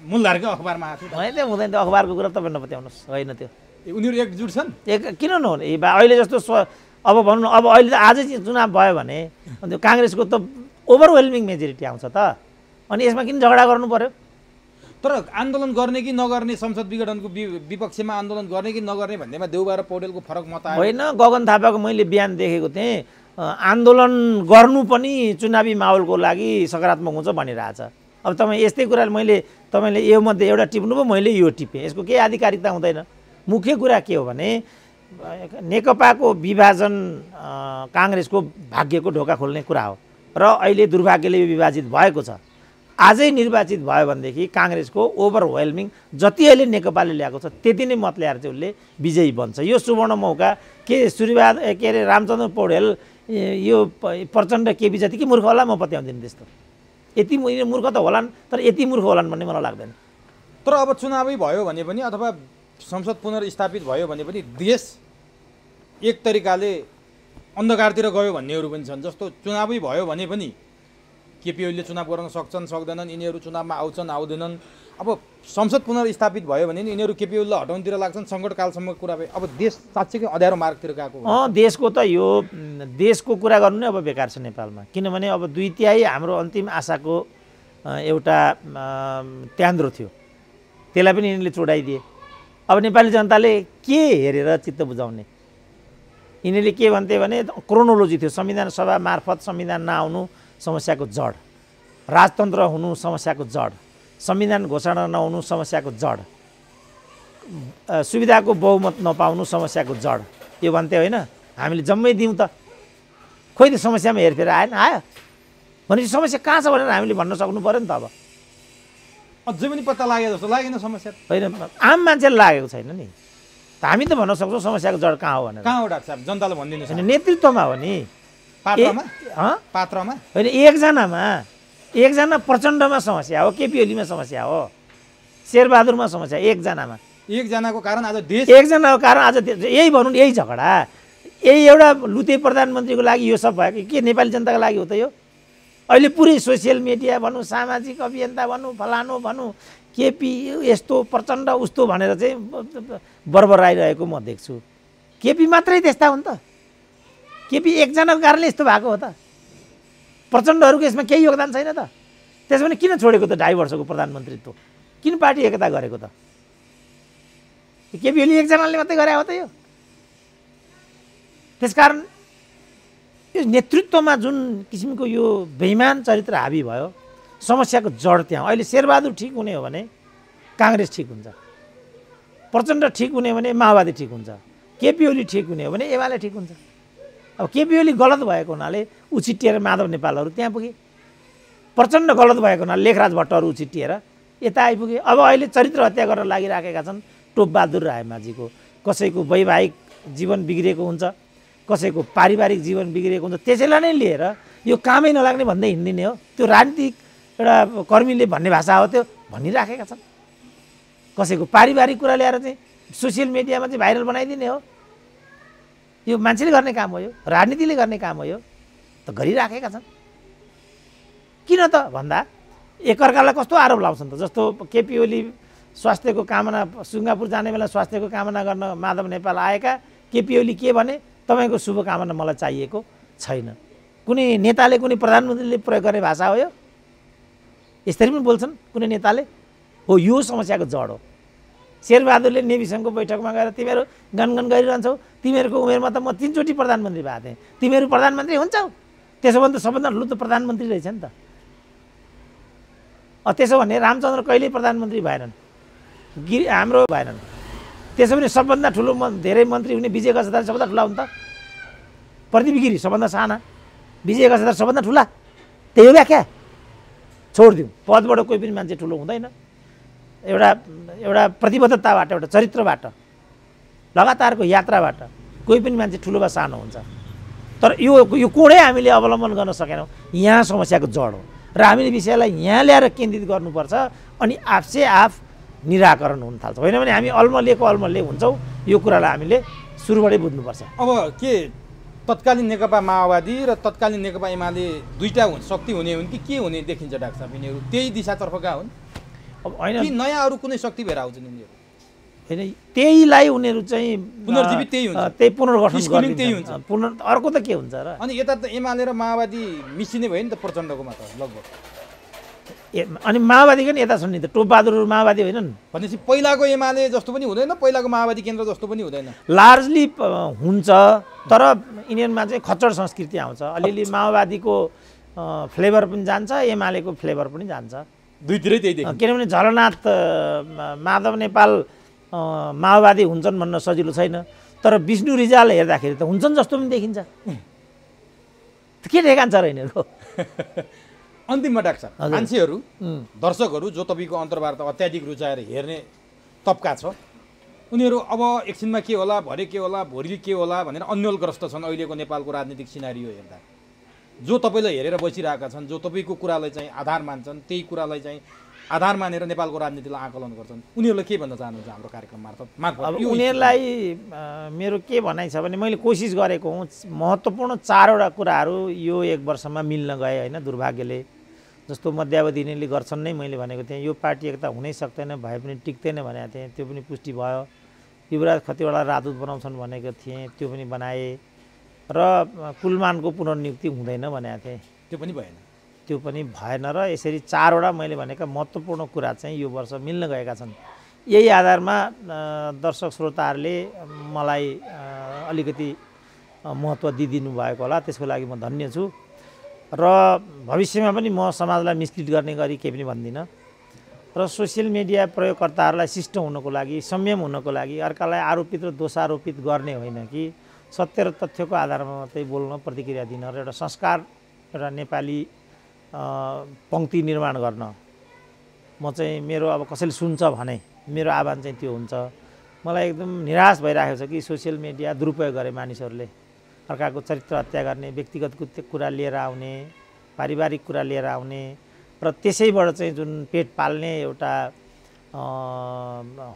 मूलधारकै अखबारमा आएको थियो। होइन त्यो हुँदैन, त्यो अखबारको कुरा तपाईँ नपत्याउनुहोस्। होइन त्यो उनीहरू एकजुट छन्। किन नहुने? अहिले जस्तो अब भनौँ न, अब अहिले त आजै चुनाव भयो भने त्यो काङ्ग्रेसको त ओभरवेल्मिङ मेजोरिटी आउँछ त, अनि यसमा किन झगडा गर्नु पर्यो? तर आन्दोलन गर्ने कि नगर्ने, संसद विघटनको विपक्षमा आन्दोलन गर्ने कि नगर्ने भन्नेमा देउबा र पौडेलको फरक मत आयो। होइन, गगन थापाको मैले बिहान देखेको थिएँ, आन्दोलन गर्नु पनि चुनावी माहौलको लागि सकारात्मक हुन्छ भनिरहेछ। अब तपाईँ यस्तै कुराले तपाईँले यो मध्ये एउटा टिप्नुभयो, मैले यो टिपेँ, यसको केही आधिकारिकता हुँदैन। मुख्य कुरा के हो भने नेकपाको विभाजन काङ्ग्रेसको भाग्यको ढोका खोल्ने कुरा हो र अहिले दुर्भाग्यले विभाजित भएको छ। आजै निर्वाचित भयो भनेदेखि काङ्ग्रेसको ओभरवेल्मिङ जति अहिले नेकपाले ल्याएको छ त्यति नै मत ल्याएर चाहिँ उसले विजयी बन्छ। यो सुवर्ण मौका के रामचन्द्र पौडेल यो प्रचण्ड केपी जति कि मूर्ख होला म पत्याउँदिनँ त्यस्तो। यति मूर्ख त होलान्, तर यति मूर्ख होलान् भन्ने मलाई लाग्दैन। तर अब चुनावै भयो भने पनि अथवा संसद पुनर्स्थापित भयो भने पनि देश एक तरिकाले अन्धकारतिर गयो भन्नेहरू पनि छन्। जस्तो चुनावै भयो भने पनि केपी ओलीले चुनाव गर्न सक्छन् सक्दैनन्, यिनीहरू चुनावमा आउँछन् आउँदैनन्। अब संसद पुनर्स्थापित भयो भने यिनीहरू केपी ओलीलाई हटाउनतिर लाग्छन्, सङ्कटकालसम्मको कुरा भयो। अब देश साँच्चैकै अँध्यारो मार्गतिर गएको। देशको त यो देशको कुरा गर्नु नै अब बेकार छ नेपालमा, किनभने अब 2/3 हाम्रो अन्तिम आशाको एउटा त्यान्द्रो थियो, त्यसलाई पनि यिनीहरूले चोडाइदिए। अब नेपाली जनताले के हेरेर चित्त बुझाउने? यिनीहरूले के भन्थे भने क्रोनोलोजी थियो, संविधान सभा मार्फत संविधान नआउनु समस्याको जड, राजतन्त्र हुनु समस्याको जड, संविधान घोषणा नहुनु समस्याको जड, सुविधाको बहुमत नपाउनु समस्याको जड, यो भन्थे होइन। हामीले जम्मै दिउँ त, खोइ त समस्यामा हेरफेर आयो भनेपछि समस्या कहाँ छ भनेर हामीले भन्न सक्नु पऱ्यो नि त। अब अझै पनि पत्ता लाग्यो जस्तो लागेन समस्या। होइन, आम मान्छेलाई लागेको छैन नि, हामी त भन्न सक्छौँ समस्याको जड कहाँ हो भनेर। कहाँ हो डाक्टर साहब, जनतालाई भनिदिनुहोस्। नेतृत्वमा हो नि, पात्रमा होइन, एकजना प्रचण्डमा समस्या हो, केपी ओलीमा समस्या हो, शेरबहादुरमा समस्या, एकजनाको कारण आज देश, एकजनाको कारण आज यही भनौँ, यही झगडा, यही एउटा लुते प्रधानमन्त्रीको लागि यो सब भयो कि नेपाली जनताको लागि हो त यो? अहिले पुरै सोसियल मिडिया भनौँ, सामाजिक अभियन्ता भनौँ, फलानु भनौँ, केपी यस्तो प्रचण्ड उस्तो भनेर चाहिँ बरबराइरहेको म देख्छु। केपी मात्रै त्यस्ता हुन् त? केपी एकजनाको कारणले यस्तो भएको हो त? प्रचण्डहरूको यसमा केही योगदान छैन त? त्यसो भने किन छोडेको त 2.5 वर्षको प्रधानमन्त्रीत्व? किन पार्टी एकता गरेको त? केपी ओली एकजनाले मात्रै गरे हो त यो? त्यसकारण यो नेतृत्वमा जुन किसिमको यो बेइमान चरित्र हाबी भयो, समस्याको जड त्यहाँ। अहिले शेरबहादुर ठिक हुने हो भने काङ्ग्रेस ठिक हुन्छ, प्रचण्ड ठिक हुने हो भने माओवादी ठिक हुन्छ, केपी ओली ठिक हुने हो भने एमाले ठिक हुन्छ। अब केपी ओली गलत भएको हुनाले उछिटिएर माधव नेपालहरू त्यहाँ पुगे, प्रचण्ड गलत भएको हुनाले लेखराज भट्टहरू उछिटिएर यता आइपुगे। अब अहिले चरित्र हत्या गरेर लागिराखेका छन् टोपबहादुर रायमाझीको। कसैको वैवाहिक जीवन बिग्रिएको हुन्छ, कसैको पारिवारिक जीवन बिग्रिएको हुन्छ, त्यसैलाई नै लिएर यो कामै नलाग्ने भन्दै हिँडिदिने हो। त्यो राजनीतिक एउटा कर्मीले भन्ने भाषा हो, त्यो भनिराखेका छन्। कसैको पारिवारिक कुरा ल्याएर चाहिँ सोसियल मिडियामा चाहिँ भाइरल बनाइदिने हो। यो मान्छेले गर्ने काम हो, यो राजनीतिले गर्ने काम हो, यो त गरिराखेका छन्। किन त भन्दा एकअर्कालाई कस्तो आरोप लाउँछन् त? जस्तो केपी ओली स्वास्थ्यको कामना, सिङ्गापुर जाने बेला स्वास्थ्यको कामना गर्न माधव नेपाल आएका, केपी ओली के भने तपाईँको शुभकामना मलाई चाहिएको छैन। कुनै नेताले, कुनै प्रधानमन्त्रीले प्रयोग गर्ने भाषा हो यो? यसरी पनि बोल्छन् कुनै नेताले? हो, यो समस्याको जड हो। शेरबहादुरले नेविसङ्घको बैठकमा गएर तिमीहरू गनगन गरिरहन्छौ, तिमीहरूको उमेरमा त म 3 चोटि प्रधानमन्त्री भएको थिएँ, तिमीहरू प्रधानमन्त्री हुन्छौ? त्यसो भने त सबभन्दा ठुलो त प्रधानमन्त्री रहेछ नि त। त्यसो भने रामचन्द्र कहिल्यै प्रधानमन्त्री भएनन्, हाम्रो भएनन्। त्यसो भने सबभन्दा ठुलो धेरै मन्त्री हुने विजय गजदार सबभन्दा ठुला हुन् त? प्रदीप गिरी सबभन्दा साना, विजय गजदार सबभन्दा ठुला। त्यही हो व्याख्या। छोडिदिउँ, पदबाट कोही पनि मान्छे ठुलो हुँदैन। एउटा एउटा प्रतिबद्धताबाट, एउटा चरित्रबाट, लगातारको यात्राबाट कोही पनि मान्छे ठुलो वा सानो हुन्छ। तर यो कोणै हामीले अवलम्बन गर्न सकेनौँ। यहाँ समस्याको जड हो र हामीले विषयलाई यहाँ ल्याएर केन्द्रित गर्नुपर्छ, अनि आफसे आफ निराकरण हुन थाल्छ। होइन भने हामी अल्मलिए हुन्छौँ। यो कुरालाई हामीले सुरुबाटै बुझ्नुपर्छ। अब के तत्कालीन नेकपा माओवादी र तत्कालीन नेकपा एमाले दुईटा शक्ति हुने हुन् कि के हुने देखिन्छ डाक्टर साहब? यिनीहरू त्यही दिशातर्फका हुन् अब होइन कि नयाँ अरू कुनै शक्ति भएर आउँछन् यिनीहरू? होइन, त्यहीलाई उनीहरू चाहिँ पुनर्जीवित त्यही हुन्छ, त्यही पुनर्गठन स्कुलिङ त्यही हुन्छ। अर्को त के हुन्छ र? अनि यता त एमाले र माओवादी मिसिने भयो नि त प्रचण्डकोमा त लगभग। अनि माओवादीको नि यता छन् नि त, टोपबहादुर माओवादी होइनन् भनेपछि पहिलाको एमाले जस्तो पनि हुँदैन, पहिलाको माओवादी केन्द्र जस्तो पनि हुँदैन। लार्जली हुन्छ, तर यिनीहरूमा चाहिँ खच्चड संस्कृति आउँछ। अलिअलि माओवादीको फ्लेभर पनि जान्छ, एमालेको फ्लेभर पनि जान्छ। दुईतिरै त्यही देखिन्छ। किनभने झलनाथ माधव नेपाल माओवादी हुन्छन् भन्न सजिलो छैन, तर विष्णु रिजाल हेर्दाखेरि त हुन्छन् जस्तो पनि देखिन्छ। के ठेगान्छ र यिनीहरूको? अन्तिममा डाक्टर साहब, मान्छेहरू दर्शकहरू जो तपाईँको अन्तर्वार्ता अत्याधिक रुचाएर हेर्ने तबका छ, उनीहरू अब एकछिनमा के होला, भरे के होला, भोलि के होला भनेर अन्यलग्रस्त छन् अहिलेको नेपालको राजनीतिक सिनारियो हेर्दा। जो तपाईँलाई हेरेर बसिरहेका छन्, जो तपाईँको कुरालाई चाहिँ आधार मान्छन्, त्यही कुरालाई चाहिँ आधार मानेर नेपालको राजनीतिलाई आकलन गर्छन्, उनीहरूलाई के भन्न चाहनुहुन्छ हाम्रो कार्यक्रम मार्फत? अब उनीहरूलाई मेरो के भनाइ छ भने, मैले कोसिस गरेको हुँ महत्त्वपूर्ण 4वटा कुराहरू यो 1 वर्षमा मिल्न गए होइन, दुर्भाग्यले। जस्तो मध्यावधि यिनीहरूले गर्छन् नै मैले भनेको थिएँ। यो पार्टी एकता हुनै सक्दैन, भए पनि टिक्दैन भनेको थिएँ, त्यो पनि पुष्टि भयो। युवराज खतिवडा राजदूत बनाउँछन् भनेको थिएँ, त्यो पनि बनाए। र कुलमानको पुनर्नियुक्ति हुँदैन भनेको थिएँ, त्यो पनि भएन। त्यो पनि भएन। र यसरी 4वटा मैले भनेका महत्त्वपूर्ण कुरा चाहिँ यो वर्ष मिल्न गएका छन्। यही आधारमा दर्शक श्रोताहरूले मलाई अलिकति महत्त्व दिइदिनु भएको होला, त्यसको लागि म धन्य छु। र भविष्यमा पनि म समाजलाई मिसलिड गर्ने गरी केही पनि भन्दिनँ। र सोसियल मिडिया प्रयोगकर्ताहरूलाई शिष्ट हुनको लागि, संयम हुनको लागि, अर्कालाई आरोपित र दोषारोपित गर्ने होइन कि सत्य र तथ्यको आधारमा मात्रै बोल्न, प्रतिक्रिया दिन र एउटा संस्कार, एउटा नेपाली पङ्क्ति निर्माण गर्न म चाहिँ, मेरो अब कसैले सुन्छ भने मेरो आह्वान चाहिँ त्यो हुन्छ। मलाई एकदम निराश भइरहेको छ कि सोसियल मिडिया दुरुपयोग गरे मानिसहरूले, अर्काको चरित्र हत्या गर्ने, व्यक्तिगत कुरा लिएर आउने, पारिवारिक कुरा लिएर आउने, र त्यसैबाट चाहिँ जुन पेट पाल्ने एउटा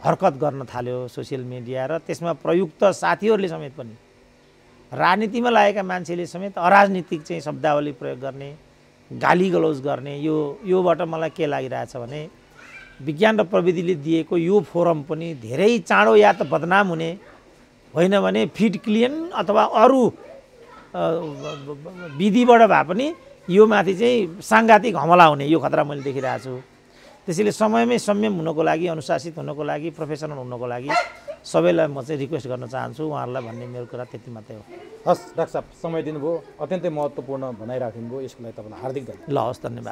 हरकत गर्न थाल्यो सोसियल मिडिया, र त्यसमा प्रयुक्त साथीहरूले समेत पनि, राजनीतिमा लागेका मान्छेले समेत अराजनीतिक चाहिँ शब्दावली प्रयोग गर्ने, गाली गलौज गर्ने, योबाट मलाई के लागिरहेछ भने विज्ञान र प्रविधिले दिएको यो फोरम पनि धेरै चाँडो या त बदनाम हुने, होइन भने फिड क्लियन अथवा अरू विधिबाट भए पनि यो माथि चाहिँ साङ्घातिक हमला हुने यो खतरा मैले देखिरहेको छु। त्यसैले समयमै संयम हुनको लागि, अनुशासित हुनको लागि, प्रोफेसनल हुनको लागि सबैलाई म चाहिँ रिक्वेस्ट गर्न चाहन्छु। उहाँहरूलाई भन्ने मेरो कुरा त्यति मात्रै हो। हस् डाक्टर साहब, समय दिनुभयो, अत्यन्तै महत्त्वपूर्ण भनाइराख्नु भयो, यसको लागि तपाईँलाई हार्दिक धन्यवाद। ल हस्, धन्यवाद।